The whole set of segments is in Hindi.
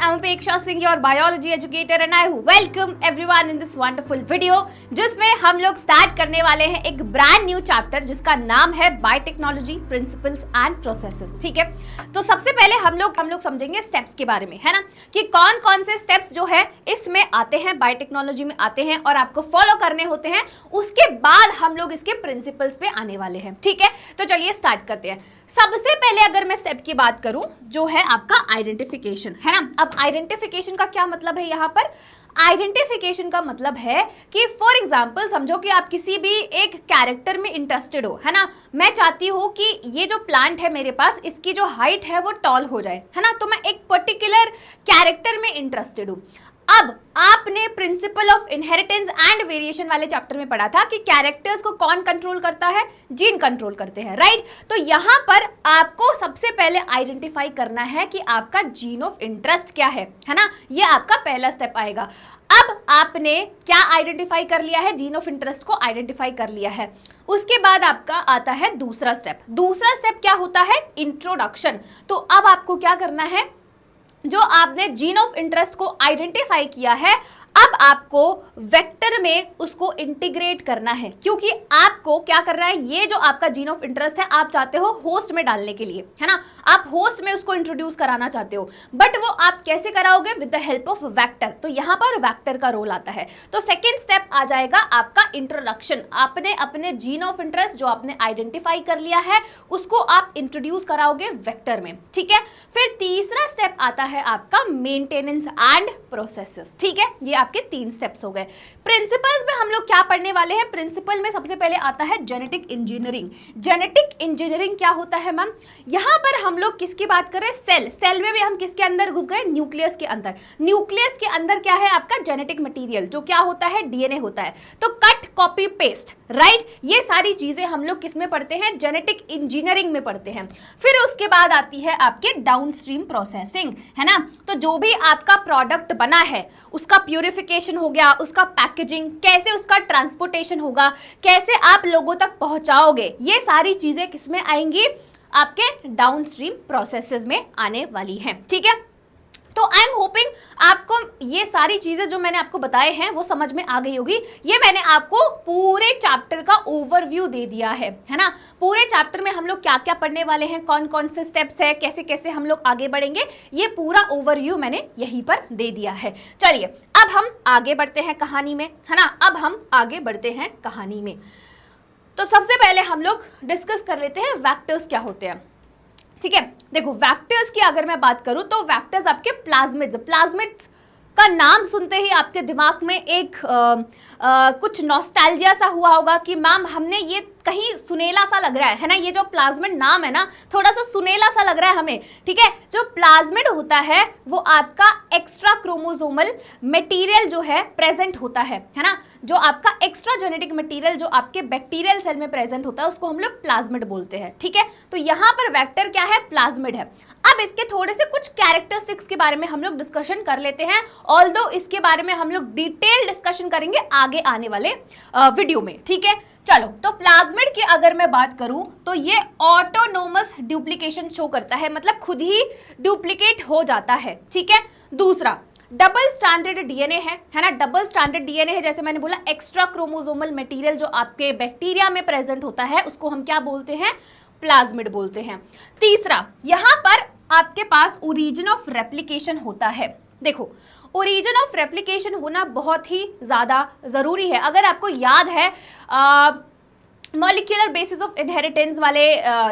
I'm Upeksha Singh, your biology educator, and I welcome everyone in this wonderful video, जिसमें हम लोग स्टार्ट करने वाले हैं एक ब्रांड न्यू चैप्टर जिसका नाम है बायोटेक्नोलॉजी प्रिंसिपल्स एंड प्रोसेसेस। ठीक है, तो सबसे पहले हम लोग समझेंगे स्टेप्स के बारे में, है ना, कि कौन कौन से स्टेप्स जो है इसमें आते हैं, बायोटेक्नोलॉजी में आते हैं और आपको फॉलो करने होते हैं। उसके बाद हम लोग इसके प्रिंसिपल्स पे आने वाले हैं। ठीक है, तो चलिए स्टार्ट करते हैं। सबसे पहले अगर मैं स्टेप की बात करूं जो है आपका आइडेंटिफिकेशन, है ना। अब आइडेंटिफिकेशन का क्या मतलब है यहाँ पर? आइडेंटिफिकेशन का मतलब है कि फॉर एग्जाम्पल समझो कि आप किसी भी एक कैरेक्टर में इंटरेस्टेड हो, है ना। मैं चाहती हूँ कि ये जो प्लांट है मेरे पास, इसकी जो हाइट है वो टॉल हो जाए, है ना। तो मैं एक पर्टिकुलर कैरेक्टर में इंटरेस्टेड हूँ। अब आपने principle of inheritance and variation वाले चैप्टर में पढ़ा था कि कैरेक्टर्स को कौन कंट्रोल करता है? जीन कंट्रोल करते हैं, राइट। तो यहां पर आपको सबसे पहले आइडेंटिफाई करना है कि आपका जीन ऑफ इंटरेस्ट क्या है ना। ये आपका पहला स्टेप आएगा। अब आपने क्या आइडेंटिफाई कर लिया है? जीन ऑफ इंटरेस्ट को आइडेंटिफाई कर लिया है। उसके बाद आपका आता है दूसरा स्टेप। दूसरा स्टेप क्या होता है? इंट्रोडक्शन। तो अब आपको क्या करना है? जो आपने जीन ऑफ इंटरेस्ट को आइडेंटिफाई किया है, अब आपको वेक्टर में उसको इंटीग्रेट करना है, क्योंकि आपको क्या करना है, ये जो आपका जीन ऑफ इंटरेस्ट है आप चाहते हो होस्ट में डालने के लिए, है ना। आप होस्ट में उसको इंट्रोड्यूस कराना चाहते हो, बट वो आप कैसे कराओगे? With the help of vector. तो यहाँ पर वेक्टर का रोल आता है। तो सेकेंड स्टेप आ जाएगा आपका इंट्रोडक्शन। आपने अपने जीन ऑफ इंटरेस्ट जो आपने आइडेंटिफाई कर लिया है उसको आप इंट्रोड्यूस कराओगे वेक्टर में। ठीक है, फिर तीसरा स्टेप आता है आपका मेंटेनेंस एंड प्रोसेसेस। ठीक है, ये आपके 3 स्टेप्स हो गए। प्रिंसिपल्स में हम लोग क्या पढ़ने वाले हैं? प्रिंसिपल में सबसे पहले आता है जेनेटिक इंजीनियरिंग। जेनेटिक इंजीनियरिंग क्या होता है मैम? यहां पर हम लोग किसकी बात कर रहे हैं? सेल। सेल में भी हम किसके अंदर घुस गए? न्यूक्लियस के अंदर। न्यूक्लियस के अंदर क्या है आपका? जेनेटिक मटेरियल, जो क्या होता है? डीएनए होता है। तो कट, कॉपी, पेस्ट, राइट, ये सारी चीजें हम लोग किसमें पढ़ते हैं? जेनेटिक इंजीनियरिंग में पढ़ते हैं। फिर उसके बाद आती है आपके डाउनस्ट्रीम प्रोसेसिंग, है ना। तो जो भी आपका प्रोडक्ट बना है उसका प्यूरिफिकेशन हो गया, उसका पैकेजिंग, कैसे उसका ट्रांसपोर्टेशन होगा, कैसे आप लोगों तक पहुंचाओगे, ये सारी चीजें किसमें आएंगी? आपके डाउनस्ट्रीम प्रोसेसेस में आने वाली हैं। ठीक है, तो आई एम होपिंग आपको ये सारी चीजें जो मैंने आपको बताए हैं वो समझ में आ गई होगी। ये मैंने आपको पूरे चैप्टर का ओवरव्यू दे दिया है ना। पूरे चैप्टर में हम लोग क्या क्या पढ़ने वाले हैं, कौन कौन से स्टेप्स है, कैसे कैसे हम लोग आगे बढ़ेंगे, ये पूरा ओवरव्यू मैंने यहीं पर दे दिया है। चलिए अब हम आगे बढ़ते हैं कहानी में, है ना। अब हम आगे बढ़ते हैं कहानी में। तो सबसे पहले हम लोग डिस्कस कर लेते हैं वेक्टर्स क्या होते हैं। ठीक है, देखो वेक्टर्स की अगर मैं बात करूं तो वेक्टर्स आपके प्लाज्मिड्स का नाम सुनते ही आपके दिमाग में एक कुछ नॉस्टैल्जिया सा हुआ होगा कि मैम हमने ये कहीं सुनेला सा लग रहा है ना। ये जो प्लाज्मिड नाम है ना, थोड़ा सा सुनेला सा लग रहा है हमें। ठीक है, जो प्लाज्मिड होता है वो आपका एक्स्ट्रा क्रोमोसोमल मटेरियल जो है प्रेजेंट होता है ना। जो आपका एक्स्ट्रा जेनेटिक मटेरियल जो आपके बैक्टीरियल सेल में प्रेजेंट होता है उसको हम लोग प्लाज्मिड बोलते हैं। ठीक है, तो यहाँ पर वेक्टर क्या है? प्लाज्मिड है। अब इसके थोड़े से कुछ कैरेक्टरिस्टिक्स के बारे में हम लोग डिस्कशन कर लेते हैं, ऑल्दो इसके बारे में हम लोग डिटेल डिस्कशन करेंगे आगे आने वाले वीडियो में। ठीक है, चलो तो प्लाज्मिड की अगर मैं बात करूं तो ये ऑटोनोमस डुप्लीकेशन शो करता है, मतलब खुद ही डुप्लीकेट हो जाता है। ठीक है, दूसरा डबल स्टैंडर्ड डीएनए है ना। डबल स्टैंडर्ड डीएनए है, जैसे मैंने बोला एक्स्ट्रा क्रोमोसोमल मटेरियल जो आपके बैक्टीरिया में प्रेजेंट होता है उसको हम क्या बोलते हैं? प्लाज्मिड बोलते हैं। तीसरा, यहां पर आपके पास ओरिजिन ऑफ रेप्लिकेशन होता है। देखो ओरिजिन ऑफ रेप्लिकेशन होना बहुत ही ज़्यादा ज़रूरी है। अगर आपको याद है मॉलिक्यूलर बेसिस ऑफ इनहेरिटेंस वाले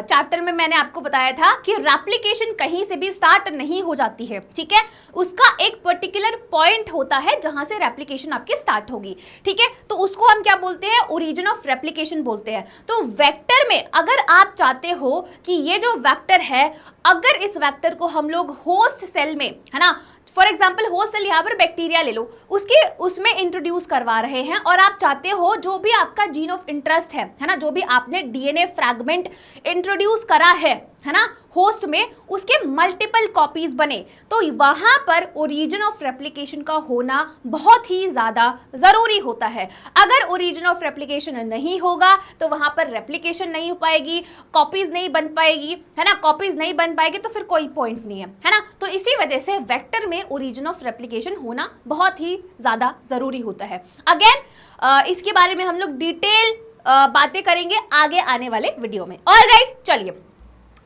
चैप्टर में मैंने आपको बताया था कि रेप्लिकेशन कहीं से भी स्टार्ट नहीं हो जाती है। ठीक है, उसका एक पर्टिकुलर पॉइंट होता है जहां से रेप्लिकेशन आपकी स्टार्ट होगी। ठीक है, तो उसको हम क्या बोलते हैं? ओरिजिन ऑफ रेप्लिकेशन बोलते हैं। तो वेक्टर में अगर आप चाहते हो कि ये जो वेक्टर है, अगर इस वेक्टर को हम लोग होस्ट सेल में, है ना, फॉर एग्जाम्पल होस्ट सेल यहाँ पर बैक्टीरिया ले लो, उसमें इंट्रोड्यूस करवा रहे हैं और आप चाहते हो जो भी आपका जीन ऑफ इंटरेस्ट है ना, जो भी आपने डीएनए फ्रैगमेंट इंट्रोड्यूस करा है है ना, होस्ट में उसके मल्टीपल कॉपीज बने, तो वहां पर ओरिजिन ऑफ रेप्लिकेशन का होना बहुत ही ज्यादा जरूरी होता है। अगर ओरिजिन ऑफ रेप्लिकेशन नहीं होगा तो वहां पर रेप्लिकेशन नहीं हो पाएगी, कॉपीज नहीं बन पाएगी, है ना, कॉपीज नहीं बन पाएगी तो फिर कोई पॉइंट नहीं है ना। तो इसी वजह से वेक्टर में ओरिजिन ऑफ रेप्लिकेशन होना बहुत ही ज्यादा जरूरी होता है। अगेन इसके बारे में हम लोग डिटेल बातें करेंगे आगे आने वाले वीडियो में। ऑलराइट, चलिए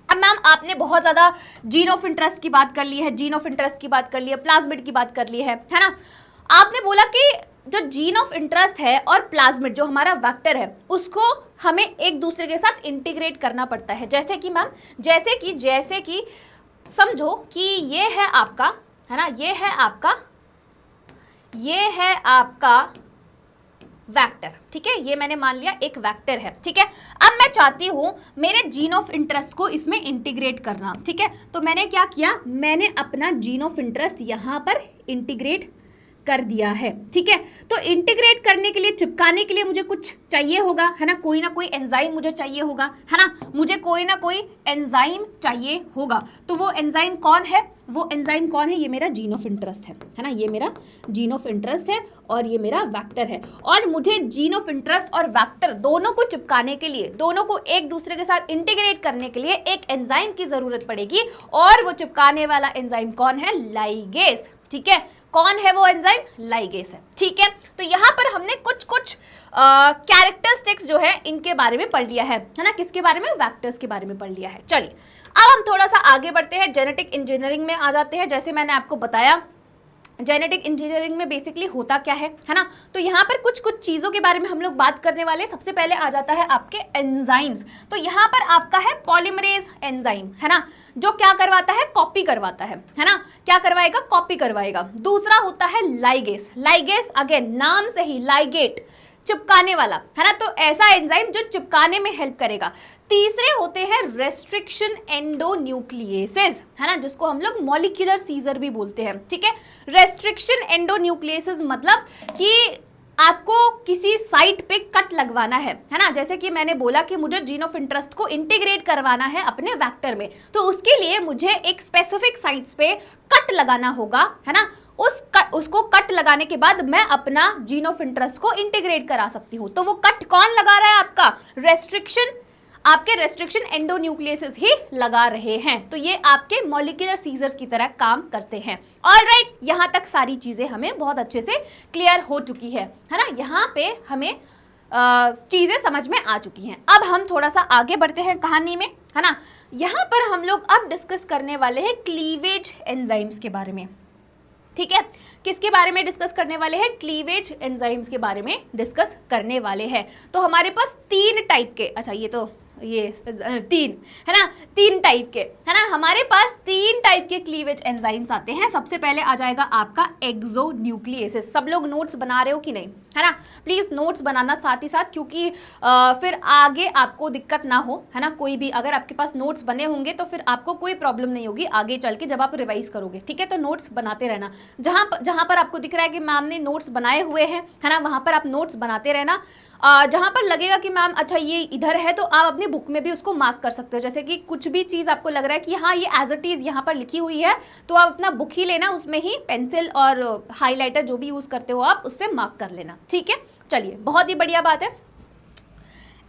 अब मैम आपने बहुत ज़्यादा जीन ऑफ इंटरेस्ट की बात कर ली है, जीन ऑफ इंटरेस्ट की बात कर ली है, प्लाज्मिड की बात कर ली है ना। आपने बोला कि जो जीन ऑफ इंटरेस्ट है और प्लाज्मिड जो हमारा वेक्टर है उसको हमें एक दूसरे के साथ इंटीग्रेट करना पड़ता है। जैसे कि मैम जैसे कि समझो कि ये है आपका, है ना, ये है आपका वेक्टर, ठीक है, ये मैंने मान लिया एक वेक्टर है, ठीक है। अब मैं चाहती हूँ मेरे जीन ऑफ इंटरेस्ट को इसमें इंटीग्रेट करना, ठीक है। तो मैंने क्या किया, मैंने अपना जीन ऑफ इंटरेस्ट यहाँ पर इंटीग्रेट कर दिया है, ठीक है। तो इंटीग्रेट करने के लिए, चिपकाने के लिए मुझे कुछ चाहिए होगा, है ना, कोई ना कोई एंजाइम मुझे चाहिए होगा, है ना, मुझे कोई ना कोई एंजाइम चाहिए होगा। तो वो एंजाइम कौन है, ये मेरा जीन ऑफ इंटरेस्ट है ना, ये मेरा जीन ऑफ इंटरेस्ट है और ये मेरा वेक्टर है। और मुझे जीन ऑफ इंटरेस्ट और वेक्टर दोनों को चिपकाने के लिए, दोनों को एक दूसरे के साथ इंटीग्रेट करने के लिए एक एंजाइम की जरूरत पड़ेगी, और वो चिपकाने वाला एंजाइम कौन है, लाइगेज, ठीक है। कौन है वो एंजाइम, लाइगेज है, ठीक है। तो यहाँ पर हमने कुछ कैरेक्टरिस्टिक्स जो है इनके बारे में पढ़ लिया है ना, किसके बारे में, वेक्टर्स के बारे में पढ़ लिया है। चलिए अब हम थोड़ा सा आगे बढ़ते हैं, जेनेटिक इंजीनियरिंग में आ जाते हैं। जैसे मैंने आपको बताया जेनेटिक इंजीनियरिंग में बेसिकली होता क्या है ना, तो यहाँ पर कुछ चीज़ों के बारे में हम लोग बात करने वाले हैं। सबसे पहले आ जाता है आपके एंजाइम्स। तो यहाँ पर आपका है पॉलीमरेज एंजाइम, है ना, जो क्या करवाता है, कॉपी करवाता है ना, क्या करवाएगा, कॉपी करवाएगा। दूसरा होता है लाइगेस, लाइगेस अगेन नाम से ही लाइगेट, चिपकाने वाला, है ना, तो ऐसा एंजाइम जो चिपकाने में हेल्प करेगा। तीसरे होते हैं रेस्ट्रिक्शन एंडोन्यूक्लिएसेस, है ना, जिसको हम लोग मॉलिक्यूलर सीजर भी बोलते हैं, ठीक है। रेस्ट्रिक्शन एंडोन्यूक्लिएसेस मतलब कि आपको किसी साइट पे कट लगवाना है ना, जैसे कि मैंने बोला कि मुझे जीन ऑफ इंटरेस्ट को इंटीग्रेट करवाना है अपने वेक्टर में, तो उसके लिए मुझे एक स्पेसिफिक साइट्स पे कट लगाना होगा, है ना। उसको कट लगाने के बाद मैं अपना जीन ऑफ इंटरेस्ट को इंटीग्रेट करा सकती हूँ। तो वो कट कौन लगा रहा है, आपका आपके रेस्ट्रिक्शन एंडोन्यूक्लियसेस ही लगा रहे हैं। तो ये आपके मॉलिक्यूलर सीजर्स की तरह काम करते हैं। ऑलराइट, यहाँ तक सारी चीजें हमें बहुत अच्छे से क्लियर हो चुकी है ना, यहाँ पे हमें चीजें समझ में आ चुकी हैं। अब हम थोड़ा सा आगे बढ़ते हैं कहानी में, है ना। यहाँ पर हम लोग अब डिस्कस करने वाले हैं क्लीवेज एंजाइम्स के बारे में, ठीक है। किसके बारे में डिस्कस करने वाले हैं, क्लीवेज एंजाइम्स के बारे में डिस्कस करने वाले हैं। तो हमारे पास 3 टाइप के, अच्छा ये 3 है ना, 3 टाइप के, है ना, हमारे पास 3 टाइप के क्लीवेज एंजाइम्स आते हैं। सबसे पहले आ जाएगा आपका एक्सोन्यूक्लिएसेस। सब लोग नोट्स बना रहे हो कि नहीं, है ना, प्लीज नोट्स बनाना साथ ही साथ, क्योंकि फिर आगे आपको दिक्कत ना हो, है ना। कोई भी अगर आपके पास नोट्स बने होंगे तो फिर आपको कोई प्रॉब्लम नहीं होगी आगे चल के जब आप रिवाइज करोगे, ठीक है। तो नोट्स बनाते रहना, जहां पर आपको दिख रहा है कि मैम ने नोट्स बनाए हुए हैं, है ना, वहां पर आप नोट्स बनाते रहना। जहां पर लगेगा कि मैम अच्छा ये इधर है, तो आप अपनी बुक में भी उसको मार्क कर सकते हो। जैसे कि कुछ भी चीज़ आपको लग रहा है कि हाँ ये एज इट इज़ यहाँ पर लिखी हुई है, तो आप अपना बुक ही लेना, उसमें ही पेंसिल और हाईलाइटर जो भी यूज़ करते हो आप उससे मार्क कर लेना, ठीक है। चलिए, बहुत ही बढ़िया बात है।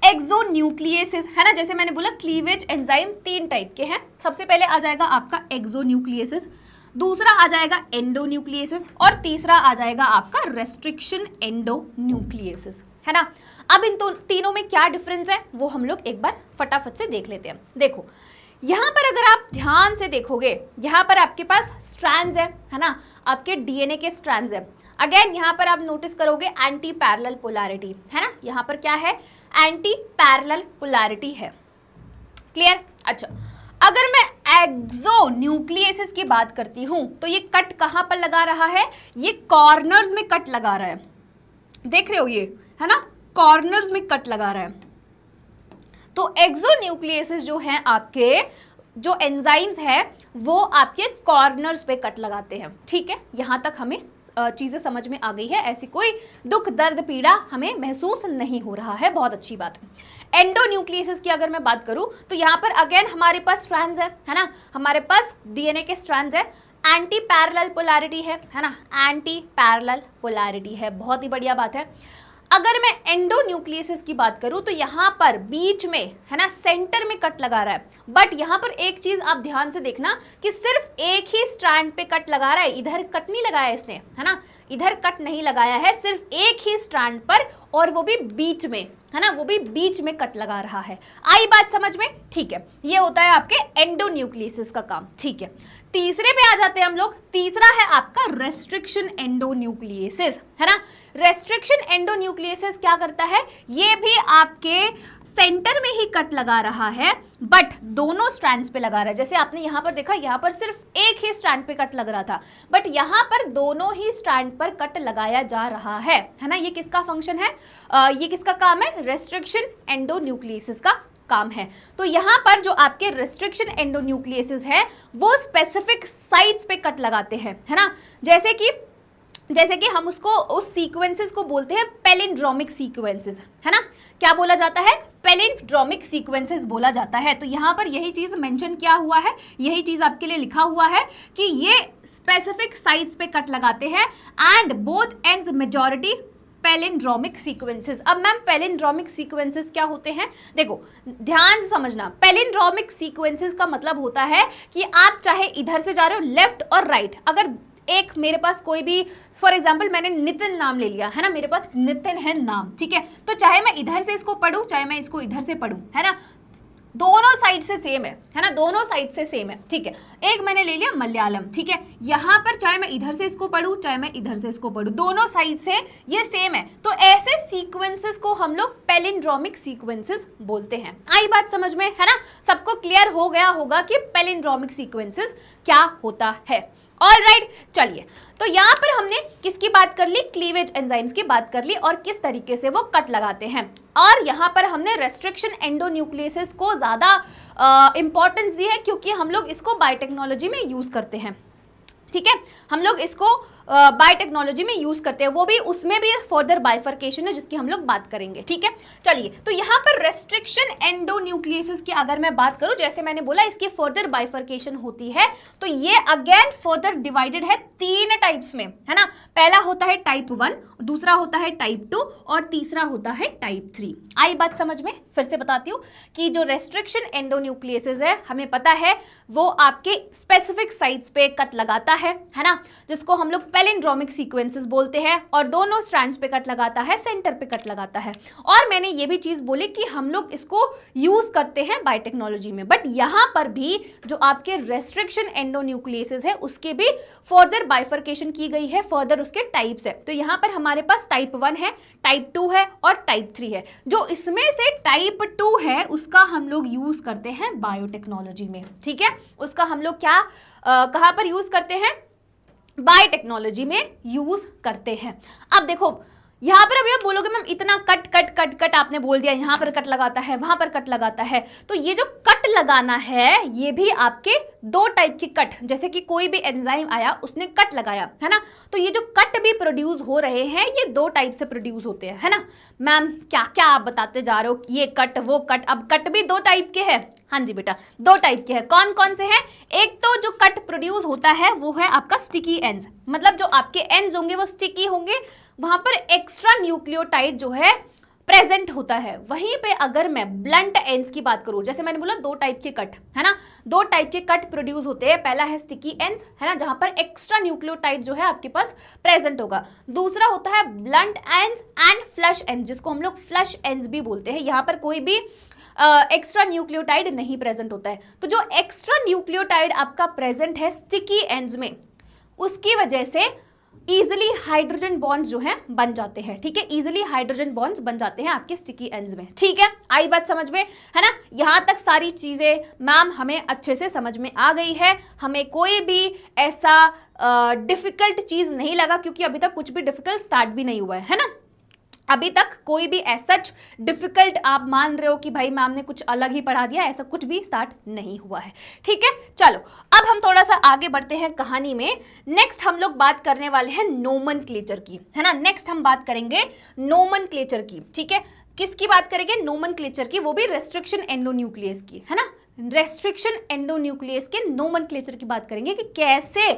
एक्सोन्यूक्लिएसेस, है ना, जैसे मैंने बोला क्लीवेज एंजाइम 3 टाइप के हैं। सबसे पहले आ जाएगा आपका एक्सोन्यूक्लिएसेस, दूसरा आ जाएगा एंडोन्यूक्लिएसेस और तीसरा आ जाएगा आपका रेस्ट्रिक्शन एंडोन्यूक्लिएसेस, है ना। अब इन तीनों में क्या डिफरेंस है वो हम लोग एक बार फटाफट से देख लेते हैं। देखो, यहाँ पर अगर आप ध्यान से देखोगे, यहाँ पर आपके पास स्ट्रैंड्स है ना, आपके डीएनए के स्ट्रैंड्स है। अगेन यहाँ पर आप नोटिस करोगे एंटी पैरेलल पोलैरिटी, है ना, यहाँ पर क्या है, एंटी पैरेलल पोलैरिटी है। क्लियर? अच्छा, अगर मैं एक्सोन्यूक्लिएसेस की बात करती हूँ तो ये कट कहाँ पर लगा रहा है, ये कॉर्नर्स में कट लगा रहा है, देख रहे हो ये, है ना, कॉर्नर्स में कट लगा रहा है। तो एक्सोन्यूक्लिएसेस जो हैं आपके, जो एंजाइम्स है वो आपके कॉर्नर्स पे कट लगाते हैं, ठीक है, यहाँ तक हमें चीजें समझ में आ गई है, ऐसी कोई दुख दर्द पीड़ा हमें महसूस नहीं हो रहा है, बहुत अच्छी बात है। एंडोन्यूक्लियस की अगर मैं बात करूं तो यहाँ पर अगेन हमारे पास स्ट्रैंड्स है ना, हमारे पास डीएनए के स्ट्रैंड्स है, एंटी पैरेलल पोलैरिटी है ना, एंटी पैरेलल पोलैरिटी है, बहुत ही बढ़िया बात है। अगर मैं एंडोन्यूक्लियस की बात करूं तो यहाँ पर बीच में है ना, सेंटर में कट लगा रहा है, बट यहाँ पर एक चीज आप ध्यान से देखना कि सिर्फ एक ही स्ट्रैंड पे कट लगा रहा है, इधर कट नहीं लगाया इसने, है ना, इधर कट नहीं लगाया है, सिर्फ एक ही स्ट्रैंड पर, और वो भी बीच में, है ना, वो भी बीच में कट लगा रहा है। आई बात समझ में? ठीक है, ये होता है आपके एंडोन्यूक्लियस का काम। ठीक है, तीसरे पे आ जाते हैं हम लोग। तीसरा है आपका रेस्ट्रिक्शन एंडोन्यूक्लियस, है ना। रेस्ट्रिक्शन एंडोन्यूक्लियस क्या करता है, ये भी आपके सेंटर में ही कट लगा रहा है, बट दोनों स्ट्रैंड्स पे लगा रहा है। जैसे आपने यहाँ पर देखा, यहाँ पर सिर्फ एक ही स्ट्रैंड पे कट लग रहा था, बट यहाँ पर दोनों ही स्ट्रैंड पर कट लगाया जा रहा है ना। ये किसका फंक्शन है, ये किसका काम है, रेस्ट्रिक्शन एंडोन्यूक्लियस का काम है। तो यहाँ पर जो आपके रेस्ट्रिक्शन एंडोन्यूक्लियस है वो स्पेसिफिक साइट्स पे कट लगाते हैं, है ना। जैसे कि हम उसको, उस सीक्वेंसेस को बोलते हैं पैलिंड्रोमिक सीक्वेंसेस, है ना। क्या बोला जाता है, पैलिंड्रोमिक सीक्वेंसेस बोला जाता है। तो यहाँ पर यही चीज मेंशन किया हुआ है, यही चीज आपके लिए लिखा हुआ है कि ये स्पेसिफिक साइट्स पे कट लगाते हैं and both ends majority palindromic sequences. अब मैम पैलिंड्रोमिक सीक्वेंसेस क्या होते हैं, देखो ध्यान से समझना। पैलिंड्रोमिक सीक्वेंसेस का मतलब होता है कि आप चाहे इधर से जा रहे हो, लेफ्ट और राइट, अगर एक मेरे पास कोई भी, फॉर एग्जाम्पल मैंने नितिन नाम ले लिया, है ना, मेरे पास नितिन है नाम, ठीक है, तो चाहे मैं इधर से इसको पढ़ूं, चाहे मैं इसको इधर से पढ़ूं, है ना, दोनों साइड से सेम है ना, दोनों साइड से सेम है। ठीक है, एक मैंने ले लिया मलयालम, ठीक है, यहाँ पर चाहे मैं इधर से इसको पढ़ूं, चाहे मैं इधर से इसको पढ़ूं, दोनों साइड से ये सेम है। तो ऐसे सीक्वेंसेस को हम लोग पैलिंड्रोमिक सीक्वेंसेस बोलते हैं। आई बात समझ में, है ना, सबको क्लियर हो गया होगा कि पैलिंड्रोमिक सीक्वेंसेस क्या होता है। ऑल राइट, चलिए, तो यहाँ पर हमने किसकी बात कर ली, क्लीवेज एंजाइम्स की बात कर ली और किस तरीके से वो कट लगाते हैं। और यहाँ पर हमने रेस्ट्रिक्शन एंडोन्यूक्लियस को ज़्यादा इंपॉर्टेंस दी है क्योंकि हम लोग इसको बायोटेक्नोलॉजी में यूज़ करते हैं। ठीक है, हम लोग इसको बायोटेक्नोलॉजी में यूज करते हैं, वो भी, उसमें भी फर्दर बाइफर्केशन है जिसकी हम लोग बात करेंगे। ठीक है, चलिए, तो यहाँ पर रेस्ट्रिक्शन एंडोन्यूक्लियस की अगर मैं बात करूं, जैसे मैंने बोला इसकी फर्दर बाइफर्केशन होती है, तो ये अगेन फर्दर डिवाइडेड है 3 टाइप्स में, है ना। पहला होता है टाइप 1, दूसरा होता है टाइप 2 और तीसरा होता है टाइप 3। आई बात समझ में? फिर से बताती हूँ कि जो रेस्ट्रिक्शन एंडोन्यूक्लियस है, हमें पता है वो आपके स्पेसिफिक साइट्स पे कट लगाता है ना, जिसको हम लोग पैलिंड्रोमिक सीक्वेंसेस बोलते हैं, और दोनों स्ट्रैंड्स पे कट लगाता है, सेंटर पे कट लगाता है। और मैंने ये भी चीज बोली कि हम लोग इसको यूज करते हैं बायोटेक्नोलॉजी में, बट यहाँ पर भी जो आपके रेस्ट्रिक्शन एंडोन्यूक्लियस है उसके भी फर्दर बाइफर्केशन की गई है, फर्दर उसके टाइप्स है। तो यहाँ पर हमारे पास टाइप 1 है, टाइप 2 है और टाइप 3 है। जो इसमें से टाइप 2 है उसका हम लोग यूज करते हैं बायोटेक्नोलॉजी में। ठीक है, उसका हम लोग क्या कहाँ पर यूज करते हैं, बायोटेक्नोलॉजी में यूज करते हैं। अब देखो यहाँ पर अभी आप बोलोगे मैम इतना कट कट कट कट आपने बोल दिया, यहाँ पर कट लगाता है, वहां पर कट लगाता है, तो ये जो कट लगाना है ये भी आपके 2 टाइप की कट, जैसे कि कोई भी एंजाइम आया उसने कट लगाया, है ना, तो ये जो कट भी प्रोड्यूस हो रहे हैं ये 2 टाइप से प्रोड्यूस होते हैं, है ना। मैम क्या क्या आप बताते जा रहे हो, ये कट वो कट, अब कट भी 2 टाइप के हैं। हाँ जी बेटा, 2 टाइप के हैं। कौन कौन से हैं? एक तो जो कट प्रोड्यूस होता है वो है आपका स्टिकी एंड्स, मतलब जो आपके एंड्स होंगे वो स्टिकी होंगे, वहां पर एक्स्ट्रा न्यूक्लियोटाइड जो है प्रेजेंट होता है। वहीं पे अगर मैं ब्लंट एंड्स की बात करूं, जैसे मैंने बोला 2 टाइप के कट, है ना, 2 टाइप के कट प्रोड्यूस होते हैं। पहला है स्टिकी एंड्स, है ना, जहां पर एक्स्ट्रा न्यूक्लियोटाइड जो है आपके पास प्रेजेंट होगा। दूसरा होता है blunt ends and flush ends, जिसको हम लोग फ्लश एंड्स भी बोलते हैं। यहाँ पर कोई भी एक्स्ट्रा न्यूक्लियोटाइड नहीं प्रेजेंट होता है। तो जो एक्स्ट्रा न्यूक्लियोटाइड आपका प्रेजेंट है स्टिकी एंड्स में, उसकी वजह से इजिली हाइड्रोजन बॉन्ड्स जो हैं बन जाते हैं। ठीक है, इजिली हाइड्रोजन बॉन्ड्स बन जाते हैं आपके स्टिकी एंड्स में। ठीक है, आई बात समझ में, है ना। यहां तक सारी चीजें मैम हमें अच्छे से समझ में आ गई है, हमें कोई भी ऐसा डिफिकल्ट चीज नहीं लगा, क्योंकि अभी तक कुछ भी डिफिकल्ट स्टार्ट भी नहीं हुआ है ना। अभी तक कोई भी ऐसा डिफिकल्ट आप मान रहे हो कि भाई मैम ने कुछ अलग ही पढ़ा दिया, ऐसा कुछ भी स्टार्ट नहीं हुआ है। ठीक है, चलो अब हम थोड़ा सा आगे बढ़ते हैं कहानी में। नेक्स्ट हम लोग बात करने वाले हैं नोमेनक्लेचर की, है ना। नेक्स्ट हम बात करेंगे नोमेनक्लेचर की। ठीक है, किसकी बात करेंगे? नोमेनक्लेचर की, वो भी रेस्ट्रिक्शन एंडोन्यूक्लियस की, है ना। रेस्ट्रिक्शन एंडोन्यूक्लियस के नोमेनक्लेचर की बात करेंगे कि कैसे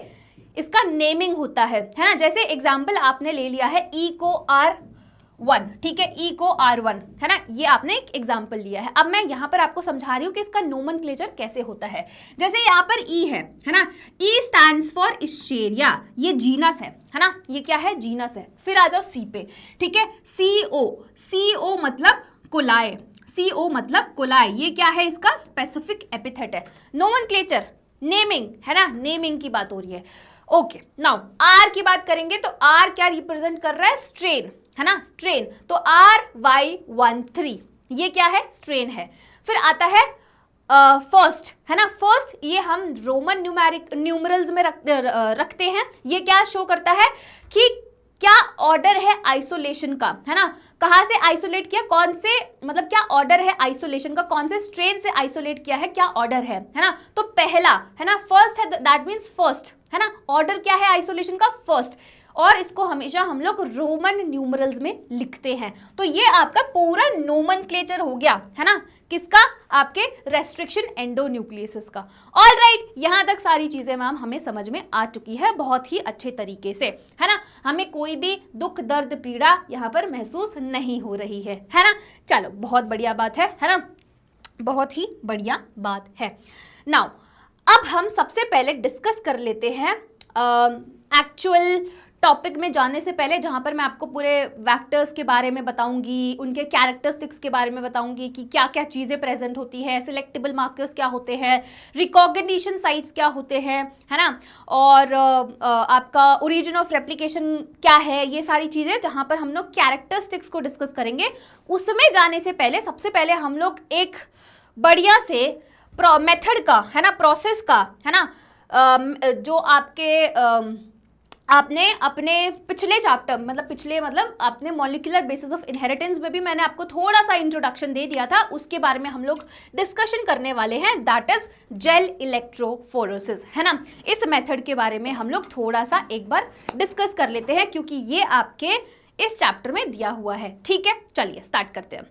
इसका नेमिंग होता है ना। जैसे एग्जाम्पल आपने ले लिया है ई को R1, ठीक है, ई को R1, है ना, ये आपने एक एग्जाम्पल लिया है। अब मैं यहाँ पर आपको समझा रही हूँ कि इसका नोमेनक्लेचर कैसे होता है। जैसे यहाँ पर ई है ना, ई स्टैंड्स फॉर इस्चेरिया, ये जीनस है ना, ये क्या है? जीनस है। फिर आ जाओ सी पे, ठीक है, CO मतलब कुलाए, CO मतलब कुलाए, ये क्या है? इसका स्पेसिफिक एपिथेट है। नोमेनक्लेचर, नेमिंग, है ना, नेमिंग की बात हो रही है। ओके, नाउ आर की बात करेंगे तो आर क्या रिप्रेजेंट कर रहा है? स्ट्रेन, है ना, स्ट्रेन। तो RY13 ये क्या है? स्ट्रेन है। फिर आता है फर्स्ट, है ना, फर्स्ट, ये हम रोमन न्यूमरल्स में रखते हैं। ये क्या शो करता है कि क्या ऑर्डर है आइसोलेशन का, है ना, कहाँ से आइसोलेट किया, कौन से, मतलब क्या ऑर्डर है आइसोलेशन का, कौन से स्ट्रेन से आइसोलेट किया है, क्या ऑर्डर है ना। तो पहला, है ना, फर्स्ट है, दैट मीन्स फर्स्ट, है ना। ऑर्डर क्या है आइसोलेशन का? फर्स्ट। और इसको हमेशा हम लोग रोमन न्यूमरल्स में लिखते हैं। तो ये आपका पूरा नोमेनक्लेचर हो गया, है ना, किसका? आपके रेस्ट्रिक्शन एंडोन्यूक्लियस का। ऑल राइट, यहां तक सारी चीजें मैम हमें समझ में आ चुकी है बहुत ही अच्छे तरीके से, है ना। हमें कोई भी दुख दर्द पीड़ा यहाँ पर महसूस नहीं हो रही है ना। चलो, बहुत बढ़िया बात है ना, बहुत ही बढ़िया बात है। नाउ अब हम सबसे पहले डिस्कस कर लेते हैं एक्चुअल टॉपिक में जाने से पहले, जहाँ पर मैं आपको पूरे वेक्टर्स के बारे में बताऊंगी, उनके कैरेक्टरिस्टिक्स के बारे में बताऊंगी कि क्या क्या चीज़ें प्रेजेंट होती है, सिलेक्टेबल मार्कर्स क्या होते हैं, रिकॉग्निशन साइट्स क्या होते हैं, है ना, और आपका ओरिजिन ऑफ रेप्लिकेशन क्या है, ये सारी चीज़ें जहाँ पर हम लोग कैरेक्टरिस्टिक्स को डिस्कस करेंगे। उसमें जाने से पहले सबसे पहले हम लोग एक बढ़िया से मेथड का, है ना, प्रोसेस का, है ना, जो आपके आपने अपने पिछले चैप्टर, मतलब आपने मॉलिक्यूलर बेसिस ऑफ इनहेरिटेंस में भी मैंने आपको थोड़ा सा इंट्रोडक्शन दे दिया था, उसके बारे में हम लोग डिस्कशन करने वाले हैं, दैट इज जेल इलेक्ट्रोफोरेसिस, है ना। इस मेथड के बारे में हम लोग थोड़ा सा एक बार डिस्कस कर लेते हैं, क्योंकि ये आपके इस चैप्टर में दिया हुआ है। ठीक है, चलिए स्टार्ट करते हैं।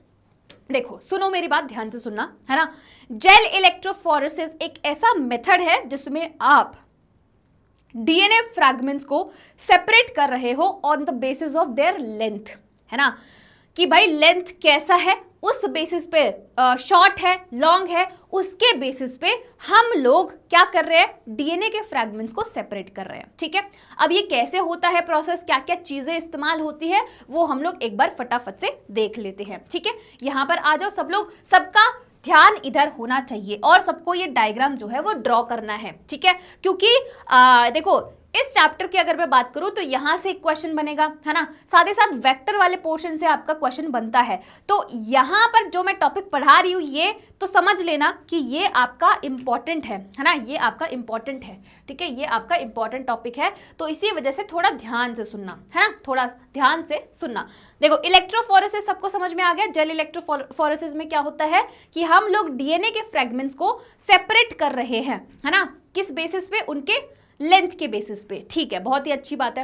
देखो, सुनो मेरी बात, ध्यान से सुनना, है ना। जेल इलेक्ट्रोफोरेसिस एक ऐसा मेथड है जिसमें आप डीएनए फ्रैगमेंट्स को सेपरेट कर रहे हो on the basis of their length, है ना, कि भाई लेंथ कैसा है, उस बेसिस पे शॉर्ट है, लॉन्ग है, उसके बेसिस पे हम लोग क्या कर रहे हैं? डीएनए के फ्रैगमेंट्स को सेपरेट कर रहे हैं। ठीक है, अब ये कैसे होता है प्रोसेस, क्या क्या चीजें इस्तेमाल होती है, वो हम लोग एक बार फटाफट से देख लेते हैं। ठीक है, यहाँ पर आ जाओ सब लोग, सबका ध्यान इधर होना चाहिए और सबको ये डायग्राम जो है वो ड्रॉ करना है। ठीक है, क्योंकि देखो, इस चैप्टर की अगर मैं बात करूं तो यहां से एक क्वेश्चन बनेगा, है ना, साथ ही साथ वेक्टर वाले पोर्शन से आपका क्वेश्चन बनता है। तो यहां पर जो मैं टॉपिक पढ़ा रही हूं, ये तो समझ लेना कि ये आपका इंपॉर्टेंट है ना, ये आपका इंपॉर्टेंट है। ठीक है, ये आपका इंपॉर्टेंट टॉपिक है, तो इसी वजह से थोड़ा ध्यान से सुनना, है ना, थोड़ा ध्यान से सुनना। देखो, इलेक्ट्रोफोरेसिस सबको समझ में आ गया। जेल इलेक्ट्रोफोरेसिस में क्या होता है कि हम लोग डीएनए के फ्रेगमेंट्स को सेपरेट कर रहे हैं, है ना, किस बेसिस पे? उनके लेंथ के बेसिस पे। ठीक है, बहुत ही अच्छी बात है।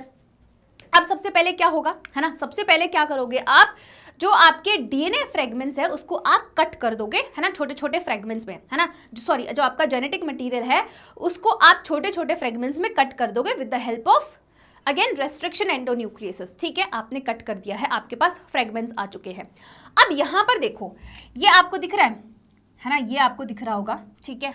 अब सबसे पहले क्या होगा, है ना, सबसे पहले क्या करोगे आप? जो आपके डीएनए फ्रेगमेंट्स है उसको आप कट कर दोगे, है ना, छोटे छोटे फ्रेगमेंट्स में, है ना, जो आपका जेनेटिक मटेरियल है उसको आप छोटे छोटे फ्रेगमेंट्स में कट कर दोगे with the help of again restriction endonuclease. ठीक है, आपने कट कर दिया है, आपके पास फ्रेगमेंट्स आ चुके हैं। अब यहाँ पर देखो, ये आपको दिख रहा है ना, ये आपको दिख रहा होगा। ठीक है,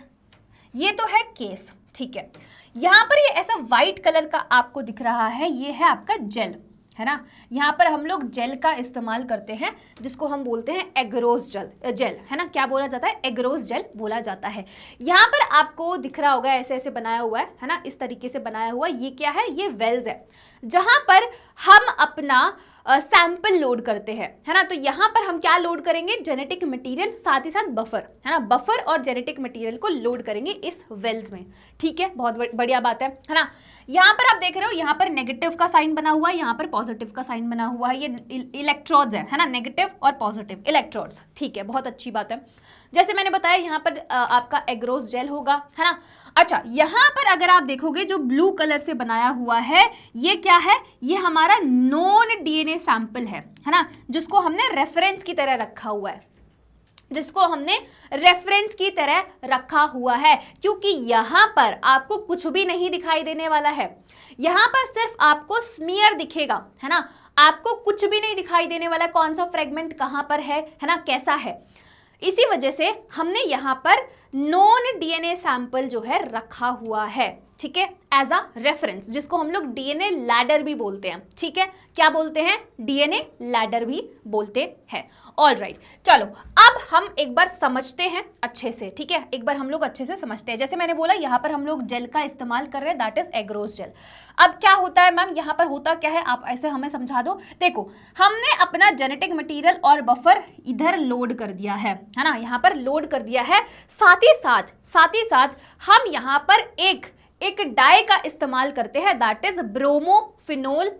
ये तो है केस। ठीक है, यहाँ पर ये ऐसा व्हाइट कलर का आपको दिख रहा है, ये है आपका जेल, है ना। यहाँ पर हम लोग जेल का इस्तेमाल करते हैं, जिसको हम बोलते हैं एगरोस जेल, है ना। क्या बोला जाता है? एगरोस जेल बोला जाता है। यहाँ पर आपको दिख रहा होगा ऐसे ऐसे बनाया हुआ है ना, इस तरीके से बनाया हुआ। ये क्या है? ये वेल्स है, जहाँ पर हम अपना सैंपल लोड करते हैं, है ना। तो यहाँ पर हम क्या लोड करेंगे, जेनेटिक मटेरियल, साथ ही साथ बफर, है ना। बफर और जेनेटिक मटेरियल को लोड करेंगे इस वेल्स में, ठीक है। बहुत बढ़िया बात है ना। यहाँ पर आप देख रहे हो, यहाँ पर नेगेटिव का साइन बना हुआ है, यहाँ पर पॉजिटिव का साइन बना हुआ है। ये इलेक्ट्रोड्स है ना, नेगेटिव और पॉजिटिव इलेक्ट्रोड्स, ठीक है, बहुत अच्छी बात है। जैसे मैंने बताया यहाँ पर आपका एग्रोस जेल होगा, है ना। अच्छा, यहाँ पर अगर आप देखोगे जो ब्लू कलर से बनाया हुआ है, ये क्या है, ये हमारा नॉन डीएनए सैंपल है ना, जिसको हमने रेफरेंस की तरह रखा हुआ है, क्योंकि यहाँ पर आपको कुछ भी नहीं दिखाई देने वाला है। यहाँ पर सिर्फ आपको स्मीयर दिखेगा, है ना, आपको कुछ भी नहीं दिखाई देने वाला, कौन सा फ्रेगमेंट कहाँ पर है ना, कैसा है। इसी वजह से हमने यहाँ पर नॉन डीएनए सैंपल जो है रखा हुआ है, ठीक है, एज अ रेफरेंस, जिसको हम लोग डीएनए लैडर भी बोलते हैं, ठीक है। क्या बोलते हैं, डीएनए लैडर भी बोलते हैं। ऑल राइट, चलो अब हम एक बार समझते हैं अच्छे से, ठीक है, एक बार हम लोग अच्छे से समझते हैं। जैसे मैंने बोला, यहाँ पर हम लोग जेल का इस्तेमाल कर रहे हैं, दैट इज एग्रोस जेल। अब क्या होता है मैम, यहाँ पर होता क्या है, आप ऐसे हमें समझा दो। देखो, हमने अपना जेनेटिक मटीरियल और बफर इधर लोड कर दिया है ना, यहाँ पर लोड कर दिया है। साथ ही साथ हम यहाँ पर एक डाई का इस्तेमाल करते हैं, दैट इज ब्रोमोफिनोल,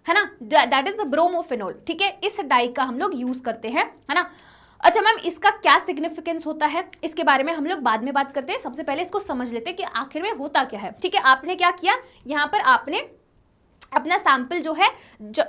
है ना, दैट इज ब्रोमोफिनोल, ठीक है। इस डाई का हम लोग यूज करते हैं, है ना। अच्छा मैम, इसका क्या सिग्निफिकेंस होता है, इसके बारे में हम लोग बाद में बात करते हैं। सबसे पहले इसको समझ लेते हैं कि आखिर में होता क्या है, ठीक है। आपने क्या किया, यहाँ पर आपने अपना सैंपल जो है,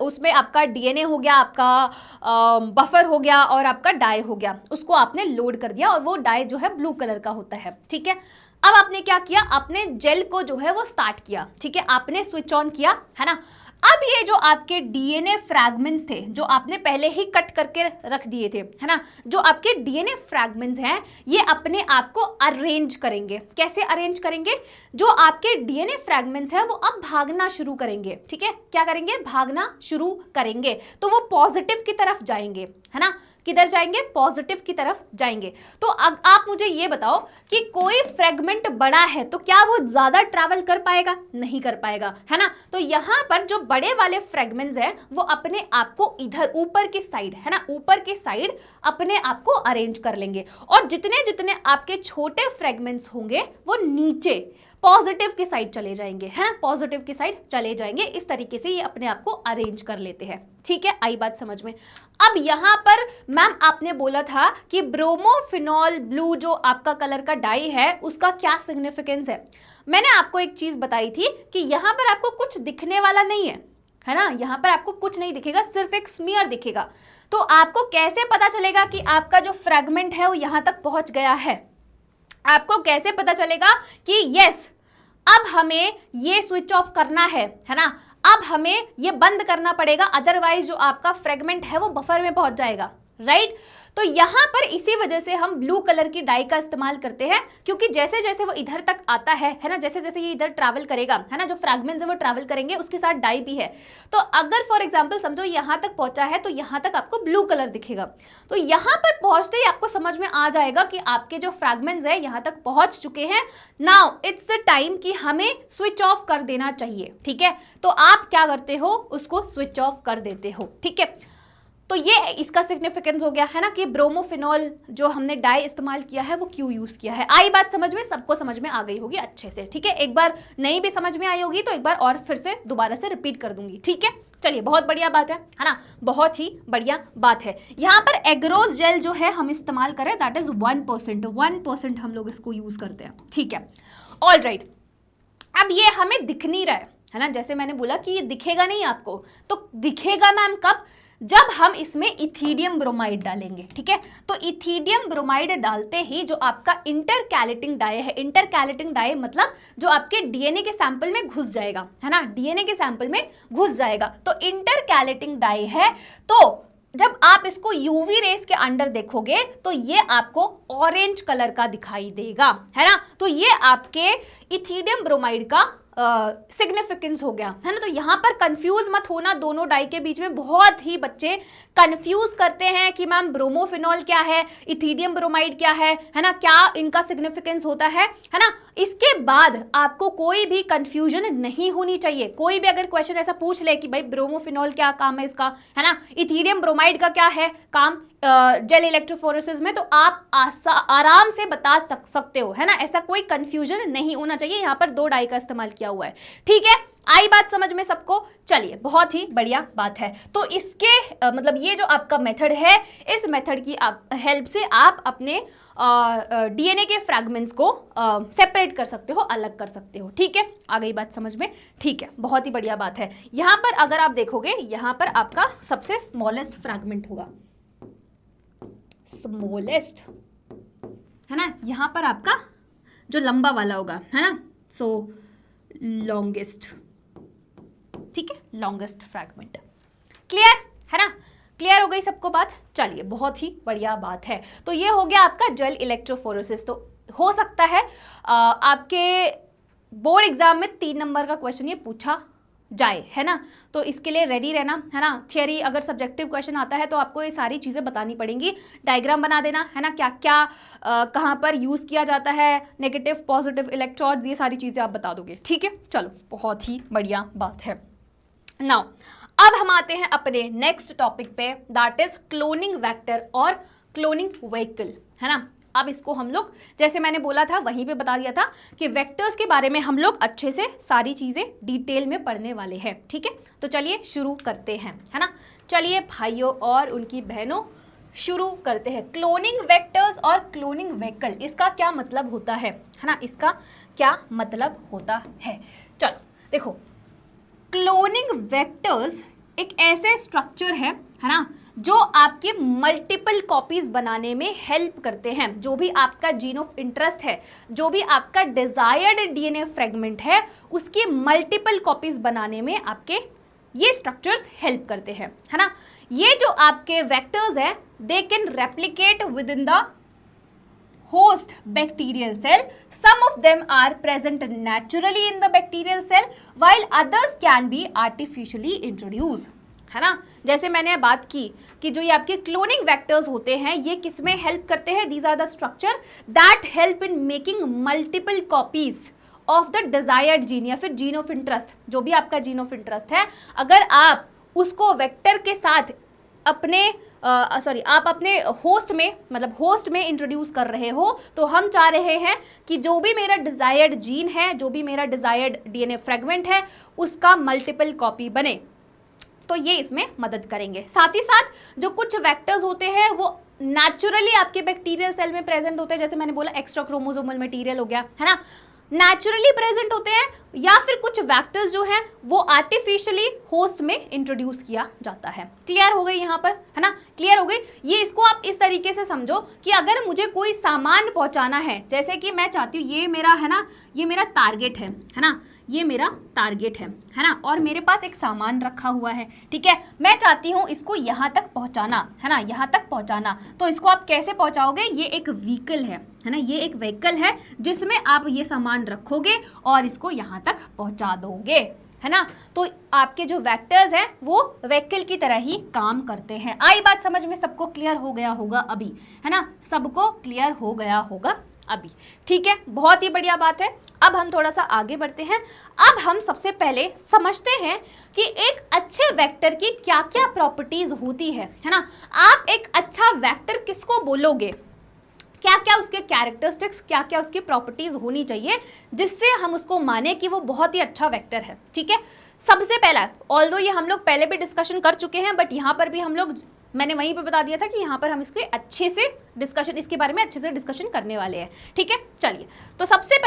उसमें आपका डीएनए हो गया, आपका बफर हो गया और आपका डाई हो गया, उसको आपने लोड कर दिया, और वो डाई जो है ब्लू कलर का होता है, ठीक है। अब आपने क्या किया, आपने जेल को जो है वो स्टार्ट किया, ठीक है, आपने स्विच ऑन किया, है ना। अब ये जो आपके डीएनए फ्रैगमेंट्स थे, जो आपने पहले ही कट करके रख दिए थे, है ना, जो आपके डीएनए फ्रैगमेंट्स हैं, ये अपने आप को अरेंज करेंगे। कैसे अरेंज करेंगे, जो आपके डीएनए फ्रैगमेंट्स हैं वो अब भागना शुरू करेंगे, ठीक है। क्या करेंगे, भागना शुरू करेंगे, तो वो पॉजिटिव की तरफ जाएंगे, है ना। किधर जाएंगे, पॉजिटिव की तरफ जाएंगे। तो आप मुझे ये बताओ कि कोई फ्रेगमेंट बड़ा है तो क्या वो ज्यादा ट्रैवल कर पाएगा, नहीं कर पाएगा, है ना। तो यहाँ पर जो बड़े वाले फ्रेगमेंट्स हैं वो अपने आप को इधर ऊपर की साइड, है ना, ऊपर की साइड अपने आप को अरेंज कर लेंगे, और जितने जितने आपके छोटे फ्रेगमेंट्स होंगे वो नीचे पॉजिटिव की साइड चले जाएंगे, है ना, पॉजिटिव की साइड चले जाएंगे। इस तरीके से ये अपने आप को अरेंज कर लेते हैं, ठीक है। आई बात समझ में। अब यहाँ पर मैम आपने बोला था कि ब्रोमोफिनॉल ब्लू जो आपका कलर का डाई है, उसका क्या सिग्निफिकेंस है। मैंने आपको एक चीज बताई थी कि यहाँ पर आपको कुछ दिखने वाला नहीं है ना, यहाँ पर आपको कुछ नहीं दिखेगा, सिर्फ एक स्मीयर दिखेगा। तो आपको कैसे पता चलेगा कि आपका जो फ्रेगमेंट है वो यहाँ तक पहुंच गया है, आपको कैसे पता चलेगा कि यस अब हमें ये स्विच ऑफ करना है ना, अब हमें ये बंद करना पड़ेगा, अदरवाइज जो आपका फ्रेगमेंट है वो बफर में पहुंच जाएगा, राइट। तो यहाँ पर इसी वजह से हम ब्लू कलर की डाई का इस्तेमाल करते हैं, क्योंकि जैसे जैसे वो इधर तक आता है ना, जैसे जैसे ये इधर ट्रैवल करेगा, है ना, जो फ्रैगमेंट्स है वो ट्रैवल करेंगे, उसके साथ डाई भी है। तो अगर फॉर एग्जांपल समझो यहाँ तक पहुंचा है तो यहाँ तक आपको ब्लू कलर दिखेगा। तो यहाँ पर पहुंचते ही आपको समझ में आ जाएगा कि आपके जो फ्रैगमेंट्स है यहाँ तक पहुंच चुके हैं। नाउ इट्स द टाइम कि हमें स्विच ऑफ कर देना चाहिए, ठीक है। तो आप क्या करते हो, उसको स्विच ऑफ कर देते हो, ठीक है। तो ये इसका सिग्निफिकेंस हो गया, है ना, कि ब्रोमोफिनॉल जो हमने डाई इस्तेमाल किया है वो क्यों यूज किया है। आई बात समझ में, सबको समझ में आ गई होगी अच्छे से, ठीक है। एक बार नहीं भी समझ में आई होगी तो एक बार और फिर से दोबारा से रिपीट कर दूंगी, ठीक है। चलिए, बहुत बढ़िया बात है ना, बहुत ही बढ़िया बात है। यहाँ पर एग्रोस जेल जो है हम इस्तेमाल करें, दैट इज 1% हम लोग इसको यूज करते हैं, ठीक है। ऑल राइट, अब ये हमें दिख नहीं रहा है ना, जैसे मैंने बोला कि ये दिखेगा नहीं आपको, तो दिखेगा मैम कब, जब हम इसमें इथीडियम ब्रोमाइड डालेंगे, ठीक है। तो इथीडियम ब्रोमाइड डालते ही जो आपका इंटरकैलेटिंग डाई है, इंटरकैलेटिंग डाई मतलब जो आपके डीएनए के सैंपल में घुस जाएगा, है ना, डीएनए के सैंपल में घुस जाएगा, तो इंटरकैलेटिंग डाई है। तो जब आप इसको यूवी रेस के अंडर देखोगे तो ये आपको ऑरेंज कलर का दिखाई देगा, है ना। तो ये आपके इथीडियम ब्रोमाइड का सिग्निफिकेंस हो गया, है ना। तो यहाँ पर कंफ्यूज मत होना, दोनों डाई के बीच में बहुत ही बच्चे कंफ्यूज करते हैं कि मैम ब्रोमोफिनॉल क्या है, इथिडियम ब्रोमाइड क्या है ना, क्या इनका सिग्निफिकेंस होता है ना। इसके बाद आपको कोई भी कंफ्यूजन नहीं होनी चाहिए। कोई भी अगर क्वेश्चन ऐसा पूछ ले कि भाई ब्रोमोफिनॉल क्या काम है इसका, है ना, इथिडियम ब्रोमाइड का क्या है काम जेल इलेक्ट्रोफोरेसिस में, तो आप आराम से बता सकते हो, है ना। ऐसा कोई कंफ्यूजन नहीं होना चाहिए। यहाँ पर 2 डाई का इस्तेमाल किया हुआ है, ठीक है। आई बात समझ में सबको? चलिए, बहुत ही बढ़िया बात है। तो इसके मतलब ये जो आपका मेथड है, इस मेथड की हेल्प से आप अपने डीएनए के फ्रैगमेंट्स को सेपरेट कर सकते हो, अलग कर सकते हो, ठीक है। आ गई बात समझ में? ठीक है, बहुत ही बढ़िया बात है। यहाँ पर अगर आप देखोगे, यहाँ पर आपका सबसे स्मॉलेस्ट फ्रैगमेंट होगा, स्मॉलेस्ट, है ना। यहाँ पर आपका जो लंबा वाला होगा, है ना, सो लॉन्गेस्ट, ठीक है, लॉन्गेस्ट फ्रैगमेंट। क्लियर है ना? क्लियर हो गई सबको बात? चलिए, बहुत ही बढ़िया बात है। तो ये हो गया आपका जेल इलेक्ट्रोफोरेसिस। तो हो सकता है आपके बोर्ड एग्जाम में 3 नंबर का क्वेश्चन ये पूछा जाए, है ना। तो इसके लिए रेडी रहना, है ना। थियरी अगर सब्जेक्टिव क्वेश्चन आता है तो आपको ये सारी चीज़ें बतानी पड़ेंगी, डायग्राम बना देना, है ना, क्या क्या कहाँ पर यूज़ किया जाता है, नेगेटिव पॉजिटिव इलेक्ट्रॉड्स, ये सारी चीज़ें आप बता दोगे, ठीक है। चलो, बहुत ही बढ़िया बात है। नाउ अब हम आते हैं अपने नेक्स्ट टॉपिक पे, दैट इज क्लोनिंग वेक्टर और क्लोनिंग व्हीकल, है ना। अब इसको हम लोग, जैसे मैंने बोला था वहीं पे बता दिया था कि वेक्टर्स के बारे में हम लोग अच्छे से सारी चीज़ें डिटेल में पढ़ने वाले हैं, ठीक है। तो चलिए शुरू करते हैं, है ना। चलिए भाइयों और उनकी बहनों, शुरू करते हैं। क्लोनिंग वेक्टर्स और क्लोनिंग व्हीकल, इसका क्या मतलब होता है ना, इसका क्या मतलब होता है। चलो देखो, क्लोनिंग वेक्टर्स एक ऐसे स्ट्रक्चर है ना, जो आपके मल्टीपल कॉपीज बनाने में हेल्प करते हैं। जो भी आपका जीन ऑफ इंटरेस्ट है, जो भी आपका डिजायर्ड डीएनए फ्रेगमेंट है, उसकी मल्टीपल कॉपीज बनाने में आपके ये स्ट्रक्चर्स हेल्प करते हैं, है ना। ये जो आपके वेक्टर्स हैं, they can replicate with in the host bacterial cell. Some of them are present naturally in the bacterial cell while others can be artificially introduced, है ना। जैसे मैंने बात की कि जो ये आपके क्लोनिंग वेक्टर्स होते हैं, ये किस में हेल्प करते हैं? These are the structure that help in making multiple copies of the desired gene या फिर जीन ऑफ इंटरेस्ट। जो भी आपका जीन ऑफ इंटरेस्ट है, अगर आप उसको वेक्टर के साथ अपने आप अपने होस्ट में, मतलब होस्ट में इंट्रोड्यूस कर रहे हो, तो हम चाह रहे हैं कि जो भी मेरा डिजायर्ड जीन है, जो भी मेरा डिजायर्ड डीएनए फ्रेगमेंट है, उसका मल्टीपल कॉपी बने, तो ये इसमें मदद करेंगे। साथ ही साथ जो कुछ वेक्टर्स होते हैं वो नेचुरली आपके बैक्टीरियल सेल में प्रेजेंट होते हैं, जैसे मैंने बोला एक्स्ट्रा क्रोमोसोमल मटेरियल हो गया, है ना, नेचुरली प्रेजेंट होते हैं, या फिर कुछ वेक्टर्स जो हैं वो आर्टिफिशियली होस्ट में इंट्रोड्यूस किया जाता है। क्लियर हो गई यहाँ पर, है ना, क्लियर हो गई। ये इसको आप इस तरीके से समझो कि अगर मुझे कोई सामान पहुँचाना है, जैसे कि मैं चाहती हूँ ये मेरा, है ना, ये मेरा टारगेट है ना, ये मेरा टारगेट है ना, और मेरे पास एक सामान रखा हुआ है, ठीक है। मैं चाहती हूँ इसको यहाँ तक पहुँचाना, है ना, यहाँ तक पहुँचाना। तो इसको आप कैसे पहुँचाओगे? ये एक व्हीकल है ना, ये एक व्हीकल है जिसमें आप ये सामान रखोगे और इसको यहाँ तक पहुँचा दोगे, है ना। तो आपके जो वेक्टर्स हैं वो व्हीकल की तरह ही काम करते हैं। आई बात समझ में? सबको क्लियर हो गया होगा अभी, है ना, सबको क्लियर हो गया होगा अभी, ठीक है। बहुत ही बढ़िया बात है। अब हम थोड़ा सा आगे बढ़ते हैं। अब हम सबसे पहले समझते हैं कि एक अच्छे वेक्टर की क्या क्या प्रॉपर्टीज होती है ना। आप एक अच्छा वेक्टर किसको बोलोगे? क्या क्या उसके कैरेक्टरिस्टिक्स, क्या क्या उसकी प्रॉपर्टीज होनी चाहिए जिससे हम उसको माने कि वो बहुत ही अच्छा वेक्टर है, ठीक है। सबसे पहला, ऑल्दो ये हम लोग पहले भी डिस्कशन कर चुके हैं, बट यहाँ पर भी हम लोग, मैंने वहीं पे बता दिया था कि यहाँ पर हम इसके अच्छे से डिस्कशन, इसके बारे में अच्छे से डिस्कशन करने वाले हैं, ठीक है। चलिए, तो सबसे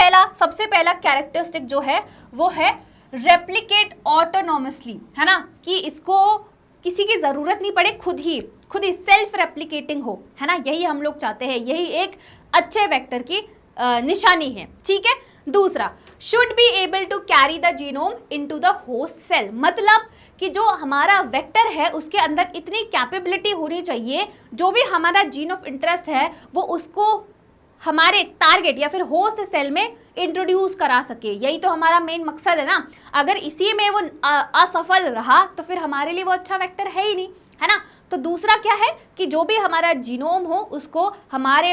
पहला कैरेक्टरिस्टिक जो है वो है रेप्लिकेट ऑटोनॉमसली, है ना, कि इसको किसी की ज़रूरत नहीं पड़े, खुद ही सेल्फ रेप्लिकेटिंग हो, है ना। यही हम लोग चाहते हैं, यही एक अच्छे वेक्टर की निशानी है, ठीक है। दूसरा, should be able to carry the genome into the host cell, मतलब कि जो हमारा वेक्टर है उसके अंदर इतनी कैपेबिलिटी होनी चाहिए, जो भी हमारा जीन ऑफ इंटरेस्ट है वो उसको हमारे टारगेट या फिर होस्ट सेल में इंट्रोड्यूस करा सके। यही तो हमारा मेन मकसद है ना। अगर इसी में वो असफल रहा तो फिर हमारे लिए वो अच्छा वेक्टर है ही नहीं, है ना। तो दूसरा क्या है कि जो भी हमारा जीनोम हो उसको हमारे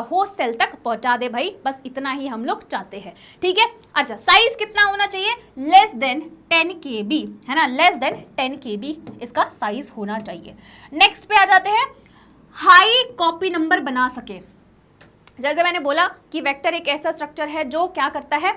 होस्ट सेल तक पहुंचा दे भाई, बस इतना ही हम लोग चाहते हैं, ठीक है। अच्छा, साइज कितना होना चाहिए? लेस देन 10 KB, है ना, लेस देन 10 KB इसका साइज होना चाहिए। नेक्स्ट पे आ जाते हैं, हाई कॉपी नंबर बना सके। जैसे मैंने बोला कि वेक्टर एक ऐसा स्ट्रक्चर है जो क्या करता है,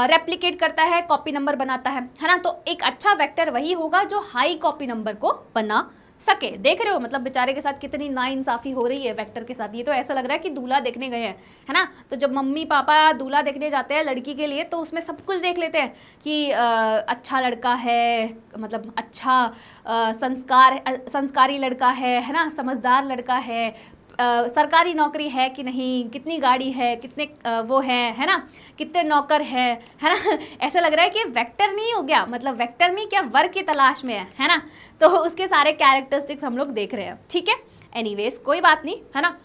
रेप्लिकेट करता है, कॉपी नंबर बनाता है ना। तो एक अच्छा वेक्टर वही होगा जो हाई कॉपी नंबर को बना सके। देख रहे हो मतलब बेचारे के साथ कितनी नाइंसाफी हो रही है वेक्टर के साथ। ये तो ऐसा लग रहा है कि दूल्हा देखने गए हैं, है ना। तो जब मम्मी पापा दूल्हा देखने जाते हैं लड़की के लिए तो उसमें सब कुछ देख लेते हैं कि अच्छा लड़का है, मतलब अच्छा संस्कारी लड़का है ना, समझदार लड़का है, सरकारी नौकरी है कि नहीं, कितनी गाड़ी है, कितने वो है ना, कितने नौकर है ना। ऐसा लग रहा है कि वेक्टर नहीं हो गया, मतलब वेक्टर नहीं क्या वर्ग की तलाश में है ना। तो उसके सारे कैरेक्टरिस्टिक्स हम लोग देख रहे हैं, ठीक है। एनीवेज कोई बात नहीं, है ना।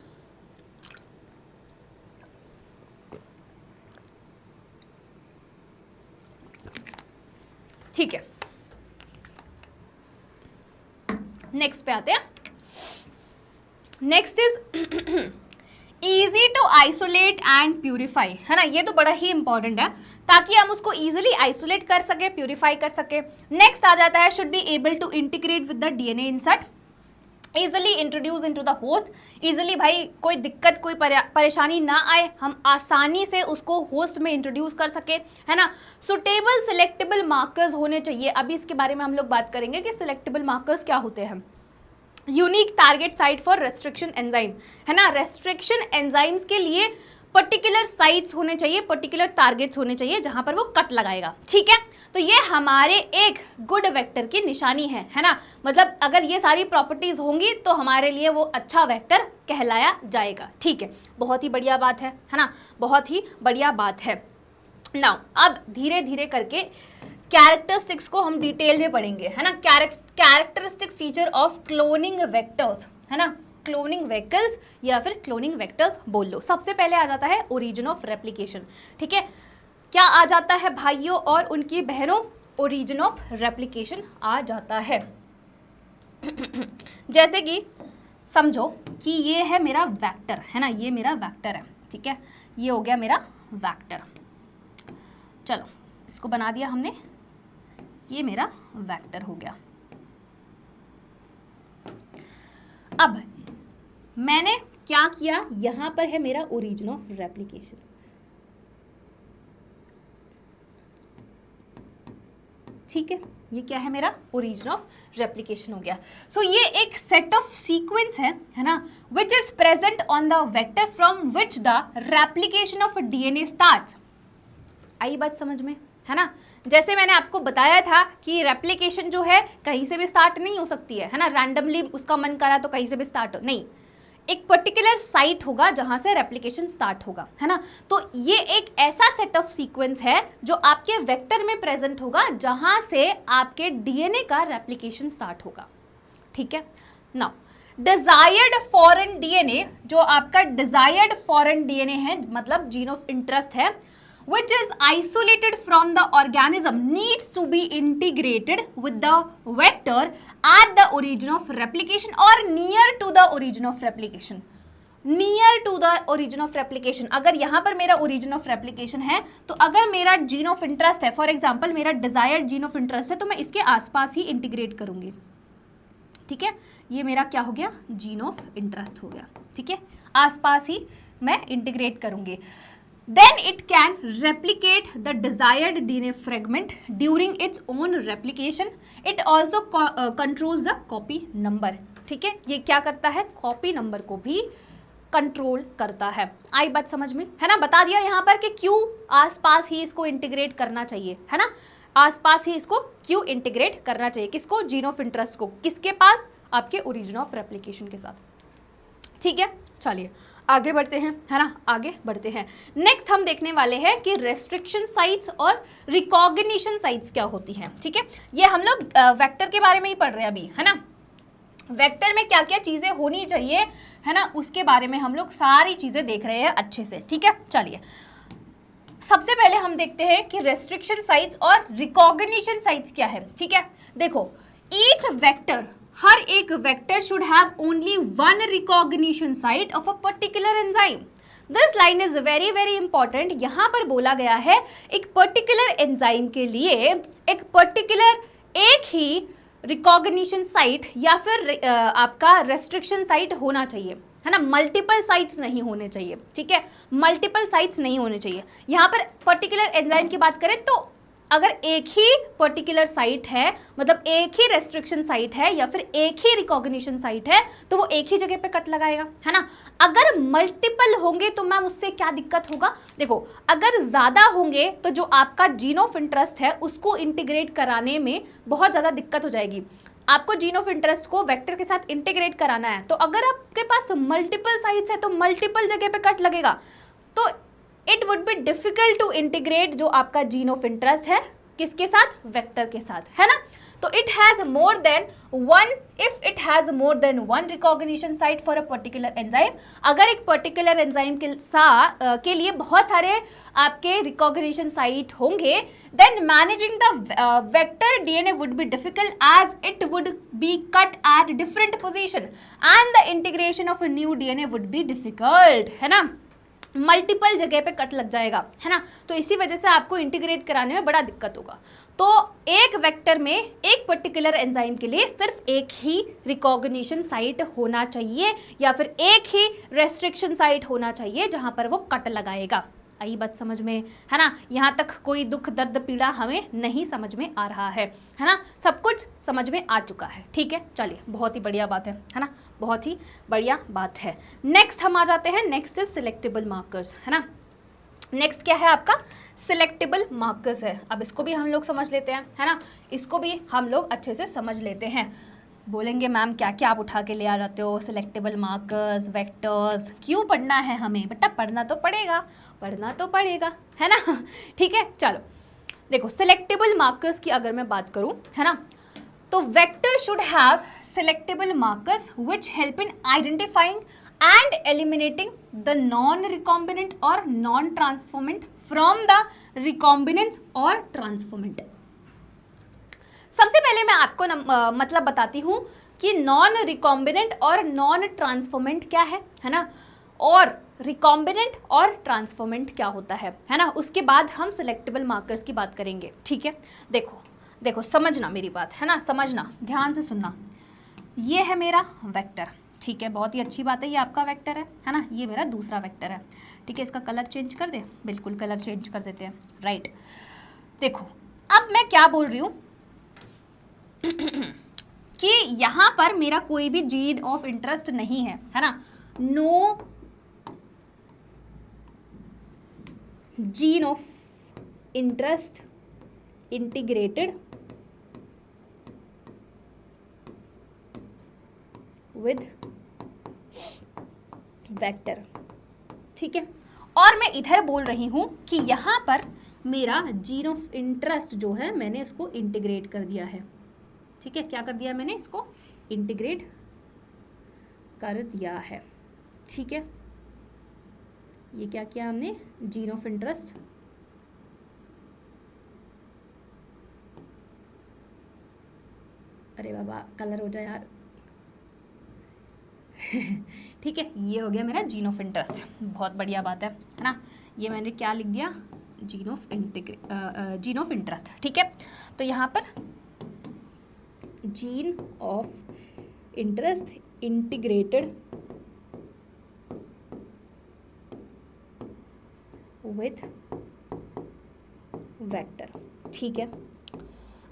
ठीक है, नेक्स्ट पे आते हैं। Next is easy to isolate and purify, है ना। ये तो बड़ा ही इंपॉर्टेंट है ताकि हम उसको इजीली आइसोलेट कर सके, प्यूरिफाई कर सके। नेक्स्ट आ जाता है, should be able to integrate with the DNA insert, easily introduce into the host. Easily भाई कोई दिक्कत, कोई परेशानी ना आए, हम आसानी से उसको होस्ट में इंट्रोड्यूस कर सके, है ना। सुटेबल सिलेक्टेबल मार्कर्स होने चाहिए। अभी इसके बारे में हम लोग बात करेंगे कि सिलेक्टेबल मार्कर्स क्या होते हैं। Unique target site for restriction enzyme, है ना। रेस्ट्रिक्शन एंजाइम्स के लिए पर्टिकुलर साइट्स होने चाहिए, पर्टिकुलर टारगेट्स होने चाहिए जहां पर वो कट लगाएगा, ठीक है। तो ये हमारे एक गुड वेक्टर की निशानी है ना। मतलब अगर ये सारी प्रॉपर्टीज होंगी तो हमारे लिए वो अच्छा वेक्टर कहलाया जाएगा, ठीक है। बहुत ही बढ़िया बात है ना, बहुत ही बढ़िया बात है। नाउ अब धीरे धीरे करके कैरेक्टरिस्टिक्स को हम डिटेल में पढ़ेंगे, है ना। Characteristic feature of cloning vectors, है ना, क्लोनिंग व्हीकल्स या फिर क्लोनिंग वेक्टर्स बोल लो। सबसे पहले आ जाता है ओरिजिन ऑफ रेप्लिकेशन, ठीक है। क्या आ जाता है भाइयों और उनकी बहनों? ओरिजिन ऑफ रेप्लिकेशन आ जाता है। जैसे कि समझो कि ये है मेरा वेक्टर, है ना, ये मेरा वेक्टर है, ठीक है। ये हो गया मेरा वेक्टर, चलो इसको बना दिया हमने, ये मेरा वेक्टर हो गया। अब मैंने क्या किया, यहां पर है मेरा ओरिजिन ऑफ रेप्लिकेशन, ठीक है। ये क्या है, मेरा ओरिजिन ऑफ रेप्लिकेशन हो गया। सो ये एक सेट ऑफ सीक्वेंस है ना, which is present on the vector from which the replication of DNA starts. आई बात समझ में, है ना। जैसे मैंने आपको बताया था कि रेप्लिकेशन जो है कहीं से भी स्टार्ट नहीं हो सकती है ना। रैंडमली उसका मन करा तो कहीं से भी स्टार्ट नहीं, एक पर्टिकुलर साइट होगा जहां से रेप्लिकेशन स्टार्ट होगा, है ना। तो ये एक ऐसा सेट ऑफ सीक्वेंस है जो आपके वेक्टर में प्रेजेंट होगा जहां से आपके DNA का रेप्लिकेशन स्टार्ट होगा, ठीक है। नाउ डिजायर्ड फॉरेन DNA, जो आपका डिजायर्ड फॉरेन DNA है, मतलब जीन ऑफ इंटरेस्ट है, which is isolated from the organism, needs to be integrated with the vector at the origin of replication or near to the origin of replication. Near to the origin of replication, अगर यहाँ पर मेरा origin of replication है तो अगर मेरा gene of interest है, फॉर एग्जाम्पल मेरा desired gene of interest है, तो मैं इसके आसपास ही इंटीग्रेट करूँगी, ठीक है। ये मेरा क्या हो गया, gene of interest हो गया, ठीक है। आसपास ही मैं इंटीग्रेट करूँगी। Then it can replicate the desired DNA fragment during its own replication. It also controls the copy number, ठीक है। ये क्या करता है, कॉपी नंबर को भी कंट्रोल करता है। आई बात समझ में, है ना। बता दिया यहाँ पर कि क्यों आसपास ही इसको इंटीग्रेट करना चाहिए, है ना। आसपास ही इसको क्यों इंटीग्रेट करना चाहिए, किसको, जीन ऑफ इंटरेस्ट को, किसके पास, आपके ओरिजिन ऑफ रेप्लिकेशन के साथ, ठीक है। चलिए आगे बढ़ते हैं, है ना, आगे बढ़ते हैं। नेक्स्ट हम देखने वाले हैं कि रेस्ट्रिक्शन साइट्स और रिकॉग्निशन साइट्स क्या होती हैं, ठीक है। ये हम लोग वेक्टर के बारे में ही पढ़ रहे हैं अभी, है ना। वेक्टर में क्या क्या चीजें होनी चाहिए, है ना, उसके बारे में हम लोग सारी चीजें देख रहे हैं अच्छे से। ठीक है, चलिए सबसे पहले हम देखते हैं कि रेस्ट्रिक्शन साइट्स और रिकॉग्निशन साइट्स क्या है। ठीक है, देखो ईच वेक्टर, हर एक vector should have only one recognition site of a particular enzyme. This line is very very important. यहाँ पर बोला गया है एक पर्टिकुलर एंजाइम के लिए एक पर्टिकुलर एक ही रिकॉग्निशन साइट या फिर आपका रेस्ट्रिक्शन साइट होना चाहिए, है ना, मल्टीपल साइट्स नहीं होने चाहिए। ठीक है, मल्टीपल साइट्स नहीं होने चाहिए। यहाँ पर पर्टिकुलर एंजाइम की बात करें तो अगर एक ही पर्टिकुलर साइट है, मतलब एक ही रेस्ट्रिक्शन साइट है या फिर एक ही रिकॉग्निशन साइट है, तो वो एक ही जगह पे कट लगाएगा, है ना। अगर मल्टीपल होंगे तो मैम उससे क्या दिक्कत होगा, देखो अगर ज़्यादा होंगे तो जो आपका जीन ऑफ इंटरेस्ट है उसको इंटीग्रेट कराने में बहुत ज़्यादा दिक्कत हो जाएगी। आपको जीन ऑफ इंटरेस्ट को वेक्टर के साथ इंटीग्रेट कराना है, तो अगर आपके पास मल्टीपल साइट्स है तो मल्टीपल जगह पे कट लगेगा, तो it would be difficult to integrate जो आपका जीन ऑफ इंटरेस्ट है किसके साथ, वेक्टर के साथ, है ना। तो it has more than one, if it has more than one recognition site for a particular enzyme, अगर एक पर्टिकुलर एंजाइम के साथ के लिए बहुत सारे आपके रिकॉग्निशन साइट होंगे, then managing the vector DNA would be difficult as it would be cut at different position and the integration of a new DNA would be difficult, है ना, मल्टीपल जगह पे कट लग जाएगा, है ना। तो इसी वजह से आपको इंटीग्रेट कराने में बड़ा दिक्कत होगा। तो एक वेक्टर में एक पर्टिकुलर एंजाइम के लिए सिर्फ एक ही रिकॉग्निशन साइट होना चाहिए या फिर एक ही रेस्ट्रिक्शन साइट होना चाहिए जहां पर वो कट लगाएगा। आई बात समझ में, है ना। यहाँ तक कोई दुख दर्द पीड़ा हमें नहीं समझ में आ रहा है ना, सब कुछ समझ में आ चुका है। ठीक है, चलिए बहुत ही बढ़िया बात है ना, बहुत ही बढ़िया बात है। नेक्स्ट हम आ जाते हैं, नेक्स्ट इज सिलेक्टेबल मार्कर्स, है ना। नेक्स्ट क्या है आपका, सिलेक्टेबल मार्कर्स है। अब इसको भी हम लोग समझ लेते हैं, है ना, इसको भी हम लोग अच्छे से समझ लेते हैं। बोलेंगे मैम क्या क्या आप उठा के ले आ जाते हो, सिलेक्टेबल मार्कर्स, वेक्टर्स, क्यों पढ़ना है हमें, बेटा पढ़ना तो पड़ेगा, पढ़ना तो पड़ेगा, है ना। ठीक है, चलो देखो सिलेक्टेबल मार्कर्स की अगर मैं बात करूं, है ना, तो vector should have selectable markers which help in identifying and eliminating the non recombinant और non transformant from the recombinants और ट्रांसफॉर्मेंट। सबसे पहले मैं आपको मतलब बताती हूँ कि नॉन रिकॉम्बिनेंट और नॉन ट्रांसफॉर्मेंट क्या है ना, और रिकॉम्बिनेंट और ट्रांसफॉर्मेंट क्या होता है ना। उसके बाद हम सिलेक्टेबल मार्कर्स की बात करेंगे। ठीक है, देखो समझना मेरी बात, है ना, समझना, ध्यान से सुनना। ये है मेरा वेक्टर, ठीक है, बहुत ही अच्छी बात है, ये आपका वेक्टर है ना, ये मेरा दूसरा वेक्टर है। ठीक है, इसका कलर चेंज कर दे, बिल्कुल कलर चेंज कर देते हैं, राइट। देखो अब मैं क्या बोल रही हूँ कि यहाँ पर मेरा कोई भी जीन ऑफ इंटरेस्ट नहीं है ना, no gene of interest integrated with vector. ठीक है, और मैं इधर बोल रही हूं कि यहाँ पर मेरा जीन ऑफ इंटरेस्ट जो है मैंने इसको इंटीग्रेट कर दिया है। ठीक है, क्या कर दिया मैंने, इसको इंटीग्रेट कर दिया है। ठीक है, ये क्या किया हमने, जीन ऑफ इंटरेस्ट अरे बाबा कलर हो जाए यार ठीक है, ये हो गया मेरा जीन ऑफ इंटरेस्ट, बहुत बढ़िया बात है ना। ये मैंने क्या लिख दिया, जीन ऑफ इंटरेस्ट। ठीक है, तो यहाँ पर gene of interest integrated with vector. ठीक है,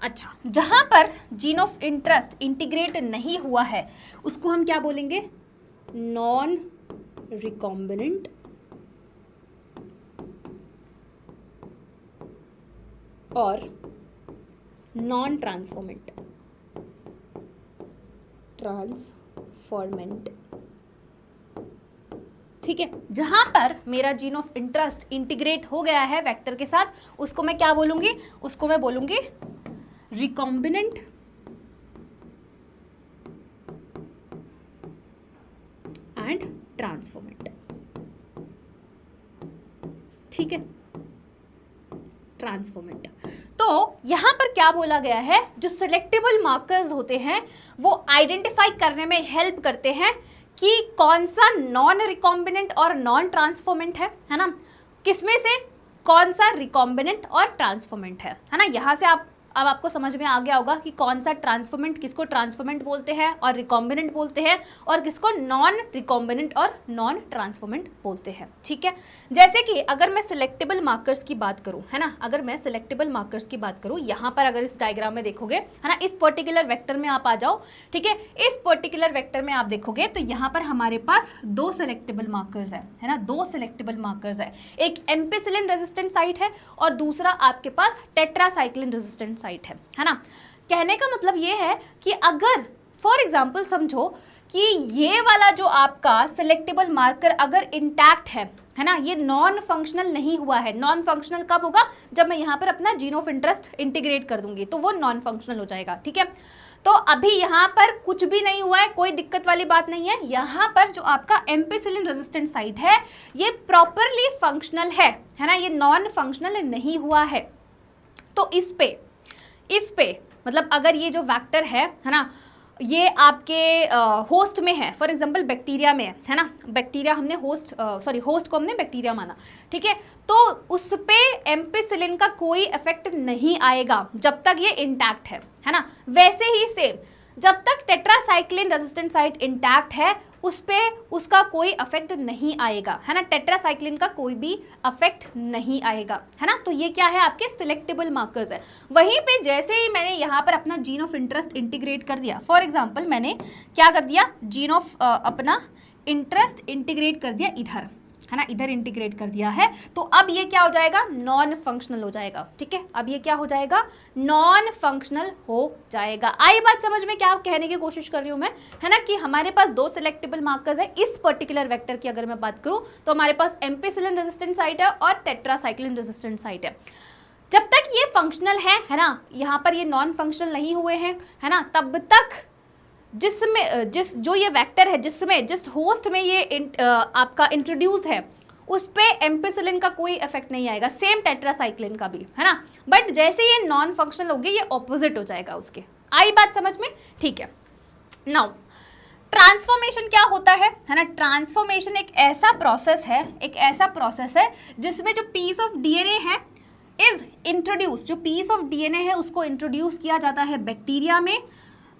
अच्छा, जहां पर जीन ऑफ इंटरेस्ट इंटीग्रेट नहीं हुआ है उसको हम क्या बोलेंगे, नॉन रिकॉम्बिनेंट और नॉन ट्रांसफॉर्मेंट। ठीक है, जहां पर मेरा जीन ऑफ इंटरेस्ट इंटीग्रेट हो गया है वेक्टर के साथ, उसको मैं क्या बोलूंगी, उसको मैं बोलूंगी रिकॉम्बिनेंट ट्रांसफॉर्मेंट। ठीक है, ट्रांसफॉर्मेंट। तो यहां पर क्या बोला गया है, जो सिलेक्टेबल मार्कर्स होते हैं वो आइडेंटिफाई करने में हेल्प करते हैं कि कौन सा नॉन रिकॉम्बिनेंट और नॉन ट्रांसफॉर्मेंट है ना, किसमें से कौन सा रिकॉम्बिनेंट और ट्रांसफॉर्मेंट है ना। यहां से अब आपको समझ में आ गया होगा कि कौन सा ट्रांसफॉर्मेंट, किसको ट्रांसफॉर्मेंट बोलते हैं और रिकॉम्बिनेंट बोलते हैं, और किसको नॉन रिकॉम्बिनेंट और नॉन ट्रांसफॉर्मेंट बोलते हैं। ठीक है, जैसे कि अगर मैं सिलेक्टेबल मार्कर्स की बात करूं, है ना, अगर मैं सिलेक्टेबल मार्कर्स की बात करूं, यहाँ पर अगर इस डायग्राम में देखोगे, है ना, इस पर्टिकुलर वेक्टर में आप आ जाओ। ठीक है, इस पर्टिकुलर वेक्टर में आप देखोगे तो यहाँ पर हमारे पास दो सिलेक्टेबल मार्कर्स है ना, दो सिलेक्टेबल मार्कर्स है। एक एम्पिसिलिन रेजिस्टेंट साइट है और दूसरा आपके पास टेट्रासाइक्लिन रेजिस्टेंट साइट है ना। कहने का मतलब ये है कि अगर फॉर एग्जांपल समझो कि ये वाला जो आपका सिलेक्टेबल मार्कर अगर इंटैक्ट है ना, ये नॉन फंक्शनल नहीं हुआ है। नॉन फंक्शनल कब होगा, जब मैं यहाँ पर अपना जीन ऑफ इंटरेस्ट इंटीग्रेट कर दूंगी तो वो नॉन फंक्शनल हो जाएगा। ठीक है, तो अभी यहाँ पर कुछ भी नहीं हुआ है, कोई दिक्कत वाली बात नहीं है। यहाँ पर जो आपका एम्पिसिलिन रेजिस्टेंट साइट है ये प्रॉपरली फंक्शनल है ना, ये नॉन फंक्शनल नहीं हुआ है। तो इस पे मतलब अगर ये जो वेक्टर है ना, ये आपके होस्ट में है, फॉर एग्जांपल बैक्टीरिया में है ना, बैक्टीरिया हमने होस्ट को हमने बैक्टीरिया माना। ठीक है, तो उस पे एम्पिसिलिन का कोई इफेक्ट नहीं आएगा जब तक ये इंटैक्ट है ना। वैसे ही सेम जब तक टेट्रासाइक्लिन रेजिस्टेंट साइट इंटैक्ट है उस पे उसका कोई अफेक्ट नहीं आएगा, है ना, टेट्रासाइक्लिन का कोई भी अफेक्ट नहीं आएगा, है ना। तो ये क्या है, आपके सिलेक्टेबल मार्कर्स है। वहीं पे जैसे ही मैंने यहाँ पर अपना जीन ऑफ इंटरेस्ट इंटीग्रेट कर दिया, फॉर एग्जांपल मैंने क्या कर दिया, जीन ऑफ अपना इंटरेस्ट इंटीग्रेट कर दिया इधर, है ना, इधर इंटीग्रेट कर दिया है, तो अब ये क्या हो जाएगा, नॉन फंक्शनल हो जाएगा। ठीक है, अब ये क्या हो जाएगा, नॉन फंक्शनल हो जाएगा। आई बात समझ में क्या कहने की कोशिश कर रही हूँ मैं, है ना, कि हमारे पास दो सिलेक्टेबल मार्कर्स है। इस पर्टिकुलर वेक्टर की अगर मैं बात करूँ तो हमारे पास एम्पिसिलिन रेजिस्टेंट साइट है और टेट्रासाइक्लिन रेजिस्टेंट साइट है। जब तक ये फंक्शनल है ना, यहाँ पर ये नॉन फंक्शनल नहीं हुए हैं, है ना, तब तक जो ये वेक्टर है जिस होस्ट में ये आपका इंट्रोड्यूस है उस पे एम्पिसिलिन का कोई इफेक्ट नहीं आएगा, सेम टेट्रासाइक्लिन का भी, है ना। बट जैसे ये नॉन फंक्शनल होगी ये ऑपोजिट हो जाएगा उसके। आई बात समझ में, ठीक है। नाउ ट्रांसफॉर्मेशन क्या होता है ना, ट्रांसफॉर्मेशन एक ऐसा प्रोसेस है जिसमें जो पीस ऑफ डीएनए है इज इंट्रोड्यूस, जो पीस ऑफ डीएनए है उसको इंट्रोड्यूस किया जाता है बैक्टीरिया में,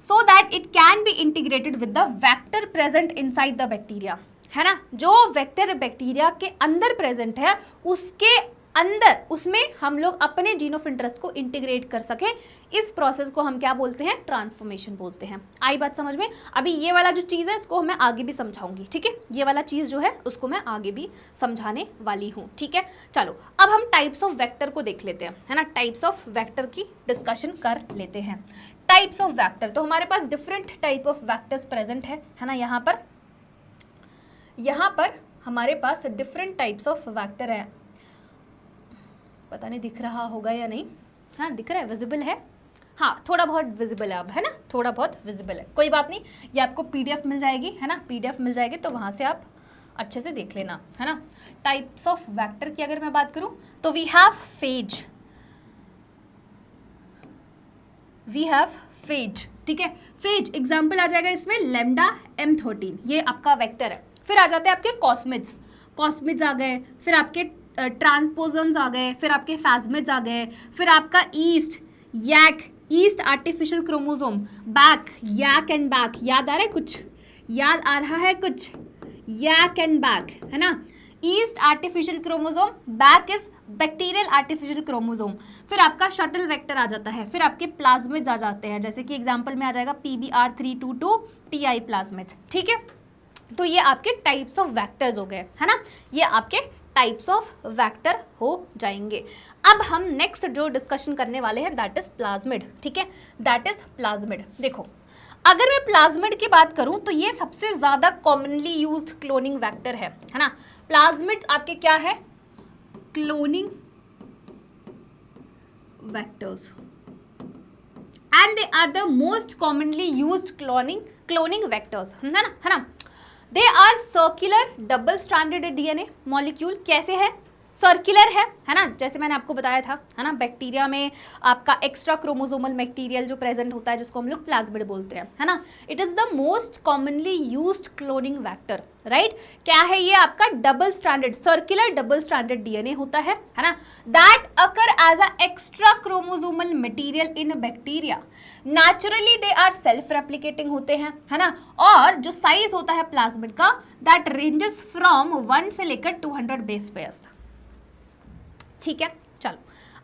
so that it can be integrated with the vector present inside the bacteria, है ना। जो वेक्टर बैक्टीरिया के अंदर प्रेजेंट है उसके अंदर उसमें हम लोग अपने जीन ऑफ इंटरेस्ट को इंटीग्रेट कर सके, इस प्रोसेस को हम क्या बोलते हैं, ट्रांसफॉर्मेशन बोलते हैं। आई बात समझ में। अभी ये वाला जो चीज़ है इसको मैं आगे भी समझाऊंगी। ठीक है, ये वाला चीज़ जो है उसको मैं आगे भी समझाने वाली हूँ। ठीक है, चलो अब हम टाइप्स ऑफ वेक्टर को देख लेते हैं, है ना, टाइप्स ऑफ वेक्टर की डिस्कशन कर लेते हैं। टाइप्स ऑफ वेक्टर, तो हमारे पास different type of vectors present है ना। यहाँ पर हमारे पास डिफरेंट टाइप्स ऑफ वेक्टर है। पता नहीं दिख रहा होगा या नहीं, हाँ दिख रहा है, विजिबल है, हाँ थोड़ा बहुत विजिबल है अब, है ना, थोड़ा बहुत विजिबल है, कोई बात नहीं। ये आपको पीडीएफ मिल जाएगी, है ना, पीडीएफ मिल जाएगी तो वहाँ से आप अच्छे से देख लेना, है ना। टाइप्स ऑफ वेक्टर की अगर मैं बात करूँ तो वी हैव फेज, ठीक है। फेज एग्जाम्पल आ जाएगा इसमें लैम्डा M13, ये आपका वेक्टर है। फिर आ जाते हैं आपके कॉस्मिड्स आ गए, फिर आपके ट्रांसपोजन्स आ गए, फिर आपके फैज्मिड्स आ गए, फिर आपका yeast artificial chromosome, BAC, YAC and BAC, याद आ रहा है कुछ, यैक एंड बैक, है ना। East artificial chromosome, back is bacterial artificial chromosome. फिर आपका शटल वेक्टर आ जाता है, फिर आपके प्लाज्मिड्स आ जाते हैं, जैसे कि एग्जांपल में आ जाएगा PBR322 TI प्लाज्मिड्स। ठीक है, तो ये आपके टाइप्स ऑफ वेक्टर्स हो गए, है ना, ये आपके टाइप्स ऑफ वेक्टर हो जाएंगे। अब हम नेक्स्ट जो डिस्कशन करने वाले हैं दैट इज प्लाज्मिड। ठीक है, दैट इज प्लाज्मिड। देखो अगर मैं प्लाज्मिड की बात करूं तो ये सबसे ज्यादा कॉमनली यूज्ड क्लोनिंग वेक्टर है ना। प्लाज्मिड्स आपके क्या है, cloning vectors, and they are the most commonly used cloning vectors, है ना। They are circular double stranded DNA molecule. कैसे है? सर्कुलर है ना, जैसे मैंने आपको बताया था, है ना, बैक्टीरिया में आपका एक्स्ट्रा क्रोमोसोमल मटेरियल जो प्रेजेंट होता है जिसको हम लोग प्लाज्मिड बोलते हैं, है ना। It is the most commonly used cloning vector, right. क्या है ये? आपका double stranded, circular double stranded DNA होता है ना, that occur as a extra chromosomal material in bacteria. Naturally they are self replicating होते हैं, है ना, और जो साइज होता है प्लाज्मिड का दैट रेंजेस फ्रॉम 1 से लेकर 200 बेस पेयर्स। ठीक है, चलो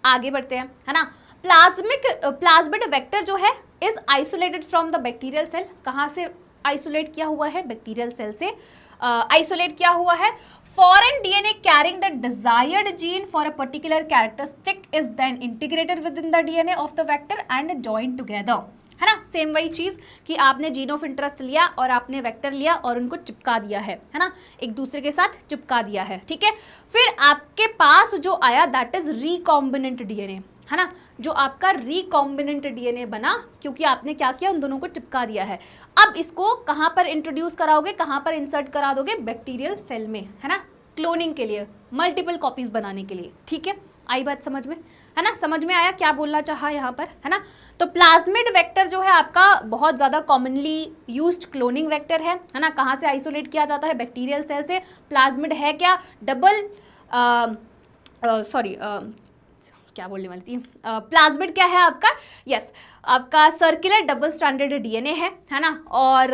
आगे बढ़ते हैं, है ना। प्लाज्मिड वेक्टर जो है is isolated from the bacterial cell. कहाँ से आइसोलेट किया हुआ है? बैक्टीरियल सेल से आइसोलेट किया हुआ है। Foreign DNA carrying the desired gene for a particular characteristic is then integrated with in the DNA of the vector and joined together, है ना। सेम वही चीज़ कि आपने जीन ऑफ इंटरेस्ट लिया और आपने वेक्टर लिया और उनको चिपका दिया है ना, एक दूसरे के साथ चिपका दिया है, ठीक है। फिर आपके पास जो आया दैट इज रिकॉम्बिनेंट डीएनए, है ना, जो आपका रिकॉम्बिनेंट डीएनए बना क्योंकि आपने क्या किया? उन दोनों को चिपका दिया है। अब इसको कहाँ पर इंट्रोड्यूस कराओगे, कहाँ पर इंसर्ट करा दोगे? बैक्टीरियल सेल में, है ना, क्लोनिंग के लिए, मल्टीपल कॉपीज बनाने के लिए, ठीक है। आई बात समझ में, है ना, समझ में आया क्या बोलना चाहा यहाँ पर, है ना। तो प्लाज्मिड वेक्टर जो है आपका बहुत ज़्यादा कॉमनली यूज्ड क्लोनिंग वेक्टर है ना। कहाँ से आइसोलेट किया जाता है? बैक्टीरियल सेल से। प्लाज्मिड है क्या? डबल क्या बोलने वाली थी, प्लाज्मिड क्या है आपका? यस, आपका सर्कुलर डबल स्ट्रैंडेड डीएनए है ना, और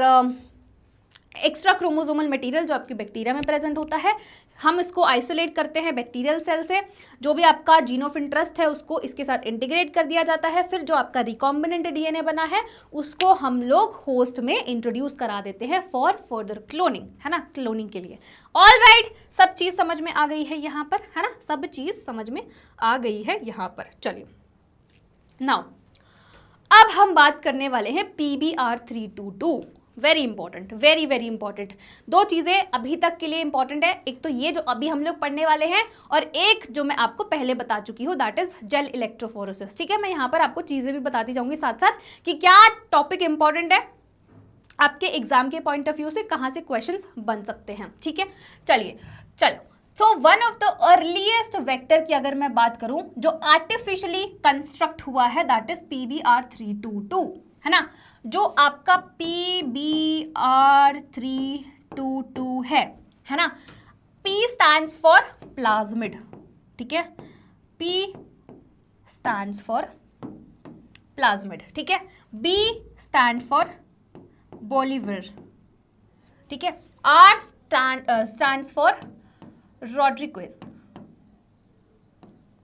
एक्स्ट्रा क्रोमोसोमल मटेरियल जो आपकी बैक्टीरिया में प्रेजेंट होता है, हम इसको आइसोलेट करते हैं बैक्टीरियल सेल से। जो भी आपका जीन ऑफ इंटरेस्ट है उसको इसके साथ इंटीग्रेट कर दिया जाता है। फिर जो आपका रिकॉम्बिनेंट डीएनए बना है उसको हम लोग होस्ट में इंट्रोड्यूस करा देते हैं फॉर फर्दर क्लोनिंग, है ना, क्लोनिंग के लिए। ऑल राइट, सब चीज़ समझ में आ गई है यहाँ पर, है ना, सब चीज़ समझ में आ गई है यहाँ पर। चलिए नाउ अब हम बात करने वाले हैं PBr322। Very important, very very important. दो चीज़ें अभी तक के लिए इंपॉर्टेंट है, एक तो ये जो अभी हम लोग पढ़ने वाले हैं और एक जो मैं आपको पहले बता चुकी हूँ दैट इज जेल इलेक्ट्रोफोरेसिस, ठीक है। मैं यहाँ पर आपको चीज़ें भी बताती जाऊँगी साथ साथ कि क्या टॉपिक इंपॉर्टेंट है आपके एग्जाम के पॉइंट ऑफ व्यू से, कहाँ से क्वेश्चंस बन सकते हैं, ठीक है। चलिए चलो, so one of the earliest vector की अगर मैं बात करूं जो आर्टिफिशियली कंस्ट्रक्ट हुआ है दैट इज PBr322, है ना। जो आपका PBr322 है ना, P स्टैंड्स फॉर प्लाज्मिड, ठीक है, P स्टैंड्स फॉर प्लाज्मिड, ठीक है, B स्टैंड फॉर बोलिवर, ठीक है, R स्टैंड्स फॉर रॉड्रिक्वेज,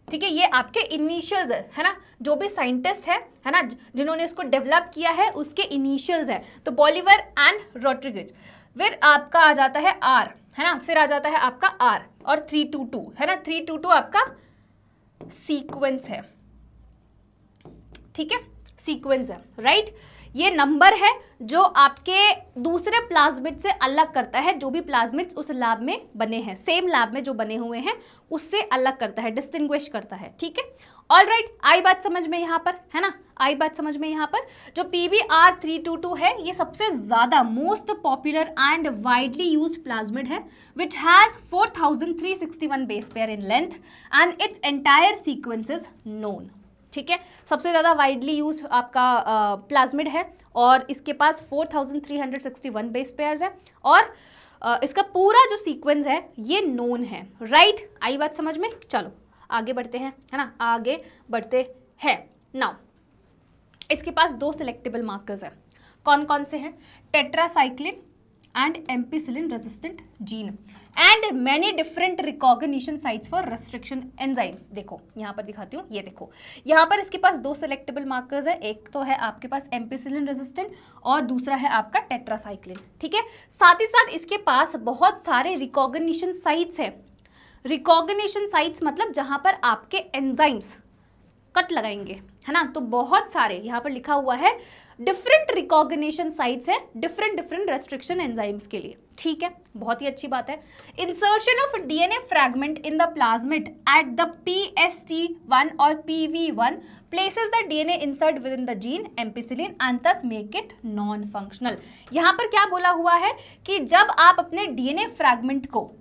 ठीक है। ये आपके इनिशियल्स है ना, जो भी साइंटिस्ट है ना, जिन्होंने इसको डेवलप किया है उसके इनिशियल्स है। तो बॉलिवर एंड रॉड्रिगेज। फिर आपका आ जाता है R, है ना, फिर आ जाता है आपका R और 322, है ना। 322 आपका सीक्वेंस है, ठीक है, सीक्वेंस है, राइट। ये नंबर है जो आपके दूसरे प्लाज्मिड से अलग करता है, जो भी प्लाज्मिड्स उस लैब में बने हैं, सेम लैब में जो बने हुए हैं उससे अलग करता है, डिस्टिंग्विश करता है, ठीक है। ऑल राइट, आई बात समझ में यहाँ पर, है ना, आई बात समझ में यहाँ पर। जो PBr322 है ये सबसे ज़्यादा most popular and widely used plasmid है which has 4361 base pair in length and its entire sequence is known, ठीक है। सबसे ज़्यादा वाइडली यूज आपका प्लाज्मिड है और इसके पास 4361 बेस पेयर्स है और इसका पूरा जो सीक्वेंस है ये नोन है, राइट। आई बात समझ में। चलो आगे बढ़ते हैं, है ना, आगे बढ़ते हैं। नाउ इसके पास दो सिलेक्टेबल मार्कर्स हैं, कौन कौन से हैं? Tetracycline and ampicillin resistant gene and many different recognition sites for restriction enzymes. देखो यहाँ पर दिखाती हूँ, ये देखो यहाँ पर इसके पास दो सेलेक्टेबल मार्कर्स है, एक तो है आपके पास एम्पिसिलिन रेजिस्टेंट और दूसरा है आपका टेट्रासाइक्लिन, ठीक है। साथ ही साथ इसके पास बहुत सारे रिकॉग्निशन साइट्स है। रिकॉग्निशन साइट्स मतलब जहाँ पर आपके एंजाइम्स कट लगाएंगे, है ना। तो बहुत सारे यहाँ पर लिखा हुआ है डिफरेंट रिकॉग्निशन साइट्स है डिफरेंट रेस्ट्रिक्शन एंजाइम्स के लिए, ठीक है, बहुत ही अच्छी बात है। Insertion of DNA fragment in the plasmid at the PST1 और PV1 places the DNA insert with in the gene ampicillin and thus make it non functional. यहाँ पर क्या बोला हुआ है कि जब आप अपने डीएनए फ्रैगमेंट को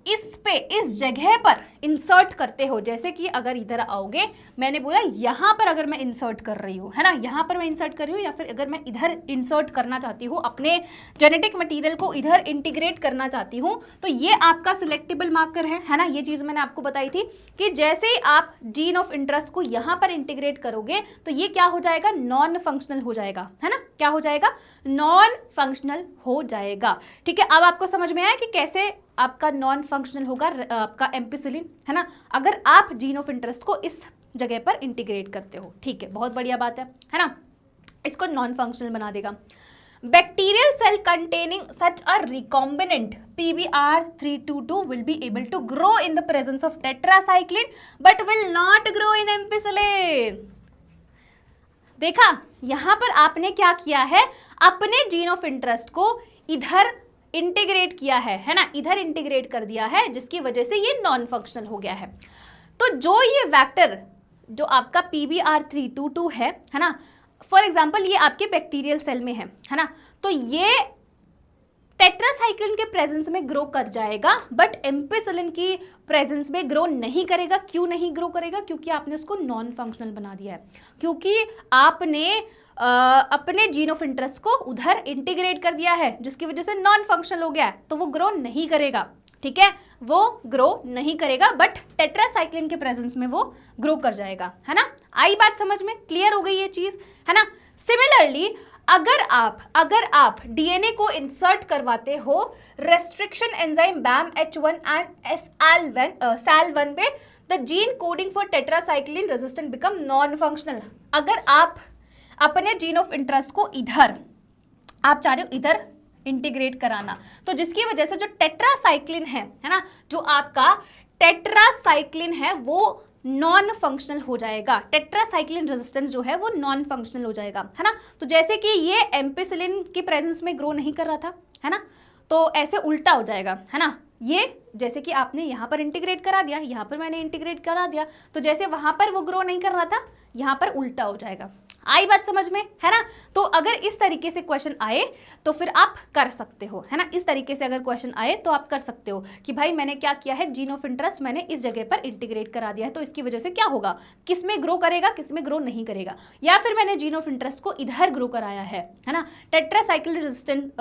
इस जगह पर इंसर्ट करते हो, जैसे कि अगर इधर आओगे, मैंने बोला यहाँ पर अगर मैं इंसर्ट कर रही हूँ, है ना, यहाँ पर मैं इंसर्ट कर रही हूँ, या फिर अगर मैं इधर इंसर्ट करना चाहती हूँ, अपने जेनेटिक मटेरियल को इधर इंटीग्रेट करना चाहती हूँ, तो ये आपका सिलेक्टेबल मार्कर है ना। ये चीज़ मैंने आपको बताई थी कि जैसे ही आप जीन ऑफ इंटरेस्ट को यहाँ पर इंटीग्रेट करोगे तो ये क्या हो जाएगा, नॉन फंक्शनल हो जाएगा, है ना, क्या हो जाएगा, नॉन फंक्शनल हो जाएगा, ठीक है। अब आपको समझ में आया कि कैसे आपका नॉन फंक्शनल होगा आपका एम्पिसिलिन, है ना, अगर आप जीन ऑफ इंटरेस्ट को इस जगह पर इंटीग्रेट करते हो, ठीक है, बहुत बढ़िया बात है ना, इसको नॉन फंक्शनल बना देगा। Bacterial cell containing such a recombinant PBr322 will be able to grow in the presence of tetracycline but will not grow in ampicillin। देखा, यहां पर आपने क्या किया है, अपने जीन ऑफ इंटरेस्ट को इधर इंटीग्रेट किया है ना, इधर इंटीग्रेट कर दिया है, जिसकी वजह से ये नॉन फंक्शनल हो गया है। तो जो ये वेक्टर जो आपका PBr322 है ना, फॉर एग्जांपल ये आपके बैक्टीरियल सेल में है ना, तो ये टेट्रासाइक्लिन के प्रेजेंस में ग्रो कर जाएगा बट एम्पिसिलिन की प्रेजेंस में ग्रो नहीं करेगा। क्यों नहीं ग्रो करेगा, क्योंकि आपने उसको नॉन फंक्शनल बना दिया है, क्योंकि आपने अपने जीन ऑफ इंटरेस्ट को उधर इंटीग्रेट कर दिया है, जिसकी वजह से नॉन फंक्शनल हो गया है, तो वो ग्रो नहीं करेगा, ठीक है, वो ग्रो नहीं करेगा बट टेट्रासाइक्लिन के प्रेजेंस में वो ग्रो कर जाएगा, है ना। आई बात समझ में, क्लियर हो गई ये चीज, है ना। सिमिलरली अगर आप डीएनए को इंसर्ट करवाते हो restriction enzyme BAMH1 and SAL1 पे, the gene coding for tetracycline resistant become non functional. अगर आप अपने जीन ऑफ इंटरेस्ट को इधर आप चाह रहे हो इधर इंटीग्रेट कराना, तो जिसकी वजह से जो टेट्रासाइक्लिन है ना, जो आपका टेट्रासाइक्लिन है वो नॉन फंक्शनल हो जाएगा, टेट्रासाइक्लिन रेजिस्टेंस जो है वो नॉन फंक्शनल हो जाएगा, है ना। तो जैसे कि ये एम्पिसिलिन की प्रेजेंस में ग्रो नहीं कर रहा था, है ना, तो ऐसे उल्टा हो जाएगा, है ना। ये जैसे कि आपने यहाँ पर इंटीग्रेट करा दिया, यहाँ पर मैंने इंटीग्रेट करा दिया, तो जैसे वहाँ पर वो ग्रो नहीं कर रहा था, यहाँ पर उल्टा हो जाएगा। आई बात समझ में, है ना। तो अगर इस तरीके से क्वेश्चन आए तो फिर आप कर सकते हो, है ना, इस तरीके से अगर क्वेश्चन आए तो आप कर सकते हो कि भाई मैंने क्या किया है, जीन ऑफ इंटरेस्ट मैंने इस जगह पर इंटीग्रेट करा दिया है, तो इसकी वजह से क्या होगा, किस में ग्रो करेगा, किस में ग्रो नहीं करेगा, या फिर मैंने जीन ऑफ इंटरेस्ट को इधर ग्रो कराया है ना, टेट्रासाइक्लिन रेजिस्टेंट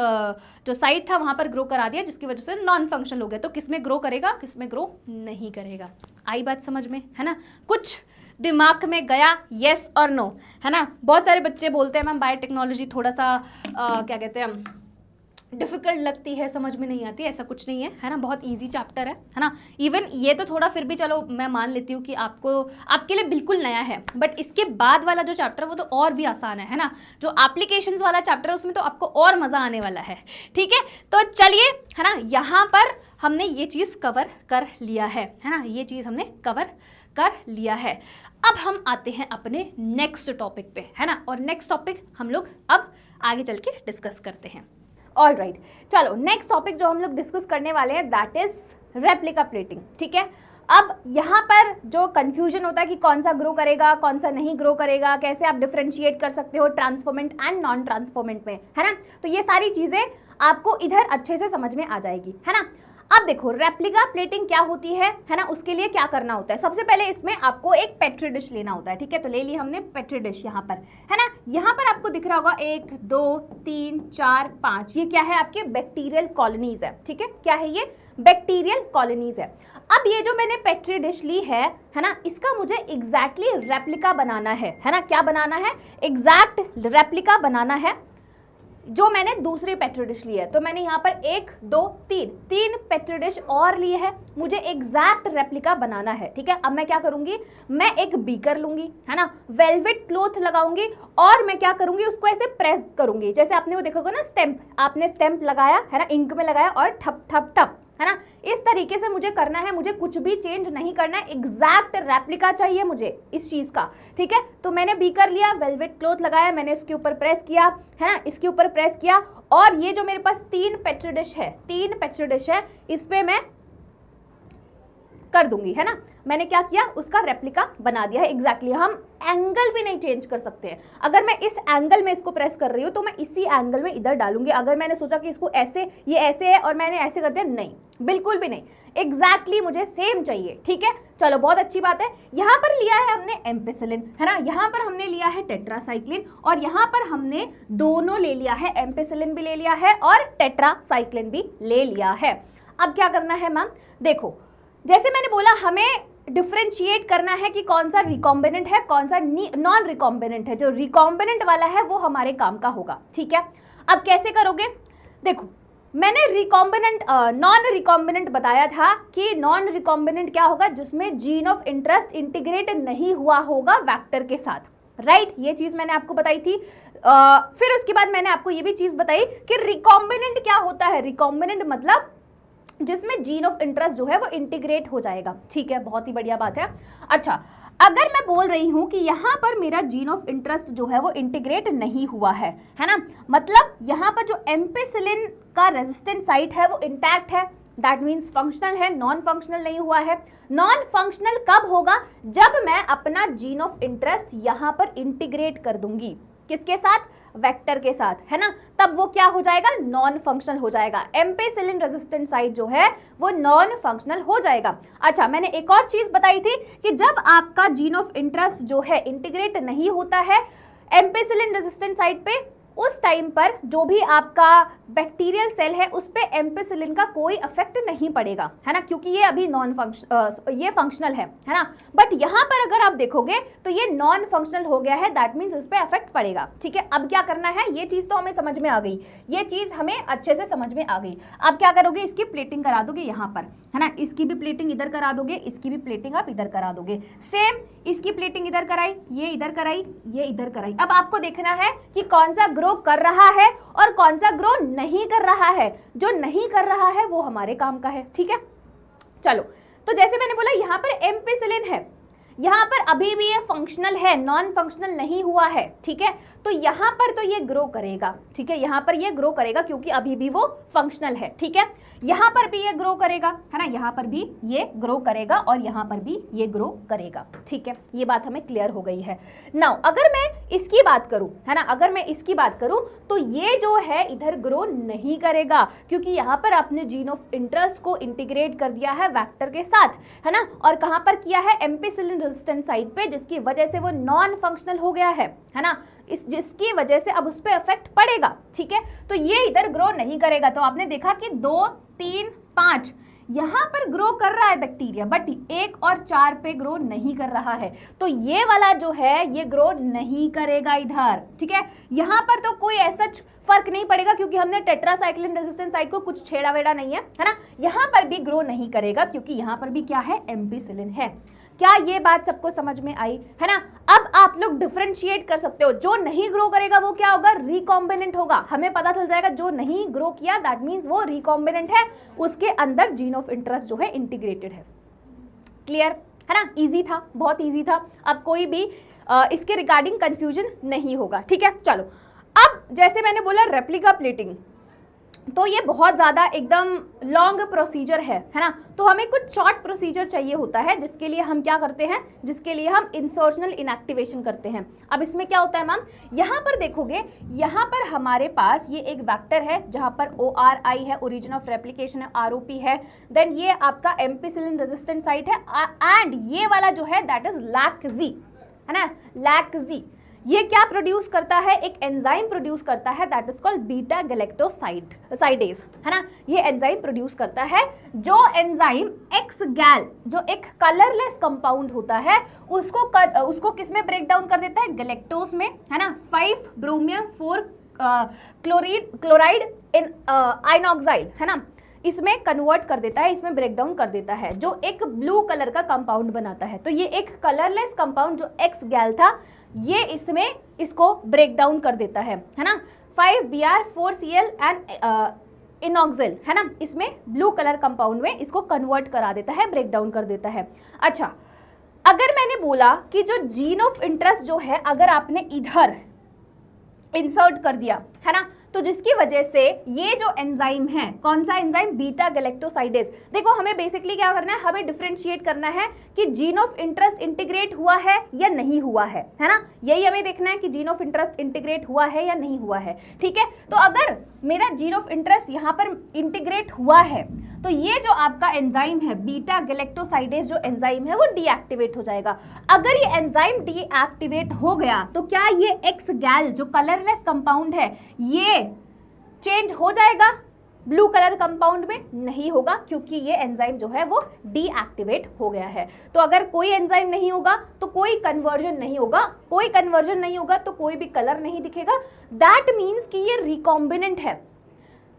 जो साइट था वहां पर ग्रो करा दिया, जिसकी वजह से नॉन फंक्शनल हो गया, तो किस में ग्रो करेगा, किस में ग्रो नहीं करेगा। आई बात समझ में, है ना, कुछ दिमाग में गया, येस और नो, है ना। बहुत सारे बच्चे बोलते हैं मैम बायोटेक्नोलॉजी थोड़ा सा क्या कहते हैं डिफिकल्ट लगती है, समझ में नहीं आती, ऐसा कुछ नहीं है ना, बहुत इजी चैप्टर है ना। इवन ये तो थोड़ा फिर भी चलो मैं मान लेती हूँ कि आपके लिए बिल्कुल नया है, बट इसके बाद वाला जो चैप्टर वो तो और भी आसान है ना, जो एप्लीकेशंस वाला चैप्टर है उसमें तो आपको और मज़ा आने वाला है, ठीक है। तो चलिए, है ना, यहाँ पर हमने ये चीज़ कवर कर लिया है ना, ये चीज़ हमने कवर कर लिया है। अब हम आते हैं अपने नेक्स्ट टॉपिक पे, है ना, और नेक्स्ट टॉपिक हम लोग अब आगे चल के डिस्कस करते हैं। ऑल राइट, चलो नेक्स्ट टॉपिक जो हम लोग डिस्कस करने वाले हैं दैट इज रेप्लिका प्लेटिंग, ठीक है। अब यहाँ पर जो कंफ्यूजन होता है कि कौन सा ग्रो करेगा, कौन सा नहीं ग्रो करेगा, कैसे आप डिफरेंशिएट कर सकते हो ट्रांसफॉर्मेंट एंड नॉन ट्रांसफॉर्मेंट में, है ना, तो ये सारी चीज़ें आपको इधर अच्छे से समझ में आ जाएगी, है ना। अब देखो रेप्लिका प्लेटिंग क्या होती है ना, उसके लिए क्या करना होता है। सबसे पहले इसमें आपको एक पेट्री डिश लेना होता है, ठीक है, तो ले ली हमने पेट्री डिश यहाँ पर, है ना। यहाँ पर आपको दिख रहा होगा 1 2 3 4 5, ये क्या है, आपके बैक्टीरियल कॉलोनीज है, ठीक है, क्या है ये, बैक्टीरियल कॉलोनीज है। अब ये जो मैंने पेट्री डिश ली है ना, इसका मुझे एग्जैक्टली रेप्लिका बनाना है ना, क्या बनाना है, एग्जैक्ट रेप्लिका बनाना है जो मैंने दूसरी पेट्री डिश ली है। तो मैंने यहाँ पर 1 2 3 पेट्री डिश और लिए है, मुझे एग्जैक्ट रेप्लिका बनाना है, ठीक है। अब मैं क्या करूंगी, मैं एक बीकर लूंगी, है ना, वेलवेट क्लॉथ लगाऊंगी और मैं क्या करूंगी, उसको ऐसे प्रेस करूंगी, जैसे आपने वो देखोगे ना स्टैंप, आपने स्टैंप लगाया है ना, इंक में लगाया और ठप ठप ठप है ना। इस तरीके से मुझे करना है, मुझे कुछ भी चेंज नहीं करना है, एग्जैक्ट रेप्लिका चाहिए मुझे इस चीज का, ठीक है। तो मैंने बीकर लिया, वेलवेट क्लॉथ लगाया, मैंने इसके ऊपर प्रेस किया, है ना, इसके ऊपर प्रेस किया, और ये जो मेरे पास 3 पेट्री डिश है, इस पे मैं कर दूंगी, है ना। मैंने क्या किया, उसका रेप्लिका बना दिया है एग्जैक्टली। हम एंगल भी नहीं चेंज कर सकते हैं। अगर मैं इस एंगल में इसको प्रेस कर रही हूं तो मैं इसी एंगल में इधर डालूंगी। अगर मैंने सोचा कि इसको ऐसे, ये ऐसे है और मैंने ऐसे कर दिया, नहीं, बिल्कुल भी नहीं, एग्जैक्टली मुझे सेम चाहिए, ठीक है। चलो, बहुत अच्छी बात है। यहाँ पर लिया है हमने एम्पिसिलिन, है ना, यहाँ पर हमने लिया है टेट्रासाइक्लिन, और यहाँ पर हमने दोनों ले लिया है, एम्पिसिलिन भी ले लिया है और टेट्रासाइक्लिन भी ले लिया है। अब क्या करना है मैम, देखो, जैसे मैंने बोला, हमें डिफरेंशिएट करना है कि कौन सा रिकॉम्बिनेंट है, कौन सा नॉन रिकॉम्बिनेंट है। जो रिकॉम्बिनेंट वाला है वो हमारे काम का होगा, ठीक है। अब कैसे करोगे, देखो, मैंने रिकॉम्बिनेंट नॉन रिकॉम्बिनेंट बताया था कि नॉन रिकॉम्बिनेंट क्या होगा, जिसमें जीन ऑफ इंटरेस्ट इंटीग्रेट नहीं हुआ होगा वेक्टर के साथ, राइट। ये चीज मैंने आपको बताई थी। फिर उसके बाद मैंने आपको ये भी चीज बताई कि रिकॉम्बिनेंट क्या होता है। रिकॉम्बिनेंट मतलब जिसमें जीन ऑफ इंटरेस्ट जो है वो इंटीग्रेट हो जाएगा, ठीक है, बहुत ही बढ़िया बात है। अच्छा, अगर मैं बोल रही हूं कि यहाँ पर मेरा जीन ऑफ इंटरेस्ट जो है वो इंटीग्रेट नहीं हुआ है ना, मतलब यहाँ पर जो एम्पिसिलिन का रेजिस्टेंट साइट है वो इंटैक्ट है, दैट मीन्स फंक्शनल है, नॉन फंक्शनल नहीं हुआ है। नॉन फंक्शनल कब होगा, जब मैं अपना जीन ऑफ इंटरेस्ट यहाँ पर इंटीग्रेट कर दूंगी, किसके साथ, वेक्टर के साथ, है ना, तब वो क्या हो जाएगा, नॉन फंक्शनल हो जाएगा। एम्पिसिलिन रेजिस्टेंट साइट जो है वो नॉन फंक्शनल हो जाएगा। अच्छा, मैंने एक और चीज बताई थी कि जब आपका जीन ऑफ इंटरेस्ट जो है इंटीग्रेट नहीं होता है एम्पिसिलिन रेजिस्टेंट साइट पे, उस टाइम पर जो भी आपका बैक्टीरियल सेल है उस पे एम्पिसिलिन का कोई इफेक्ट नहीं पड़ेगा, है ना, क्योंकि ये अभी ये फंक्शनल है ना। बट यहाँ पर अगर आप देखोगे तो ये नॉन फंक्शनल हो गया है, दैट मीन्स उस पे इफेक्ट पड़ेगा, ठीक है। अब क्या करना है, ये चीज तो हमें समझ में आ गई, ये चीज हमें अच्छे से समझ में आ गई। अब क्या करोगे, इसकी प्लेटिंग करा दोगे यहाँ पर, है ना, इसकी भी प्लेटिंग इधर करा दोगे, इसकी भी प्लेटिंग आप इधर करा दोगे, सेम इसकी प्लेटिंग इधर कराई, ये इधर कराई, ये इधर कराई। अब आपको देखना है कि कौन सा ग्रो कर रहा है और कौन सा ग्रो नहीं कर रहा है। जो नहीं कर रहा है वो हमारे काम का है, ठीक है। चलो, तो जैसे मैंने बोला यहाँ पर एम्पिसिलिन है, यहाँ पर अभी भी ये फंक्शनल है, नॉन फंक्शनल नहीं हुआ है, ठीक है। तो यहाँ पर तो ये ग्रो करेगा, ठीक है, यहाँ पर ये ग्रो करेगा क्योंकि अभी भी वो फंक्शनल है, ठीक है। यहाँ पर भी ये ग्रो करेगा, है ना, यहाँ पर भी ये ग्रो करेगा और यहाँ पर भी ये ग्रो करेगा, ठीक है। ये बात हमें क्लियर हो गई है। नाउ अगर मैं इसकी बात करूं, है ना, अगर मैं इसकी बात करूं तो ये जो है इधर ग्रो नहीं करेगा क्योंकि यहाँ पर आपने जीन ऑफ इंटरेस्ट को इंटीग्रेट कर दिया है वेक्टर के साथ, है ना, और कहाँ पर किया है, एम्पिसिलिन रेजिस्टेंट साइट पे, जिसकी वजह से वो नॉन फंक्शनल हो गया है ना, जिसकी वजह से अब उस पर इफेक्ट पड़ेगा, ठीक है। तो ये इधर ग्रो नहीं करेगा। तो आपने देखा कि 2, 3, 5 यहाँ पर ग्रो कर रहा है बैक्टीरिया, बट 1 और 4 पे ग्रो नहीं कर रहा है। तो ये वाला जो है ये ग्रो नहीं करेगा इधर, ठीक है। यहाँ पर तो कोई ऐसा फर्क नहीं पड़ेगा क्योंकि हमने टेट्रासाइक्लिन रेजिस्टेंट साइट को कुछ छेड़ा वेड़ा नहीं है ना। यहाँ पर भी ग्रो नहीं करेगा क्योंकि यहाँ पर भी क्या है, एम्पिसिलिन है। क्या ये बात सबको समझ में आई, है ना। अब आप लोग डिफरेंशिएट कर सकते हो, जो नहीं ग्रो करेगा वो क्या होगा, रिकॉम्बिनेंट होगा। हमें पता चल जाएगा जो नहीं ग्रो किया दैट मीन्स वो रिकॉम्बिनेंट है, उसके अंदर जीन ऑफ इंटरेस्ट जो है इंटीग्रेटेड है। क्लियर है ना, इजी था, बहुत इजी था। अब कोई भी इसके रिगार्डिंग कंफ्यूजन नहीं होगा, ठीक है। चलो, अब जैसे मैंने बोला रेप्लिका प्लेटिंग, तो ये बहुत ज़्यादा एकदम लॉन्ग प्रोसीजर है ना। तो हमें कुछ शॉर्ट प्रोसीजर चाहिए होता है जिसके लिए हम क्या करते हैं, जिसके लिए हम इंसर्शनल इनएक्टिवेशन करते हैं। अब इसमें क्या होता है मैम, यहाँ पर देखोगे, यहाँ पर हमारे पास ये एक वेक्टर है जहाँ पर ORI है, ओरिजिन ऑफ रेप्लिकेशन है, ROP है, देन ये आपका एम्पिसिलिन रेजिस्टेंट साइट है, एंड ये वाला जो है दैट इज लैक-Z, है ना, लैक-Z। ये क्या प्रोड्यूस करता है, एक एंजाइम प्रोड्यूस करता है that is called beta galactosidase, है ना। ये एंजाइम प्रोड्यूस करता है, जो एंजाइम एक्स-गैल, जो एक कलरलेस कंपाउंड होता है, उसको किस में ब्रेक डाउन कर देता है, गैलेक्टोज में, है ना। 5 ब्रोमियम 4 क्लोराइड इन आइनॉक्साइड, है ना, इसमें कन्वर्ट कर देता है, इसमें ब्रेक डाउन कर देता है, जो एक ब्लू कलर का कंपाउंड बनाता है। तो ये एक कलरलेस कंपाउंड जो एक्स-गैल था, ये इसमें इसको ब्रेक डाउन कर देता है ना। 5Br 4Cl एंड इनऑक्सिल है ना, इसमें ब्लू कलर कंपाउंड में इसको कन्वर्ट करा देता है, ब्रेक डाउन कर देता है। अच्छा, अगर मैंने बोला कि जो जीन ऑफ इंटरेस्ट जो है अगर आपने इधर इंसर्ट कर दिया है ना, तो जिसकी वजह से ये जो एंजाइम है, कौन सा एंजाइम, बीटा गैलेक्टोसाइडेज। देखो हमें बेसिकली क्या करना है, हमें डिफरेंशिएट करना है कि जीन ऑफ इंटरेस्ट इंटीग्रेट हुआ है या नहीं हुआ है ना, यही हमें देखना है कि जीन ऑफ इंटरेस्ट इंटीग्रेट हुआ है या नहीं हुआ है। ठीक है, तो अगर मेरा जीन ऑफ इंटरेस्ट यहाँ पर इंटीग्रेट हुआ है तो ये जो आपका एंजाइम है बीटा गैलेक्टोसाइडेज जो एंजाइम है वो डीएक्टिवेट हो जाएगा। अगर ये एंजाइम डीएक्टिवेट हो गया तो क्या ये एक्स गैल जो कलरलेस कंपाउंड है ये चेंज हो जाएगा ब्लू कलर कंपाउंड में? नहीं होगा, क्योंकि ये एंजाइम जो है वो डीएक्टिवेट हो गया है। तो अगर कोई एंजाइम नहीं होगा तो कोई कन्वर्जन नहीं होगा, कोई कन्वर्जन नहीं होगा तो कोई भी कलर नहीं दिखेगा। दैट मीन्स कि ये रिकॉम्बिनेंट है,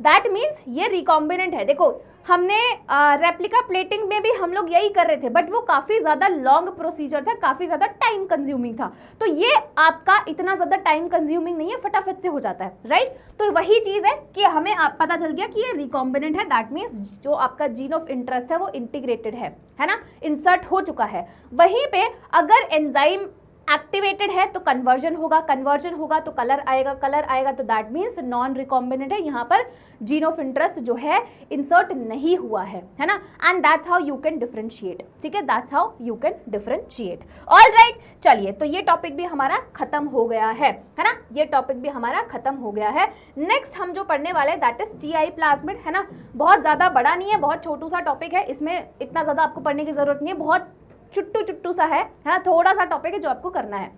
दैट मीन्स ये रिकॉम्बिनेंट है। देखो हमने रेप्लिका प्लेटिंग में भी हम लोग यही कर रहे थे, बट वो काफ़ी ज़्यादा लॉन्ग प्रोसीजर था, काफ़ी ज़्यादा टाइम कंज्यूमिंग था। तो ये आपका इतना ज़्यादा टाइम कंज्यूमिंग नहीं है, फटाफट से हो जाता है, राइट। तो वही चीज़ है कि हमें आप पता चल गया कि ये रिकॉम्बिनेंट है, दैट मीन्स जो आपका जीन ऑफ इंटरेस्ट है वो इंटीग्रेटेड है ना, इंसर्ट हो चुका है। वहीं पे अगर एंजाइम एक्टिवेटेड है तो कन्वर्जन होगा, कन्वर्जन होगा तो कलर आएगा, कलर आएगा तो दैट मीन्स नॉन रिकॉम्बिनेंट है, यहाँ पर जीन ऑफ इंटरेस्ट जो है इंसर्ट नहीं हुआ है ना। And that's how you can differentiate, ठीक है, that's how you can differentiate. Alright, चलिए तो ये टॉपिक भी हमारा खत्म हो गया है ना, ये टॉपिक भी हमारा खत्म हो गया है। नेक्स्ट हम जो पढ़ने वाले हैं दैट इज टीआई प्लाज्मिड है ना। बहुत ज़्यादा बड़ा नहीं है, बहुत छोटू सा टॉपिक है, इसमें इतना ज़्यादा आपको पढ़ने की जरूरत नहीं है, बहुत चुट्टू सा है ना, थोड़ा सा टॉपिक है जो आपको करना है।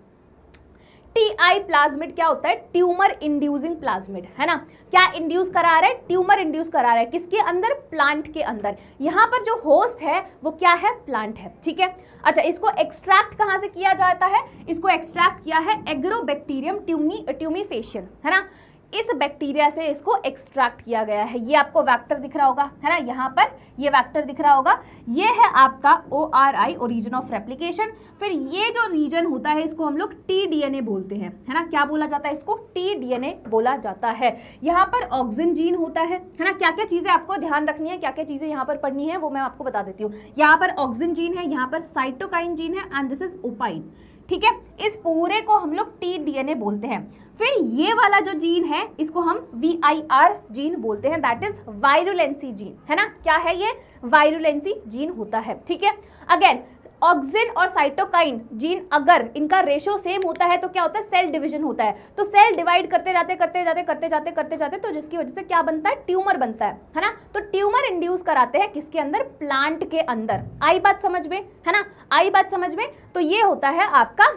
टीआई प्लाज्मिड क्या होता है, ट्यूमर इंड्यूसिंग प्लाज्मिड है ना। क्या इंड्यूस करा रहा है, ट्यूमर इंड्यूस करा रहा है, किसके अंदर, प्लांट के अंदर। यहाँ पर जो होस्ट है वो क्या है, प्लांट है, ठीक है। अच्छा, इसको एक्सट्रैक्ट कहाँ से किया जाता है, इसको एक्सट्रैक्ट किया है एग्रोबैक्टीरियम ट्यूमीफेशियन है ना, इस बैक्टीरिया से इसको एक्सट्रैक्ट किया गया है। ये आपको वेक्टर दिख रहा होगा है ना, यहाँ पर ये वेक्टर दिख रहा होगा, ये है आपका ORI ओरिजिन ऑफ रेप्लिकेशन। फिर ये जो रीजन होता है इसको हम लोग TDNA बोलते हैं है ना। क्या बोला जाता है इसको, TDNA बोला जाता है। यहाँ पर ऑक्सिन जीन होता है ना। क्या क्या चीज़ें आपको ध्यान रखनी है, क्या क्या चीज़ें यहाँ पर पढ़नी है वो मैं आपको बता देती हूँ। यहाँ पर ऑक्सिन जीन है, यहाँ पर साइटोकाइन जीन है एंड दिस इज ओपाइन, ठीक है। इस पूरे को हम लोग TDNA बोलते हैं। फिर ये वाला जो जीन है इसको हम VIR जीन बोलते हैं, दैट इज वायरुलेंसी जीन है ना। क्या है ये, वायरुलेंसी जीन होता है, ठीक है। अगेन ऑक्सिन और साइटोकाइन जीन अगर इनका रेशो सेम होता है तो क्या होता है, सेल डिवीजन होता है। तो सेल डिवाइड करते जाते तो जिसकी वजह से क्या बनता है, ट्यूमर बनता है ना। तो ट्यूमर इंड्यूस कराते हैं किसके अंदर, प्लांट के अंदर। आई बात समझ में है ना, आई बात समझ में। तो ये होता है आपका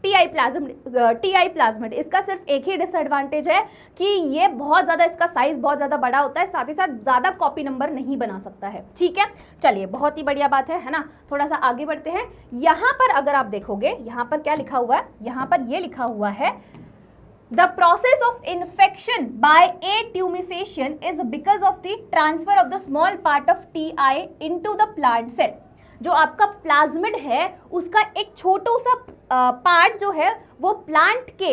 टीआई प्लाज्मिड। इसका सिर्फ एक ही डिसएडवांटेज है कि ये बहुत ज़्यादा, इसका साइज बहुत ज़्यादा बड़ा होता है, साथ ही साथ ज़्यादा कॉपी नंबर नहीं बना सकता है, ठीक है। चलिए बहुत ही बढ़िया बात है ना। थोड़ा सा आगे बढ़ते हैं। यहाँ पर अगर आप देखोगे, यहाँ पर क्या लिखा हुआ है, यहाँ पर ये लिखा हुआ है The process of infection by a tumefacian is because of the transfer of the small part of TI into the plant cell। जो आपका प्लाज्मिड है उसका एक छोटू सा पार्ट जो है वो प्लांट के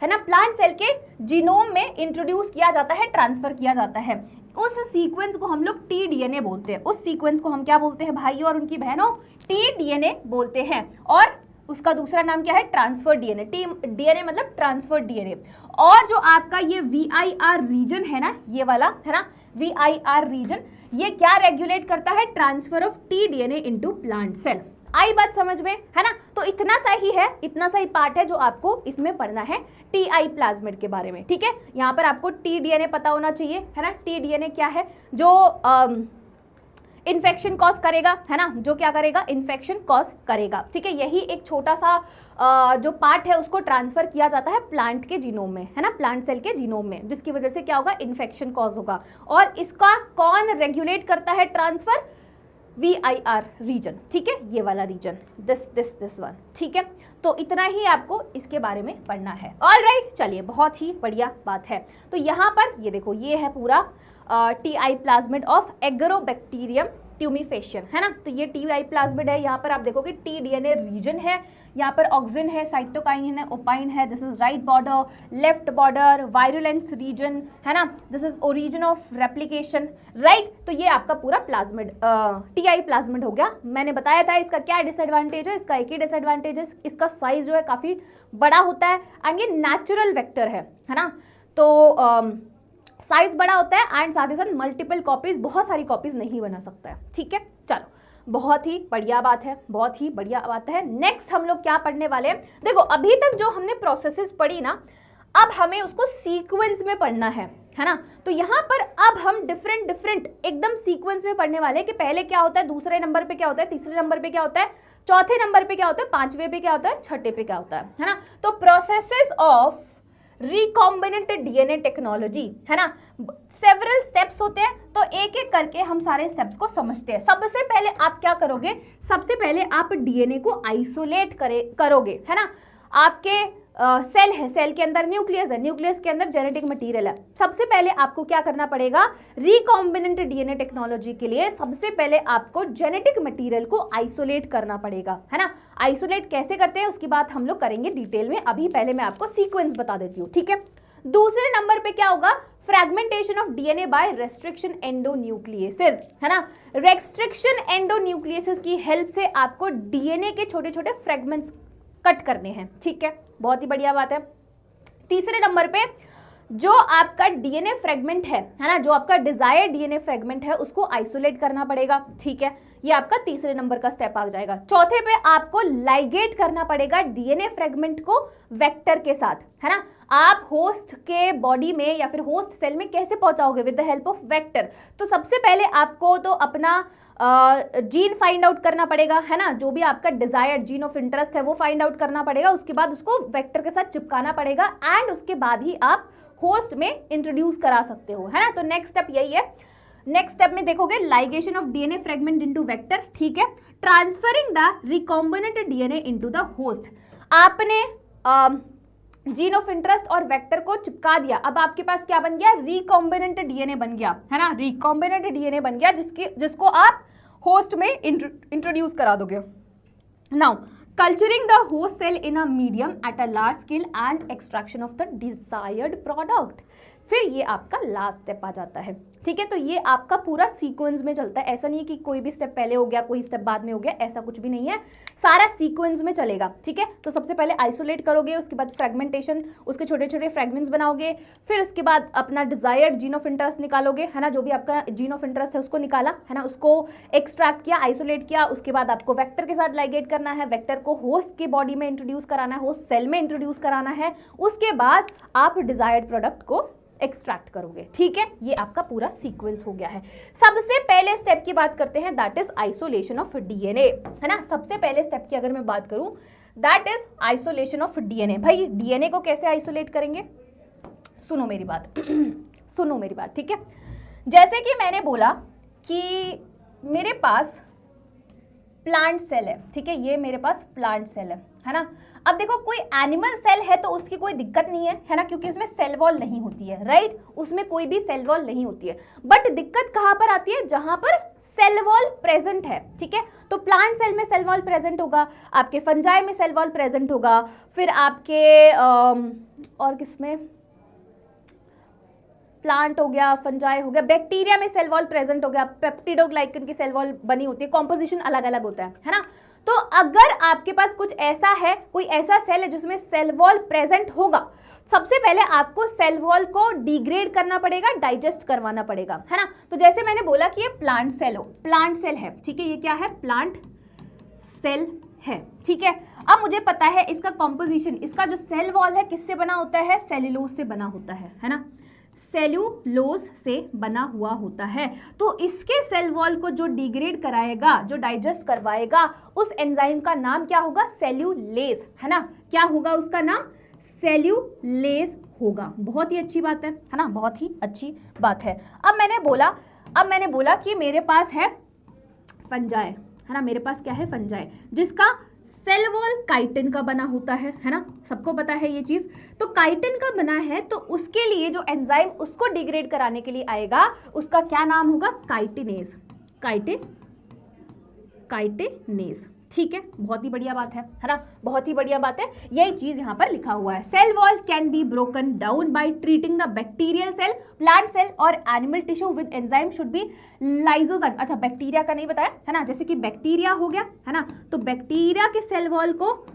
है ना, प्लांट सेल के जीनोम में इंट्रोड्यूस किया जाता है, ट्रांसफर किया जाता है। उस सीक्वेंस को हम लोग TDNA बोलते हैं। उस सीक्वेंस को हम क्या बोलते हैं भाइयों और उनकी बहनों, TDNA बोलते हैं। और उसका दूसरा नाम क्या है, ट्रांसफर DNA। DNA मतलब ट्रांसफर DNA। और जो आपका ये VIR रीजन है ना, ये वाला है ना, VIR रीजन, ये क्या रेगुलेट करता है, transfer of TDNA into plant cell. आई बात समझ में है ना। तो इतना सा ही है, इतना सा ही पार्ट है जो आपको इसमें पढ़ना है टीआई प्लाज्मिड के बारे में, ठीक है। यहाँ पर आपको TDNA पता होना चाहिए है ना। TDNA क्या है, जो इन्फेक्शन कॉज करेगा है ना, जो क्या करेगा, इन्फेक्शन कॉज करेगा, ठीक है। यही एक छोटा सा जो पार्ट है उसको ट्रांसफर किया जाता है प्लांट के जीनोम में है ना, प्लांट सेल के जीनोम में, जिसकी वजह से क्या होगा, इन्फेक्शन कॉज होगा। और इसका कौन रेगुलेट करता है ट्रांसफर, VIR रीजन, ठीक है, ये वाला रीजन, दिस वन, ठीक है। तो इतना ही आपको इसके बारे में पढ़ना है। ऑलराइट, चलिए बहुत ही बढ़िया बात है। तो यहाँ पर ये देखो, ये है पूरा TI प्लाज्मिड ऑफ एग्रोबैक्टीरियम ट्यूमिफेशन, है ना। तो ये टी प्लाज्मिड है, यहाँ पर आप देखोगे टी डीएनए रीजन है, यहाँ पर ऑक्सिन है, साइटोकाइन है, ओपाइन है, this is right border, left border, virulence region, है ना, this is origin of replication, right. तो ये आपका पूरा प्लाज्मिड टी प्लाज्मिड हो गया। मैंने बताया था इसका क्या डिसएडवांटेज है, इसका एक ही डिसएडवांटेज है, इसका साइज जो है काफी बड़ा होता है एंड ये नेचुरल वेक्टर है ना। तो साइज बड़ा होता है एंड साथ ही साथ मल्टीपल कॉपीज, बहुत सारी कॉपीज नहीं बना सकता है, ठीक है। चलो, बहुत ही बढ़िया बात है, बहुत ही बढ़िया बात है। नेक्स्ट हम लोग क्या पढ़ने वाले हैं, देखो अभी तक जो हमने प्रोसेसेस पढ़ी ना, अब हमें उसको सीक्वेंस में पढ़ना है ना। तो यहाँ पर अब हम डिफरेंट एकदम सीक्वेंस में पढ़ने वाले हैं कि पहले क्या होता है, दूसरे नंबर पे क्या होता है, तीसरे नंबर पे क्या होता है, चौथे नंबर पे क्या होता है, पांचवे पे क्या होता है, छठे पे क्या होता है ना। तो processes of recombinant DNA technology, है ना, सेवरल स्टेप्स होते हैं, तो एक एक करके हम सारे स्टेप्स को समझते हैं। सबसे पहले आप क्या करोगे, सबसे पहले आप डीएनए को आइसोलेट करोगे, है ना। आपके सेल है, सेल के अंदर न्यूक्लियस है, न्यूक्लियस के अंदर जेनेटिक मटेरियल है। सबसे पहले आपको क्या करना पड़ेगा, रिकॉम्बिनेंट डीएनए टेक्नोलॉजी के लिए सबसे पहले आपको जेनेटिक मटेरियल को आइसोलेट करना पड़ेगा, है ना। आइसोलेट कैसे करते हैं उसकी बात हम लोग करेंगे डिटेल में, अभी पहले मैं आपको सीक्वेंस बता देती हूँ, ठीक है। दूसरे नंबर पे क्या होगा, fragmentation of DNA by restriction endonucleases, है ना। रेस्ट्रिक्शन एंडोन्यूक्लियसिस की हेल्प से आपको डीएनए के छोटे छोटे फ्रेगमेंट्स कट करने हैं, ठीक है, बहुत ही बढ़िया बात है। तीसरे नंबर पे जो आपका डीएनए फ्रेगमेंट है ना, जो आपका डिजायर्ड डीएनए फ्रेगमेंट है उसको आइसोलेट करना पड़ेगा, ठीक है, ये आपका तीसरे नंबर का स्टेप आ जाएगा। चौथे पे आपको लाइगेट करना पड़ेगा डीएनए फ्रेगमेंट को वेक्टर के साथ, है ना। आप होस्ट के बॉडी में या फिर होस्ट सेल में कैसे पहुंचाओगे, with the help of vector. तो सबसे पहले आपको तो अपना जीन फाइंड आउट करना पड़ेगा, है ना, जो भी आपका डिजायर्ड जीन ऑफ इंटरेस्ट है वो फाइंड आउट करना पड़ेगा, उसके बाद उसको वेक्टर के साथ चिपकाना पड़ेगा एंड उसके बाद ही आप होस्ट में इंट्रोड्यूस करा सकते हो, है ना। तो नेक्स्ट स्टेप यही है। नेक्स्ट स्टेप में देखोगे ligation of DNA fragment into vector, ठीक है, transferring the recombinant DNA into the host. आपने जीन ऑफ इंटरेस्ट और वेक्टर को चिपका दिया, अब आपके पास क्या बन गया, रिकॉम्बिनेंट डीएनए बन गया, है ना, रिकॉम्बिनेंट डीएनए बन गया जिसको आप होस्ट में इंट्रोड्यूस करा दोगे। Now culturing the host cell in a medium at a large scale and extraction of the desired product, फिर ये आपका लास्ट स्टेप आ जाता है, ठीक है। तो ये आपका पूरा सीक्वेंस में चलता है, ऐसा नहीं है कि कोई भी स्टेप पहले हो गया कोई स्टेप बाद में हो गया, ऐसा कुछ भी नहीं है, सारा सीक्वेंस में चलेगा, ठीक है। तो सबसे पहले आइसोलेट करोगे, उसके बाद फ्रेगमेंटेशन, उसके छोटे छोटे फ्रेगमेंट्स बनाओगे, फिर उसके बाद अपना डिजायर्ड जीन ऑफ इंटरेस्ट निकालोगे, है ना, जो भी आपका जीन ऑफ इंटरेस्ट है उसको निकाला, है ना, उसको एक्सट्रैक्ट किया, आइसोलेट किया, उसके बाद आपको वेक्टर के साथ लाइगेट करना है, वेक्टर को होस्ट के बॉडी में इंट्रोड्यूस कराना है, होस्ट सेल में इंट्रोड्यूस कराना है, उसके बाद आप डिजायर्ड प्रोडक्ट को एक्सट्रैक्ट करोगे, ठीक है। ये आपका पूरा सीक्वेंस हो गया है। सबसे पहले स्टेप की बात करते हैं, that is isolation of DNA, है ना। सबसे पहले स्टेप की अगर मैं बात करूं, that is isolation of DNA. भाई डीएनए को कैसे आइसोलेट करेंगे, सुनो मेरी बात सुनो मेरी बात, ठीक है। जैसे कि मैंने बोला कि मेरे पास प्लांट सेल है, ठीक है, ये मेरे पास प्लांट सेल है ना। अब देखो कोई एनिमल सेल है तो उसकी कोई दिक्कत नहीं है ना, क्योंकि उसमें सेल वॉल नहीं होती है, राइट, उसमें कोई भी सेल वॉल नहीं होती है। बट दिक्कत कहाँ पर आती है, जहां पर सेल वॉल प्रेजेंट है, ठीक है। तो प्लांट सेल में सेल वॉल प्रेजेंट होगा, आपके फंजाई में सेल वॉल प्रेजेंट होगा, फिर आपके और किसमें, प्लांट हो गया, फंजाई हो गया, बैक्टीरिया में सेल वॉल प्रेजेंट हो गया, पेप्टिडोग्लाइकन की सेल वॉल बनी होती है, कॉम्पोजिशन अलग अलग होता है ना। तो अगर आपके पास कुछ ऐसा है, कोई ऐसा सेल है जिसमें सेल वॉल प्रेजेंट होगा, सबसे पहले आपको सेल वॉल को डिग्रेड करना पड़ेगा, डाइजेस्ट करवाना पड़ेगा, है ना। तो जैसे मैंने बोला कि ये प्लांट सेल है, ठीक है, ये क्या है, प्लांट सेल है, ठीक है। अब मुझे पता है इसका कॉम्पोजिशन, इसका जो सेल वॉल है किससे बना होता है, सेल्यूलोज से बना होता है ना, सेल्यूलोज से बना हुआ होता है। तो इसके सेल वॉल को जो डिग्रेड कराएगा, जो डाइजेस्ट करवाएगा, उस एंजाइम का नाम क्या होगा, सेल्यूलेज, है ना। क्या होगा उसका नाम, सेल्यूलेज होगा। बहुत ही अच्छी बात है ना, बहुत ही अच्छी बात है। अब मैंने बोला कि मेरे पास है फंजाई, है ना, मेरे पास क्या है, फंजाई, जिसका सेल वॉल काइटिन का बना होता है ना, सबको पता है ये चीज। तो काइटिन का बना है तो उसके लिए जो एंजाइम उसको डिग्रेड कराने के लिए आएगा, उसका क्या नाम होगा, काइटिनेज, काइटिनेज, काइटिनेज। ठीक है, बहुत ही बढ़िया बात है ना, बहुत ही बढ़िया बात है। यही चीज यहाँ पर लिखा हुआ है, cell wall can be broken down by treating the bacterial cell, plant cell और animal tissue with enzyme should be lysozyme. अच्छा, बैक्टीरिया का नहीं बताया है ना, जैसे कि बैक्टीरिया हो गया है ना, तो बैक्टीरिया के सेल वॉल को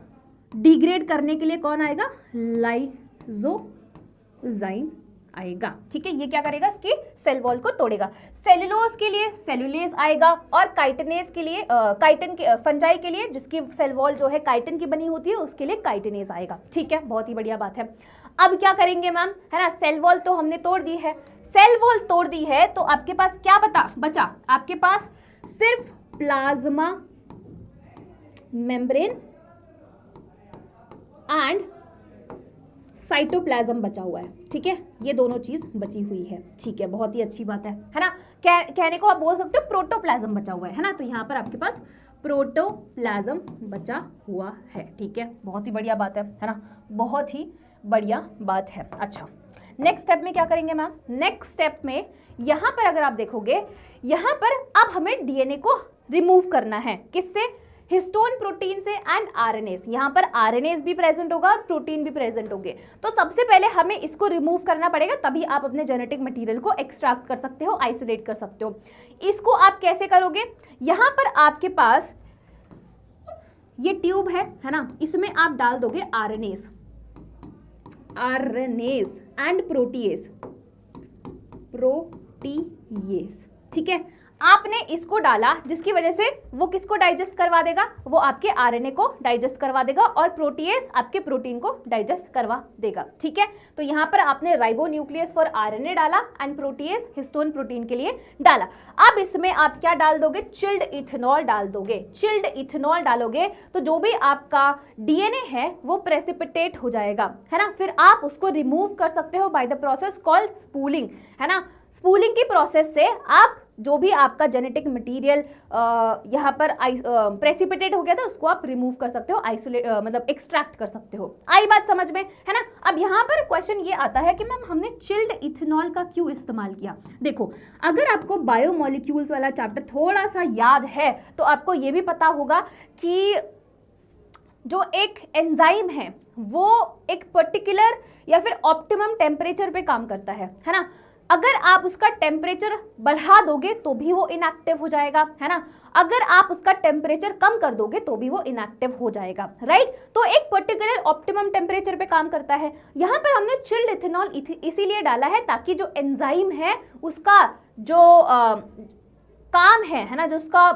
डिग्रेड करने के लिए कौन आएगा, लाइजोजाइम आएगा। ठीक है, ये क्या करेगा, इसकी सेल वॉल को तोड़ेगा। सेलुलोज के लिए सेलुलेज आएगा और काइटिनेज के लिए काइटिन के फंजाई के लिए जिसकी सेल वॉल जो है काइटिन की बनी होती है उसके लिए काइटिनेज आएगा। ठीक है, बहुत ही बढ़िया बात है। अब क्या करेंगे मैम, है ना, सेल वॉल तो हमने तोड़ दी है, सेल वॉल तोड़ दी है तो आपके पास क्या बचा, आपके पास सिर्फ प्लाज्मा मेम्ब्रेन एंड साइटोप्लाज्म बचा हुआ है। ठीक है, ये दोनों चीज बची हुई है। ठीक है, बहुत ही अच्छी बात है ना। कहने को आप बोल सकते हो प्रोटोप्लाज्म बचा हुआ है ना, तो यहाँ पर आपके पास प्रोटोप्लाज्म बचा हुआ है। ठीक है, बहुत ही बढ़िया बात है ना, बहुत ही बढ़िया बात है। अच्छा, नेक्स्ट स्टेप में क्या करेंगे मैम, नेक्स्ट स्टेप में यहाँ पर अगर आप देखोगे, यहाँ पर अब हमें डीएनए को रिमूव करना है, किससे, हिस्टोन प्रोटीन से एंड आरएनएस। यहाँ पर आरएनएस भी प्रेजेंट होगा और प्रोटीन भी प्रेजेंट होंगे, तो सबसे पहले हमें इसको रिमूव करना पड़ेगा, तभी आप अपने जेनेटिक मटेरियल को एक्सट्रैक्ट कर सकते हो, आइसोलेट कर सकते हो। इसको आप कैसे करोगे, यहाँ पर आपके पास ये ट्यूब है ना, इसमें आप डाल दोगे आरएनएस एंड प्रोटीएस। ठीक है, आपने इसको डाला जिसकी वजह से वो किसको डाइजेस्ट करवा देगा, वो आपके आरएनए को डाइजेस्ट करवा देगा और प्रोटीएस आपके प्रोटीन को डाइजेस्ट करवा देगा। ठीक है, तो यहाँ पर आपने राइबोन्यूक्लियस फॉर आरएनए डाला एंड प्रोटीएस हिस्टोन प्रोटीन के लिए डाला। अब इसमें आप क्या डाल दोगे, चिल्ड इथेनॉल डाल दोगे। चिल्ड इथेनॉल डालोगे तो जो भी आपका डीएनए है वो प्रेसिपिटेट हो जाएगा, है ना, फिर आप उसको रिमूव कर सकते हो by the process called spooling, है ना। स्पूलिंग की प्रोसेस से आप जो भी आपका जेनेटिक मटेरियल यहाँ पर प्रेसिपिटेट हो गया था उसको आप रिमूव कर सकते हो, आइसोलेट मतलब एक्सट्रैक्ट कर सकते हो। आई बात समझ में, है ना। अब यहाँ पर क्वेश्चन ये आता है कि मैम हमने चिल्ड इथेनॉल का क्यों इस्तेमाल किया। देखो, अगर आपको बायोमोलिक्यूल्स वाला चैप्टर थोड़ा सा याद है तो आपको ये भी पता होगा कि जो एक एंजाइम है वो एक पर्टिकुलर या फिर ऑप्टिमम टेम्परेचर पे काम करता है ना। अगर आप उसका टेम्परेचर बढ़ा दोगे तो भी वो इनएक्टिव हो जाएगा, है ना। अगर आप उसका टेम्परेचर कम कर दोगे तो भी वो इनएक्टिव हो जाएगा, राइट। तो एक पर्टिकुलर ऑप्टिमम टेम्परेचर पे काम करता है। यहाँ पर हमने चिल्ड इथेनॉल इसीलिए डाला है ताकि जो एंजाइम है उसका जो काम है ना, जो उसका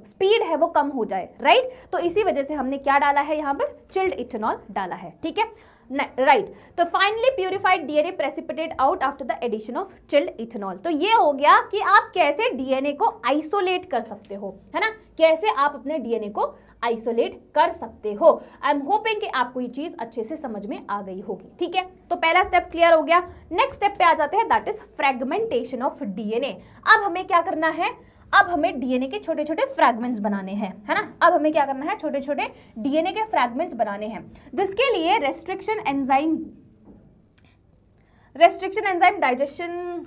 स्पीड है वो कम हो जाए, राइट। तो इसी वजह से हमने क्या डाला है, यहाँ पर चिल्ड इथेनॉल डाला है। ठीक है, राइट। तो finally purified DNA precipitate out after the addition of chilled ethanol. तो ये हो गया कि आप कैसे डीएनए को आइसोलेट कर सकते हो, है ना, कैसे आप अपने डीएनए को आइसोलेट कर सकते हो। आई एम होपिंग कि आपको ये चीज अच्छे से समझ में आ गई होगी। ठीक है, तो पहला स्टेप क्लियर हो गया। नेक्स्ट स्टेप पे आ जाते हैं, that is fragmentation of DNA. अब हमें क्या करना है, अब हमें डीएनए के छोटे छोटे फ्रैगमेंट्स बनाने हैं, है ना। अब हमें क्या करना है, छोटे छोटे डीएनए के फ्रैगमेंट्स बनाने हैं। जिसके लिए restriction enzyme digestion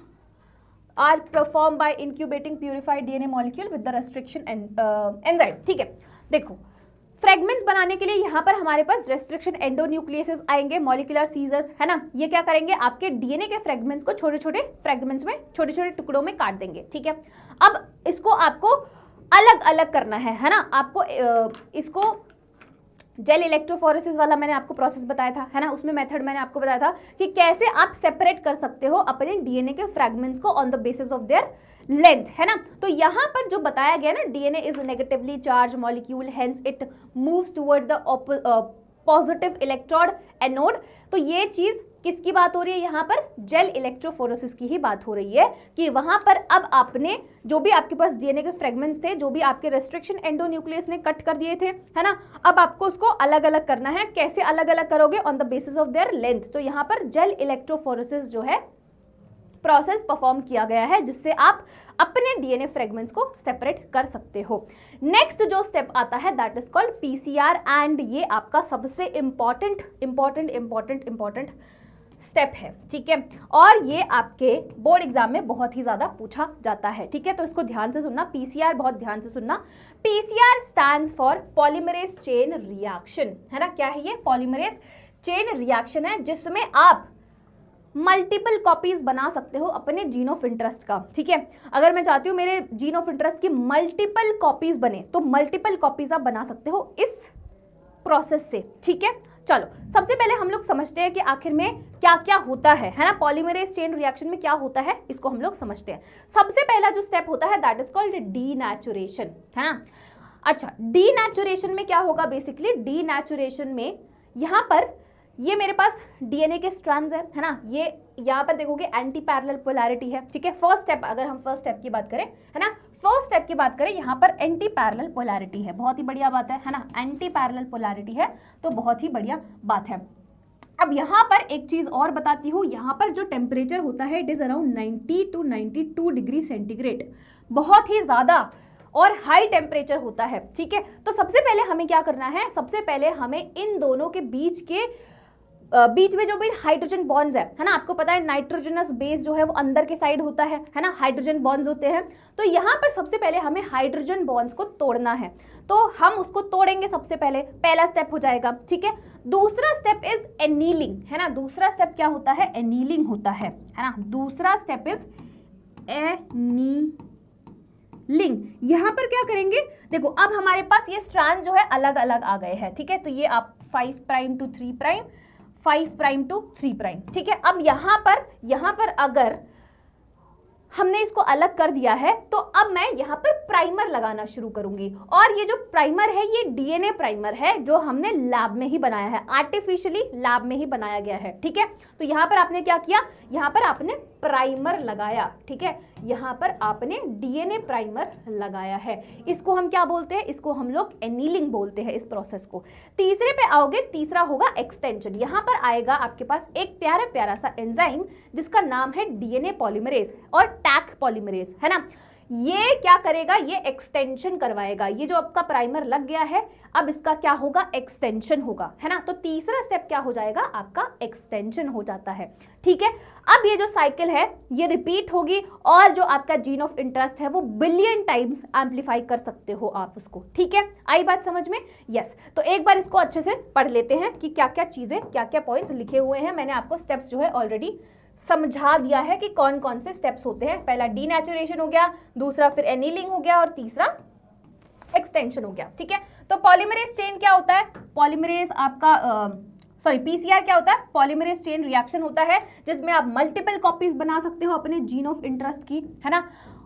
are perform by incubating purified DNA molecule with the restriction enzyme. ठीक है, देखो फ्रैगमेंट्स बनाने के लिए यहाँ पर हमारे पास रेस्ट्रिक्शन एंडोन्यूक्लियसेस आएंगे, मॉलिक्यूलर सीजर्स, है ना। ये क्या करेंगे, आपके डीएनए के फ्रैगमेंट्स को छोटे छोटे फ्रैगमेंट्स में, छोटे छोटे टुकड़ों में काट देंगे। ठीक है, अब इसको आपको अलग अलग करना है ना। आपको इसको जेल इलेक्ट्रोफोरेसिस वाला मैंने आपको प्रोसेस बताया था, है ना, उसमें मेथड मैंने आपको बताया था कि कैसे आप सेपरेट कर सकते हो अपने डीएनए के फ्रैगमेंट्स को on the basis of their length, है ना। तो यहाँ पर जो बताया गया ना, DNA is negatively charge molecule, hence it moves toward the positive electrode anode. तो ये चीज किसकी बात हो रही है, यहाँ पर जेल इलेक्ट्रोफोरेसिस की ही बात हो रही है कि वहां पर अब आपने जो भी आपके पास डीएनए के फ्रैगमेंट्स थे, जो भी आपके रेस्ट्रिक्शन एंडोन्यूक्लियस ने कट कर दिए थे, है ना, अब आपको उसको अलग अलग करना है। कैसे अलग अलग करोगे, on the basis of their length. तो यहाँ पर जेल इलेक्ट्रोफोरेसिस जो है प्रोसेस परफॉर्म किया गया है, जिससे आप अपने डीएनए फ्रैगमेंट्स को सेपरेट कर सकते हो। नेक्स्ट जो स्टेप आता है that is called PCR, and ये आपका सबसे इंपॉर्टेंट स्टेप है, ठीक है, और ये आपके बोर्ड एग्जाम में बहुत ही ज्यादा पूछा जाता है, ठीक है, तो इसको ध्यान से सुनना, पीसीआर बहुत ध्यान से सुनना। PCR stands for polymerase chain reaction, है ना, क्या है ये, पॉलीमरेज चेन रिएक्शन है जिसमें आप मल्टीपल कॉपीज बना सकते हो अपने जीन ऑफ इंटरेस्ट का, ठीक है। अगर मैं चाहती हूँ मेरे जीन ऑफ इंटरेस्ट की मल्टीपल कॉपीज बने तो मल्टीपल कॉपीज आप बना सकते हो इस प्रोसेस से, ठीक है। चलो सबसे पहले हम लोग समझते हैं कि आखिर में क्या क्या होता है ना, पॉलीमरेज चेन रिएक्शन में क्या होता है इसको हम लोग समझते हैं। सबसे पहला जो स्टेप होता है दैट इज कॉल्ड डीनेचुरेशन, है ना। अच्छा, डीनेचुरेशन में क्या होगा, बेसिकली डीनेचुरेशन में यहाँ पर ये मेरे पास डीएनए के स्ट्रैंड्स है ना, ये यहाँ पर देखोगे एंटी पैरेलल पोलैरिटी है, ठीक है। फर्स्ट स्टेप, अगर हम फर्स्ट स्टेप की बात करें, है ना, फर्स्ट स्टेप की बात करें, यहाँ पर एंटी पैरेलल पोलैरिटी है, बहुत ही बढ़िया बात है ना, एंटी पैरेलल पोलैरिटी है तो बहुत ही बढ़िया बात है। अब यहाँ पर एक चीज और बताती हूँ, यहाँ पर जो टेम्परेचर होता है it is around 90 to 92 degree centigrade, बहुत ही ज्यादा और हाई टेम्परेचर होता है, ठीक है। तो सबसे पहले हमें क्या करना है, सबसे पहले हमें इन दोनों के बीच में जो भी हाइड्रोजन बॉन्ड्स है ना, आपको पता है नाइट्रोजनस बेस जो है वो अंदर के साइड होता है ना, हाइड्रोजन बॉन्ड्स होते हैं, तो यहाँ पर सबसे पहले हमें हाइड्रोजन बॉन्ड्स को तोड़ना है, तो हम उसको तोड़ेंगे सबसे पहले, पहला स्टेप हो जाएगा, ठीक है। दूसरा स्टेप इज एनीलिंग, है ना, दूसरा स्टेप क्या होता है, एनीलिंग होता है ना, दूसरा स्टेप इज एनीलिंग। यहाँ पर क्या करेंगे, देखो अब हमारे पास ये स्ट्रैंड जो है अलग अलग आ गए हैं, ठीक है, तो ये आप 5 prime to 3 prime, 5 prime to 3 prime, ठीक है। अब यहाँ पर अगर हमने इसको अलग कर दिया है तो अब मैं यहाँ पर प्राइमर लगाना शुरू करूंगी, और ये जो प्राइमर है ये डीएनए प्राइमर है जो हमने लैब में ही बनाया है, आर्टिफिशियली लैब में ही बनाया गया है, ठीक है। तो यहाँ पर आपने क्या किया, यहाँ पर आपने प्राइमर लगाया, ठीक है, यहाँ पर आपने डीएनए प्राइमर लगाया है, इसको हम क्या बोलते हैं, इसको हम लोग एनीलिंग बोलते हैं इस प्रोसेस को। तीसरे पे आओगे, तीसरा होगा एक्सटेंशन, यहाँ पर आएगा आपके पास एक प्यारा प्यारा सा एंजाइम जिसका नाम है डीएनए पॉलीमरेज और टैक पॉलीमरेज, है ना। ये क्या करेगा, ये एक्सटेंशन करवाएगा, ये जो आपका प्राइमर लग गया है अब इसका क्या होगा, एक्सटेंशन होगा, है ना। तो तीसरा स्टेप क्या हो जाएगा, आपका एक्सटेंशन हो जाता है, ठीक है। अब ये जो साइकिल है ये रिपीट होगी और जो आपका जीन ऑफ इंटरेस्ट है वो बिलियन टाइम्स एम्पलीफाई कर सकते हो आप उसको, ठीक है। आई बात समझ में, यस। तो एक बार इसको अच्छे से पढ़ लेते हैं कि क्या क्या चीजें, क्या क्या पॉइंट्स लिखे हुए हैं, मैंने आपको स्टेप्स जो है ऑलरेडी समझा दिया है कि कौन कौन से स्टेप्स होते हैं। पहला डीनेचुरेशन हो गया, दूसरा फिर एनीलिंग हो गया और तीसरा एक्सटेंशन हो गया, ठीक है। तो पॉलीमरेज चेन क्या होता है, पॉलीमरेज आपका पीसीआर क्या होता है, पॉलीमरेज चेन रिएक्शन होता है जिसमें आप मल्टीपल कॉपीज बना सकते हो अपने जीन ऑफ इंटरेस्ट की, है ना।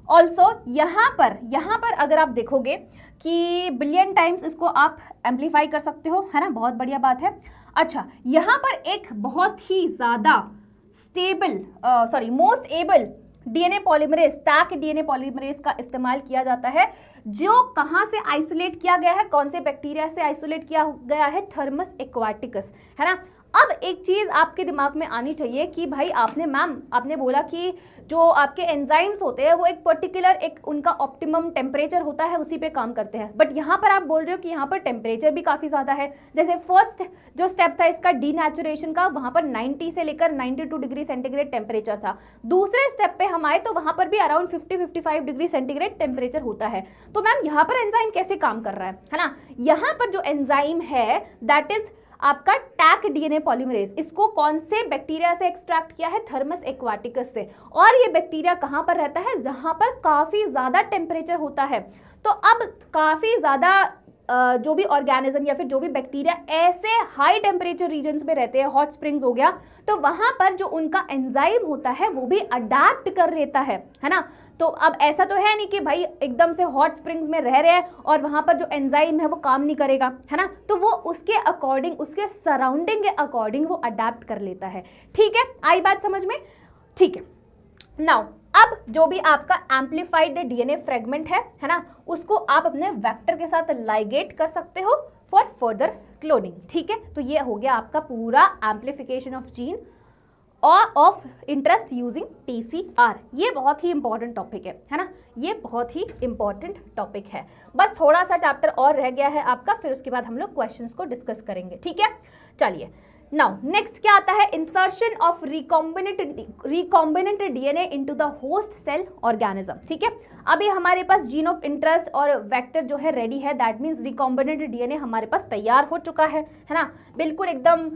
ऑल्सो यहाँ पर अगर आप देखोगे कि बिलियन टाइम्स इसको आप एम्पलीफाई कर सकते हो, है ना, बहुत बढ़िया बात है। अच्छा, यहाँ पर एक बहुत ही ज्यादा मोस्ट एबल डीएनए पॉलीमरेज, टैक डीएनए पॉलीमरेज का इस्तेमाल किया जाता है, जो कहां से आइसोलेट किया गया है, कौन से बैक्टीरिया से आइसोलेट किया गया है, थर्मस एक्वाटिकस, है ना। अब एक चीज आपके दिमाग में आनी चाहिए कि भाई आपने बोला कि जो आपके एंजाइम्स होते हैं वो एक पर्टिकुलर एक उनका ऑप्टिमम टेम्परेचर होता है उसी पे काम करते हैं, बट यहाँ पर आप बोल रहे हो कि यहाँ पर टेम्परेचर भी काफी ज्यादा है। जैसे फर्स्ट जो स्टेप था इसका डीनेचुरेशन का, वहां पर 90 से लेकर 92 डिग्री सेंटीग्रेड टेम्परेचर था। दूसरे स्टेप पे हम आए तो वहां पर भी अराउंड 50-55 डिग्री सेंटीग्रेड टेम्परेचर होता है। तो मैम यहाँ पर एंजाइम कैसे काम कर रहा है ना। यहाँ पर जो एंजाइम है दैट इज आपका टैक डीएनए पॉलीमरेज, इसको कौन से बैक्टीरिया से एक्सट्रैक्ट किया है, थर्मस एक्वाटिकस से, और ये बैक्टीरिया कहां पर रहता है, जहां पर काफी ज्यादा टेम्परेचर होता है। तो अब काफी ज्यादा जो भी ऑर्गेनिज्म या फिर जो भी बैक्टीरिया ऐसे हाई टेम्परेचर रीजन्स में रहते हैं, हॉट स्प्रिंग्स हो गया, तो वहां पर जो उनका एंजाइम होता है वो भी अडेप्ट कर लेता है ना। तो अब ऐसा तो है नहीं कि भाई एकदम से हॉट स्प्रिंग्स में रह रहे हैं और वहां पर जो एंजाइम है वो काम नहीं करेगा, है ना। तो वो उसके अकॉर्डिंग, उसके सराउंडिंग के अकॉर्डिंग वो अडेप्ट कर लेता है, ठीक है। आई बात समझ में, ठीक है। नाउ अब जो भी आपका एम्पलीफाइड डीएनए फ्रेगमेंट है ना, उसको आप अपने वेक्टर के साथ लाइगेट कर सकते हो फॉर फर्दर क्लोनिंग, ठीक है। तो ये हो गया आपका पूरा एम्पलीफिकेशन ऑफ जीन और ऑफ इंटरेस्ट यूजिंग पीसीआर। ये बहुत ही इंपॉर्टेंट टॉपिक है ना, ये बहुत ही इंपॉर्टेंट टॉपिक है। बस थोड़ा सा चैप्टर और रह गया है आपका, फिर उसके बाद हम लोग क्वेश्चंस को डिस्कस करेंगे, ठीक है। चलिए नाउ नेक्स्ट क्या आता है, insertion of recombinant DNA into the host cell organism. ठीक है, अभी हमारे पास जीन ऑफ इंटरेस्ट और वेक्टर जो है रेडी है, दैट मीन्स रिकॉम्बिनेंट डीएनए हमारे पास तैयार हो चुका है ना, बिल्कुल एकदम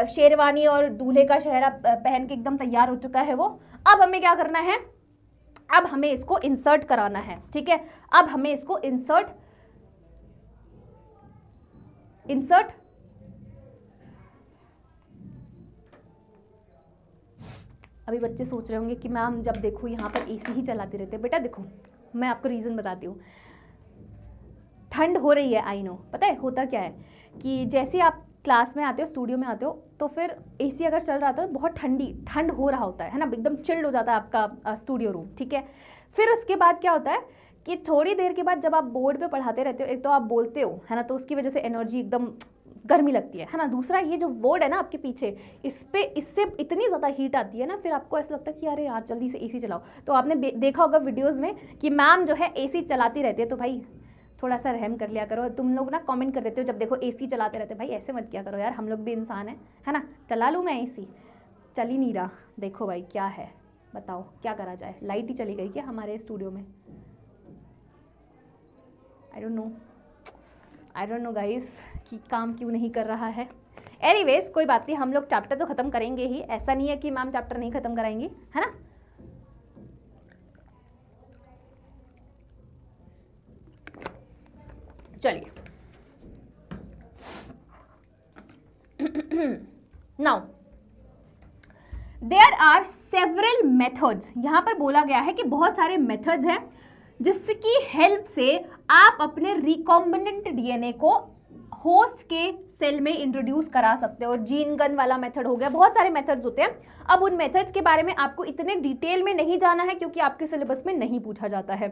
शेरवानी और दूल्हे का शहरा पहन के एकदम तैयार हो चुका है वो। अब हमें क्या करना है, अब हमें इसको इंसर्ट कराना है। ठीक है, अब हमें इसको इंसर्ट अभी बच्चे सोच रहे होंगे कि मैम जब देखो यहाँ पर एसी ही चलाते रहते हैं। बेटा देखो, मैं आपको रीज़न बताती हूँ, ठंड हो रही है, आई नो, पता है होता क्या है कि जैसे आप क्लास में आते हो, स्टूडियो में आते हो, तो फिर एसी अगर चल रहा था तो बहुत ठंड हो रहा होता है ना, एकदम चिल्ड हो जाता है आपका स्टूडियो रूम। ठीक है, फिर उसके बाद क्या होता है कि थोड़ी देर के बाद जब आप बोर्ड पे पढ़ाते रहते हो, एक तो आप बोलते हो है ना, तो उसकी वजह से एनर्जी एकदम गर्मी लगती है ना। दूसरा ये जो बोर्ड है ना आपके पीछे, इससे इतनी ज़्यादा हीट आती है ना, फिर आपको ऐसा लगता है कि अरे यार जल्दी से एसी चलाओ। तो आपने देखा होगा वीडियोज़ में कि मैम जो है एसी चलाती रहती है, तो भाई थोड़ा सा रहम कर लिया करो। तुम लोग ना कमेंट कर देते हो जब देखो एसी चलाते रहते, भाई ऐसे मत किया करो यार, हम लोग भी इंसान है ना। चला लूँ मैं एसी, चल ही नहीं रहा, देखो भाई क्या है, बताओ क्या करा जाए, लाइट ही चली गई क्या हमारे स्टूडियो में, आई डोंट नो गाइस कि काम क्यों नहीं कर रहा है। एनीवेज कोई बात नहीं, हम लोग चैप्टर तो खत्म करेंगे ही, ऐसा नहीं है कि मैम चैप्टर नहीं खत्म कराएंगी, है ना। चलिए now there are several methods, यहां पर बोला गया है कि बहुत सारे मेथड्स हैं जिसकी हेल्प से आप अपने रिकॉम्बिनेंट डीएनए को होस्ट के सेल में इंट्रोड्यूस करा सकते हो। जीन गन वाला मेथड हो गया, बहुत सारे मेथड्स होते हैं। अब उन मेथड्स के बारे में आपको इतने डिटेल में नहीं जाना है क्योंकि आपके सिलेबस में नहीं पूछा जाता है।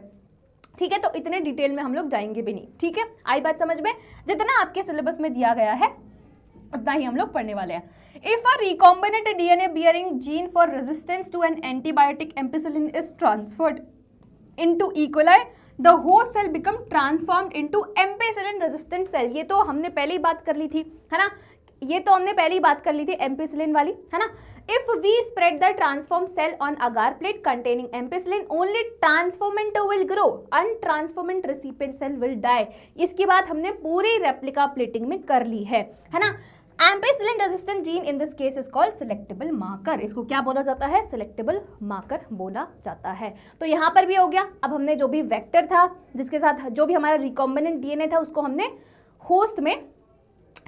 ठीक है, तो इतने डिटेल में हम लोग जाएंगे भी नहीं। ठीक है, आई बात समझ में, जितना आपके सिलेबस में दिया गया है उतना ही हम लोग पढ़ने वाले हैं। If a recombinant DNA bearing gene for resistance to an antibiotic ampicillin is transferred into E coli, the host cell become transformed into ampicillin resistant cell. ये तो हमने पहले ही बात कर ली थी, है ना, ये तो हमने पहले ही बात कर ली थी एम्पिसिलिन वाली, है ना। If we spread the transformed cell on agar plate containing ampicillin, only transformant will grow, untransformant recipient cell will die। इसकी बात हमने पूरी रेप्लिका प्लेटिंग में कर ली है ना। Ampicillin resistant gene in this case is called selectable marker. इसको क्या बोला जाता है, सिलेक्टेबल मार्कर बोला जाता है। तो यहाँ पर भी हो गया। अब हमने जो भी वेक्टर था जिसके साथ जो भी हमारा रिकॉम्बिनेंट डीएनए था उसको हमने होस्ट में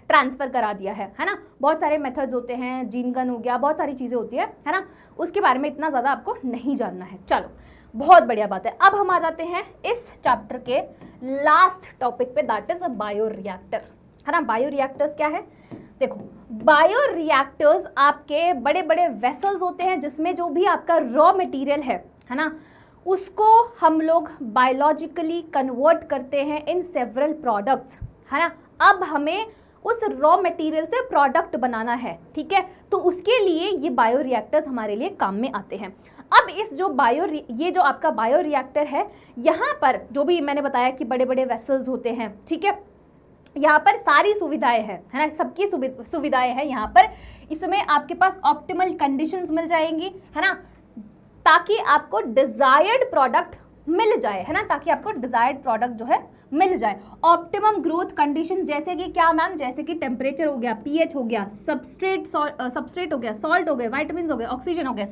ट्रांसफर करा दिया है ना। बहुत सारे मेथड्स होते हैं, जीन गन हो गया, बहुत सारी चीज़ें होती है ना, उसके बारे में इतना ज़्यादा आपको नहीं जानना है। चलो बहुत बढ़िया बात है। अब हम आ जाते हैं इस चैप्टर के लास्ट टॉपिक पे, that is a bio reactor, है ना। बायो रिएक्टर्स क्या है, देखो बायो रिएक्टर्स आपके बड़े बड़े वेसल्स होते हैं जिसमें जो भी आपका रॉ मटेरियल है ना, उसको हम लोग बायोलॉजिकली कन्वर्ट करते हैं इन सेवरल प्रोडक्ट्स, है ना। अब हमें उस रॉ मटेरियल से प्रोडक्ट बनाना है, ठीक है, तो उसके लिए ये बायो रिएक्टर्स हमारे लिए काम में आते हैं। अब इस जो ये जो आपका बायो रिएक्टर है, यहाँ पर जो भी मैंने बताया कि बड़े बड़े वेसल्स होते हैं, ठीक है, यहाँ पर सारी सुविधाएं हैं, है ना, सबकी सुविधाएं हैं यहाँ पर। इसमें आपके पास ऑप्टिमल कंडीशंस मिल जाएंगी, है ना, ताकि आपको डिजायर्ड प्रोडक्ट मिल जाए, है ना, ताकि आपको डिजायर्ड प्रोडक्ट जो है मिल जाए। ऑप्टिमम ग्रोथ कंडीशंस जैसे कि क्या मैम, जैसे कि टेम्परेचर हो गया, पीएच हो गया, सबस्ट्रेट हो गया, सॉल्ट हो गए, विटामिन हो गए, ऑक्सीजन हो गया,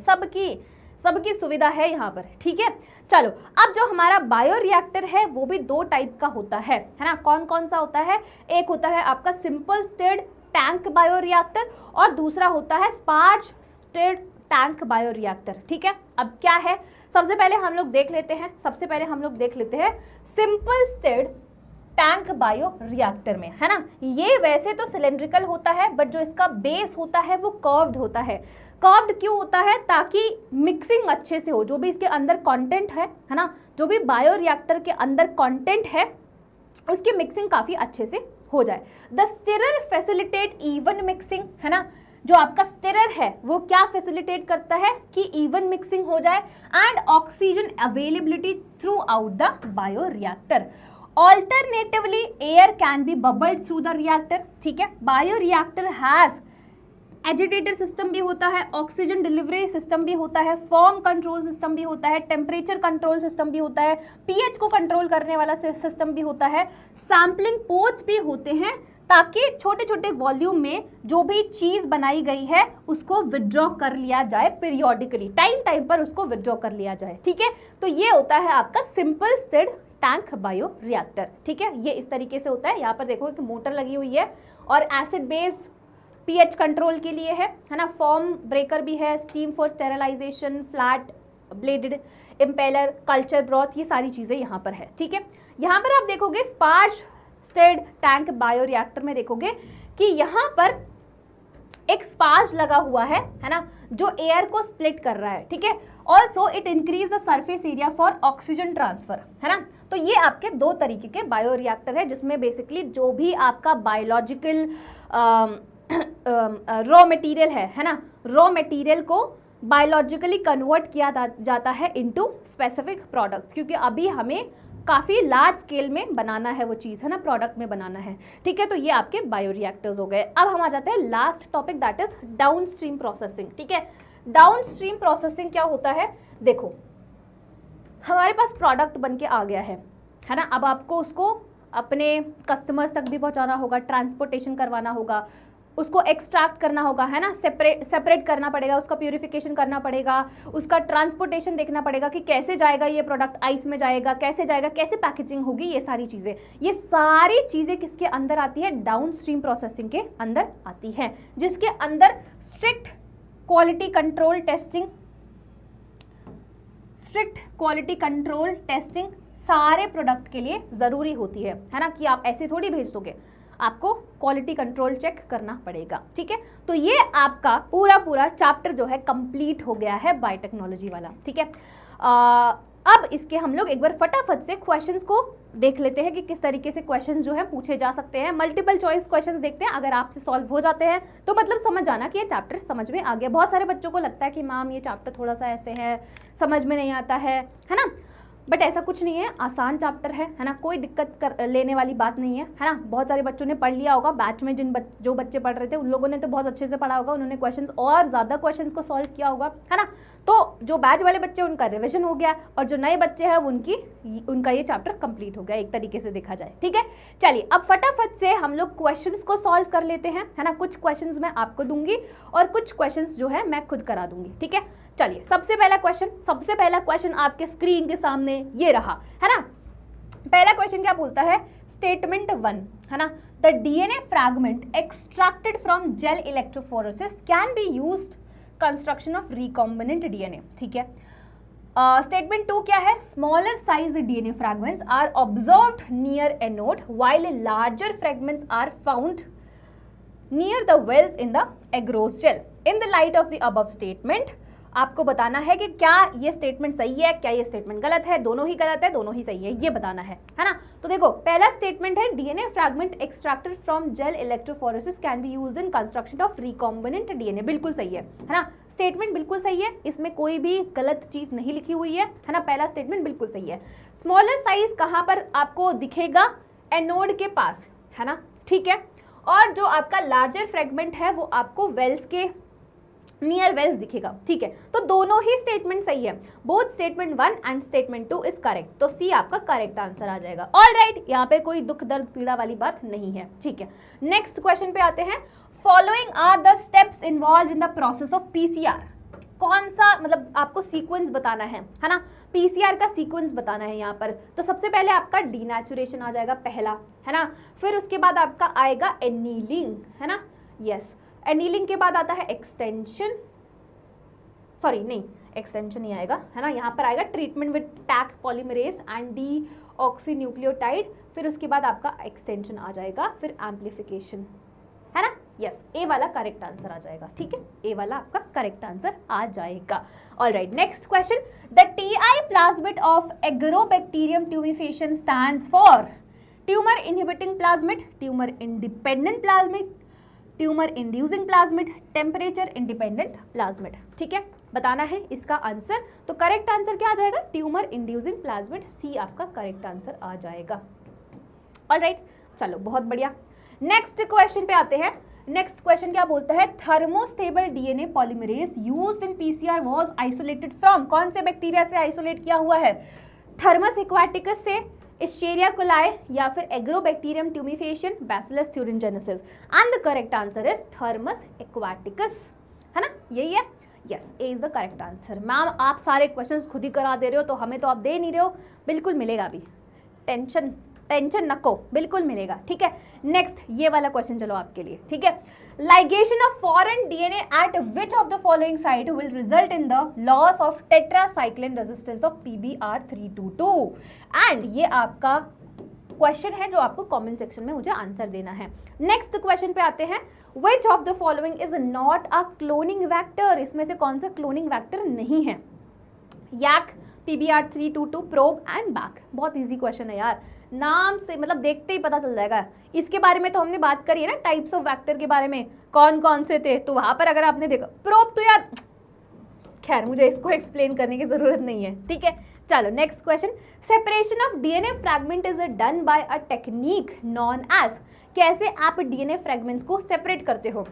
सबकी सुविधा है यहाँ पर। ठीक है, चलो अब जो हमारा बायो रिएक्टर है वो भी दो टाइप का होता है ना। कौन कौन सा होता है, एक होता है आपका simple stirred tank bio reactor और दूसरा होता है स्पार्ज स्टिर्ड टैंक बायो रिएक्टर। ठीक है, अब क्या है, सबसे पहले हम लोग देख लेते हैं simple stirred tank bio reactor में, है ना। ये वैसे तो सिलेंड्रिकल होता है बट जो इसका बेस होता है वो कर्व्ड होता है। कर्व्ड क्यों होता है, ताकि मिक्सिंग अच्छे से हो, जो भी इसके अंदर कंटेंट है ना, जो भी बायो रिएक्टर के अंदर कंटेंट है उसकी मिक्सिंग काफ़ी अच्छे से हो जाए। The stirrer facilitate even mixing, है ना, जो आपका स्टिरर है वो क्या फैसिलिटेट करता है कि इवन मिक्सिंग हो जाए and oxygen availability through out the bio reactor. Alternatively air can be bubbled through the reactor. ठीक है, bio reactor has agitator system भी होता है, ऑक्सीजन डिलीवरी सिस्टम भी होता है, फॉर्म कंट्रोल सिस्टम भी होता है, टेम्परेचर कंट्रोल सिस्टम भी होता है, पीएच को कंट्रोल करने वाला सिस्टम भी होता है, सैम्पलिंग पोर्ट्स भी होते हैं ताकि छोटे छोटे वॉल्यूम में जो भी चीज बनाई गई है उसको विड्रॉ कर लिया जाए पीरियोडिकली, टाइम टाइम पर उसको विड्रॉ कर लिया जाए। ठीक है, तो ये होता है आपका simple stirred tank bioreactor. ठीक है, ये इस तरीके से होता है। यहाँ पर देखो कि मोटर लगी हुई है और एसिड बेस पीएच कंट्रोल के लिए है ना, फॉर्म ब्रेकर भी है, steam for sterilisation, flat blooded impeller, culture broth, ये सारी चीजें यहाँ पर है। ठीक है, यहाँ पर आप देखोगे स्पार्ज स्टेड टैंक बायो रिएक्टर में देखोगे कि यहाँ पर एक स्पार्ज लगा हुआ है ना, जो एयर को स्प्लिट कर रहा है। ठीक है, also it increase the surface area for oxygen transfer, है ना। तो ये आपके दो तरीके के बायो रिएक्टर है जिसमें बेसिकली जो भी आपका बायोलॉजिकल रॉ मटेरियल है ना, रॉ मटेरियल को बायोलॉजिकली कन्वर्ट किया जाता है इनटू स्पेसिफिक प्रोडक्ट्स, क्योंकि अभी हमें काफ़ी लार्ज स्केल में बनाना है वो चीज़, है ना, प्रोडक्ट में बनाना है। ठीक है, तो ये आपके बायो रिएक्टर्स हो गए। अब हम आ जाते हैं last topic, that is down stream processing. ठीक है, डाउन स्ट्रीम प्रोसेसिंग क्या होता है? देखो, हमारे पास प्रोडक्ट बन के आ गया है ना, अब आपको उसको अपने कस्टमर्स तक भी पहुंचाना होगा, ट्रांसपोर्टेशन करवाना होगा, उसको एक्सट्रैक्ट करना होगा, है ना, सेपरेट करना पड़ेगा, उसका प्यूरिफिकेशन करना पड़ेगा, उसका ट्रांसपोर्टेशन देखना पड़ेगा कि कैसे जाएगा ये प्रोडक्ट, आइस में जाएगा, कैसे पैकेजिंग होगी, ये सारी चीज़ें किसके अंदर आती है? डाउन स्ट्रीम प्रोसेसिंग के अंदर आती है, जिसके अंदर स्ट्रिक्ट क्वालिटी कंट्रोल टेस्टिंग सारे प्रोडक्ट के लिए ज़रूरी होती है ना, कि आप ऐसे थोड़ी भेज दोगे, आपको क्वालिटी कंट्रोल चेक करना पड़ेगा। ठीक है, तो ये आपका पूरा चैप्टर जो है कंप्लीट हो गया है बायोटेक्नोलॉजी वाला। ठीक है, अब इसके हम लोग एक बार फटाफट से क्वेश्चंस को देख लेते हैं कि किस तरीके से क्वेश्चंस जो है पूछे जा सकते हैं। मल्टीपल चॉइस क्वेश्चंस देखते हैं, अगर आपसे सॉल्व हो जाते हैं तो मतलब समझ जाना कि ये चैप्टर समझ में आ गया। बहुत सारे बच्चों को लगता है कि मैम ये चैप्टर थोड़ा सा ऐसे है, समझ में नहीं आता है ना, बट ऐसा कुछ नहीं है, आसान चैप्टर है ना, कोई दिक्कत लेने वाली बात नहीं है ना। बहुत सारे बच्चों ने पढ़ लिया होगा, बैच में जो बच्चे पढ़ रहे थे उन लोगों ने तो बहुत अच्छे से पढ़ा होगा, उन्होंने क्वेश्चंस और ज़्यादा क्वेश्चंस को सॉल्व किया होगा, है ना। तो जो बैच वाले बच्चे उनका रिविजन हो गया और जो नए बच्चे हैं उनका ये चैप्टर कंप्लीट हो गया एक तरीके से देखा जाए। ठीक है, चलिए अब फटाफट से हम लोग क्वेश्चंस को सॉल्व कर लेते हैं, है ना। कुछ क्वेश्चंस मैं आपको दूंगी और कुछ क्वेश्चंस जो है मैं खुद करा दूंगी। ठीक है, चलिए सबसे पहला क्वेश्चन आपके स्क्रीन के सामने ये रहा, है ना। पहला क्वेश्चन क्या बोलता है? स्टेटमेंट 1, है ना, the DNA fragment extracted from gel electrophoresis can be used construction of recombinant DNA. ठीक है, स्टेटमेंट 2 क्या है? Smaller size DNA fragments are observed near anode while larger fragments are found near the wells in the agarose gel. In the light of the above statement आपको बताना है कि क्या ये स्टेटमेंट सही है, क्या ये स्टेटमेंट गलत है, दोनों ही गलत है, दोनों ही सही है, ये बताना है ना। तो देखो, पहला स्टेटमेंट है DNA fragment extracted from gel electrophoresis can be used in construction of recombinant DNA. बिल्कुल सही है ना, स्टेटमेंट बिल्कुल सही है, इसमें कोई भी गलत चीज नहीं लिखी हुई है ना, पहला स्टेटमेंट बिल्कुल सही है। स्मॉलर साइज कहाँ पर आपको दिखेगा? एनोड के पास, है ना। ठीक है, और जो आपका लार्जर फ्रेगमेंट है वो आपको वेल्स के नियर वेल्स दिखेगा। ठीक है, तो दोनों ही स्टेटमेंट सही है, both statement 1 and statement 2 is correct, तो सी आपका करेक्ट आंसर आ जाएगा। ऑल राइट, यहाँ पे कोई दुख दर्द पीड़ा वाली बात नहीं है। ठीक है, नेक्स्ट क्वेश्चन पे आते हैं। Following are the steps involved in the process of PCR. कौन सा, मतलब आपको सीक्वेंस बताना है ना, पीसीआर का सीक्वेंस बताना है यहाँ पर। तो सबसे पहले आपका डीनेचुरेशन आ जाएगा पहला, है ना, फिर उसके बाद आपका आएगा एनीलिंग, है ना, यस। एनीलिंग के बाद आता है एक्सटेंशन, एक्सटेंशन नहीं आएगा, है ना, यहाँ पर आएगा treatment with Taq polymerase and deoxynucleotide, फिर उसके बाद आपका एक्सटेंशन आ जाएगा, फिर एम्प्लीफिकेशन, है ना, यस। ए वाला करेक्ट आंसर आ जाएगा। ठीक है, ए वाला आपका करेक्ट आंसर आ जाएगा। Alright, next question. The T I plasmid of Agrobacterium tumefaciens stands for tumour inhibiting plasmid, tumour independent plasmid, tumour inducing plasmid, temperature independent plasmid. ठीक है, बताना है इसका आंसर। तो करेक्ट आंसर क्या आ जाएगा? ट्यूमर इंड्यूसिंग प्लाज्मिड, सी आपका करेक्ट आंसर आ जाएगा। ऑलराइट, चलो बहुत बढ़िया। नेक्स्ट क्वेश्चन पे आते हैं। नेक्स्ट क्वेश्चन क्या बोलता है, thermostable DNA polymerase used in PCR was isolated from, कौन से बैक्टीरिया से आइसोलेट किया हुआ है, थर्मस एक्वाटिकस से, एशेरिया कोलाई या फिर agrobacterium tumefaciens, bacillus thuringiensis, and the correct answer is thermos aquaticus, है ना, यही है, yes, A is the correct answer. Ma'am आप सारे क्वेश्चंस खुद ही करा दे रहे हो तो हमें तो आप दे नहीं रहे हो, बिल्कुल मिलेगा अभी, टेंशन नको, बिल्कुल मिलेगा, ठीक है। नेक्स्ट ये वाला क्वेश्चन चलो आपके लिए, ठीक है, ligation of foreign DNA at which of the following site will result in the loss of tetracycline resistance of PBr322, and ये आपका क्वेश्चन है जो आपको कमेंट सेक्शन में मुझे आंसर देना है। नेक्स्ट क्वेश्चन पे आते हैं, which of the following is not a cloning vector, इसमें से कौन सा क्लोनिंग वेक्टर नहीं है, याक, PBr322, प्रोब एंड बैक। बहुत इजी क्वेश्चन है यार, नाम से मतलब देखते ही पता चल जाएगा। इसके बारे में तो हमने बात करी है ना, टाइप्स ऑफ वेक्टर के बारे में कौन कौन से थे, तो वहां पर अगर आपने देखा, प्रोब तो यार खैर मुझे इसको एक्सप्लेन करने की जरूरत नहीं है, ठीक है। चलो next question, separation of DNA fragment is done by a technique known as, कैसे आप डीएनए फ्रैगमेंट्स को सेपरेट करते हो,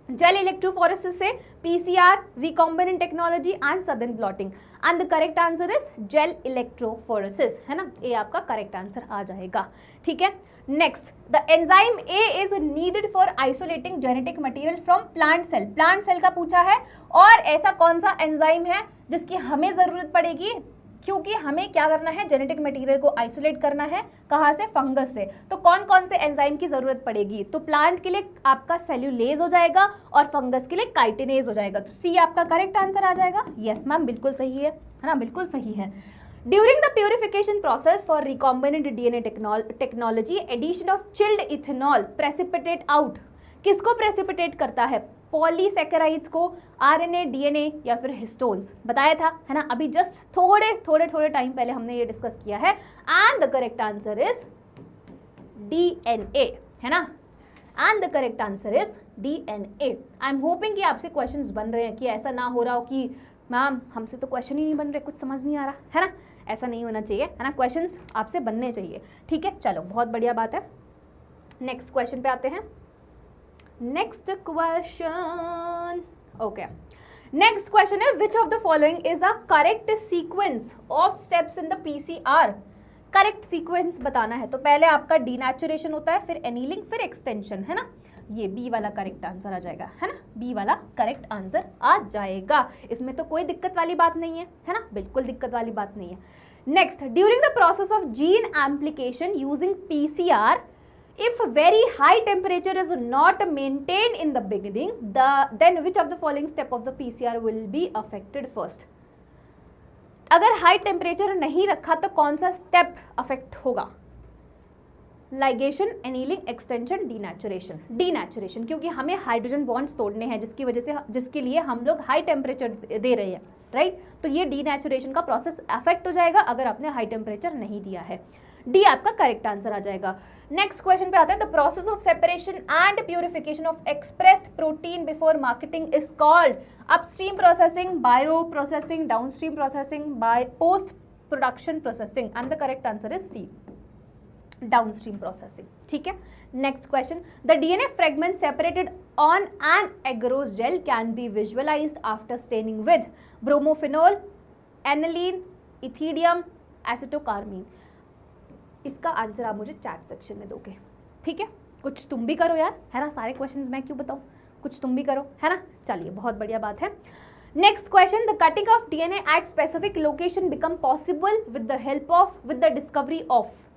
जेल इलेक्ट्रोफोरेसिस से, PCR, recombinant technology and southern blotting, and the correct answer is gel electrophoresis, है ना, ये आपका करेक्ट आंसर आ जाएगा, ठीक है। Next, the enzyme A is needed for isolating genetic material from plant cell, plant cell का पूछा है, और ऐसा कौन सा एंजाइम है जिसकी हमें जरूरत पड़ेगी, क्योंकि हमें क्या करना है, जेनेटिक मटेरियल को आइसोलेट करना है, कहाँ से, फंगस से, तो कौन कौन से एंजाइम की जरूरत पड़ेगी, तो प्लांट के लिए आपका सेल्यूलेज हो जाएगा और फंगस के लिए काइटिनेज हो जाएगा, तो सी आपका करेक्ट आंसर आ जाएगा। यस मैम बिल्कुल सही है ना, बिल्कुल सही है। During the purification process for recombinant DNA technology, addition of chilled ethanol precipitate out, किसको प्रेसिपिटेट करता है, पॉलीसैकेराइड्स को, आरएनए, डीएनए या फिर हिस्टोन्स, बताया था, है ना, अभी जस्ट थोड़े टाइम पहले हमने ये डिस्कस किया है, and the correct answer is DNA, है ना, and the correct answer is DNA. I am hoping कि आपसे क्वेश्चंस बन रहे हैं, कि ऐसा ना हो रहा हो कि मैम हमसे तो क्वेश्चन ही नहीं बन रहे, कुछ समझ नहीं आ रहा, है ना, ऐसा नहीं होना चाहिए, है ना, क्वेश्चंस आपसे बनने चाहिए, ठीक है। चलो बहुत बढ़िया बात है, नेक्स्ट क्वेश्चन पे आते हैं। Next question. Okay. Next question is, which of the following is a correct sequence of steps in the PCR? Correct sequence बताना है, तो पहले आपका डीनेचुरेशन होता है, फिर एनीलिंग, फिर एक्सटेंशन, है ना, ये बी वाला करेक्ट आंसर आ जाएगा, है ना, बी वाला करेक्ट आंसर आ जाएगा, इसमें तो कोई दिक्कत वाली बात नहीं है ना, बिल्कुल दिक्कत वाली बात नहीं है। Next, during the process of gene एम्प्लीकेशन using PCR, if very high temperature is not maintained in the beginning, then which of the following step of the PCR will be affected first? अगर हाई टेम्परेचर नहीं रखा तो कौन सा स्टेप अफेक्ट होगा, ligation, annealing, extension, denaturation, denaturation, क्योंकि हमें हाइड्रोजन बॉन्ड्स तोड़ने हैं, जिसकी वजह से, जिसके लिए हम लोग हाई टेम्परेचर दे रहे हैं, राइट, तो ये डीनेचुरेशन का प्रोसेस अफेक्ट हो जाएगा अगर आपने हाई टेम्परेचर नहीं दिया है, डी आपका करेक्ट आंसर आ जाएगा। नेक्स्ट क्वेश्चन पे आते हैं, the process of separation and purification of expressed protein before marketing is called upstream processing, bio processing, downstream processing, by post production processing, and the correct answer is C, downstream processing, ठीक है। Next question, the DNA fragment separated on an agarose gel can be visualised after staining with bromophenol, aniline, ethidium, acetocarmine. इसका आंसर आप मुझे चैट सेक्शन में दोगे, ठीक है, कुछ तुम भी करो यार, है ना, सारे क्वेश्चंस मैं क्यों बताऊं, कुछ तुम भी करो, है ना, चलिए बहुत बढ़िया बात है। Next question, the cutting of DNA at specific location become possible with the discovery of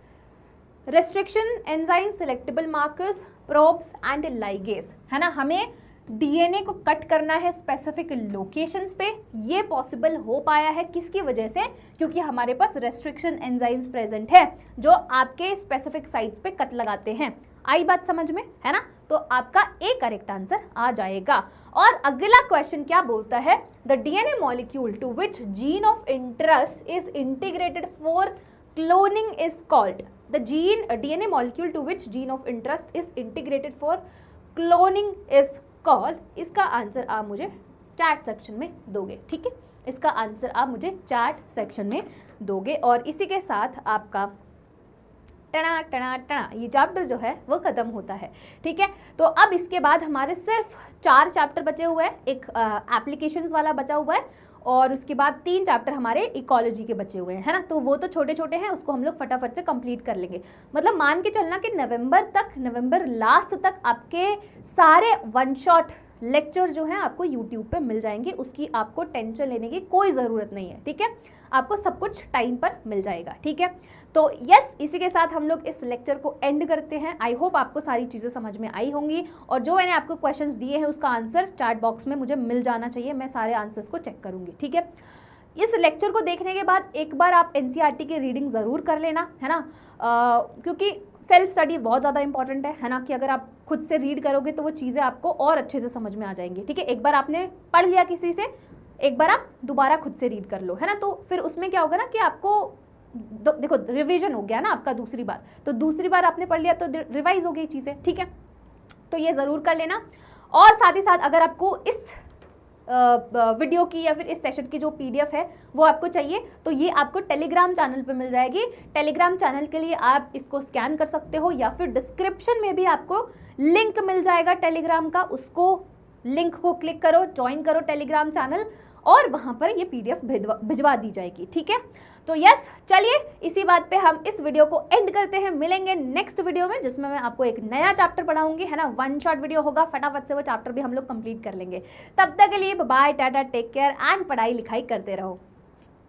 restriction enzyme, selectable markers, probes and ligase, है ना, हमें डीएनए को कट करना है स्पेसिफिक लोकेशंस पे, ये पॉसिबल हो पाया है किसकी वजह से, क्योंकि हमारे पास रेस्ट्रिक्शन एंजाइम्स प्रेजेंट है जो आपके स्पेसिफिक साइट्स पे कट लगाते हैं। आई बात समझ में, है ना, तो आपका ए करेक्ट आंसर आ जाएगा। और अगला क्वेश्चन क्या बोलता है, the DNA molecule to which gene of interest is integrated for cloning is called, the DNA molecule to which gene of interest is integrated for cloning is called, इसका आंसर आप मुझे चैट सेक्शन में दोगे, ठीक है, इसका आंसर आप मुझे चैट सेक्शन में दोगे। और इसी के साथ आपका टना टना टना ये चैप्टर जो है वो खत्म होता है। ठीक है, तो अब इसके बाद हमारे सिर्फ 4 चैप्टर बचे हुए हैं, एक एप्लीकेशंस वाला बचा हुआ है और उसके बाद 3 चैप्टर हमारे इकोलॉजी के बचे हुए हैं, है ना। तो वो तो छोटे छोटे हैं, उसको हम लोग फटाफट से कंप्लीट कर लेंगे। मतलब मान के चलना कि नवंबर लास्ट तक आपके सारे वन शॉट लेक्चर जो हैं आपको यूट्यूब पे मिल जाएंगे, उसकी आपको टेंशन लेने की कोई ज़रूरत नहीं है। ठीक है, आपको सब कुछ टाइम पर मिल जाएगा। ठीक है, तो यस, इसी के साथ हम लोग इस लेक्चर को एंड करते हैं। आई होप आपको सारी चीज़ें समझ में आई होंगी और जो मैंने आपको क्वेश्चंस दिए हैं उसका आंसर चैट बॉक्स में मुझे मिल जाना चाहिए, मैं सारे आंसर्स को चेक करूँगी। ठीक है, इस लेक्चर को देखने के बाद एक बार आप एनसीईआरटी की रीडिंग ज़रूर कर लेना, है ना, क्योंकि सेल्फ स्टडी बहुत ज़्यादा इंपॉर्टेंट है ना, कि अगर आप खुद से रीड करोगे तो वो चीज़ें आपको और अच्छे से समझ में आ जाएंगी। ठीक है, एक बार आपने पढ़ लिया किसी से, एक बार आप दोबारा खुद से रीड कर लो, है ना, तो फिर उसमें क्या होगा ना कि आपको देखो रिवीजन हो गया ना आपका दूसरी बार, तो दूसरी बार आपने पढ़ लिया तो रिवाइज हो गई चीज़ें। ठीक है, तो ये ज़रूर कर लेना। और साथ ही साथ अगर आपको इस वीडियो की या फिर इस सेशन की जो पीडीएफ है वो आपको चाहिए तो ये आपको टेलीग्राम चैनल पे मिल जाएगी। टेलीग्राम चैनल के लिए आप इसको स्कैन कर सकते हो या फिर डिस्क्रिप्शन में भी आपको लिंक मिल जाएगा टेलीग्राम का, उसको लिंक को क्लिक करो, ज्वाइन करो टेलीग्राम चैनल और वहाँ पर ये पीडीएफ भिजवा दी जाएगी। ठीक है, तो यस, चलिए इसी बात पे हम इस वीडियो को एंड करते हैं। मिलेंगे नेक्स्ट वीडियो में जिसमें मैं आपको एक नया चैप्टर पढ़ाऊंगी, है ना, वन शॉट वीडियो होगा, फटाफट से वो चैप्टर भी हम लोग कंप्लीट कर लेंगे। तब तक के लिए bye, tata, take care and पढ़ाई लिखाई करते रहो।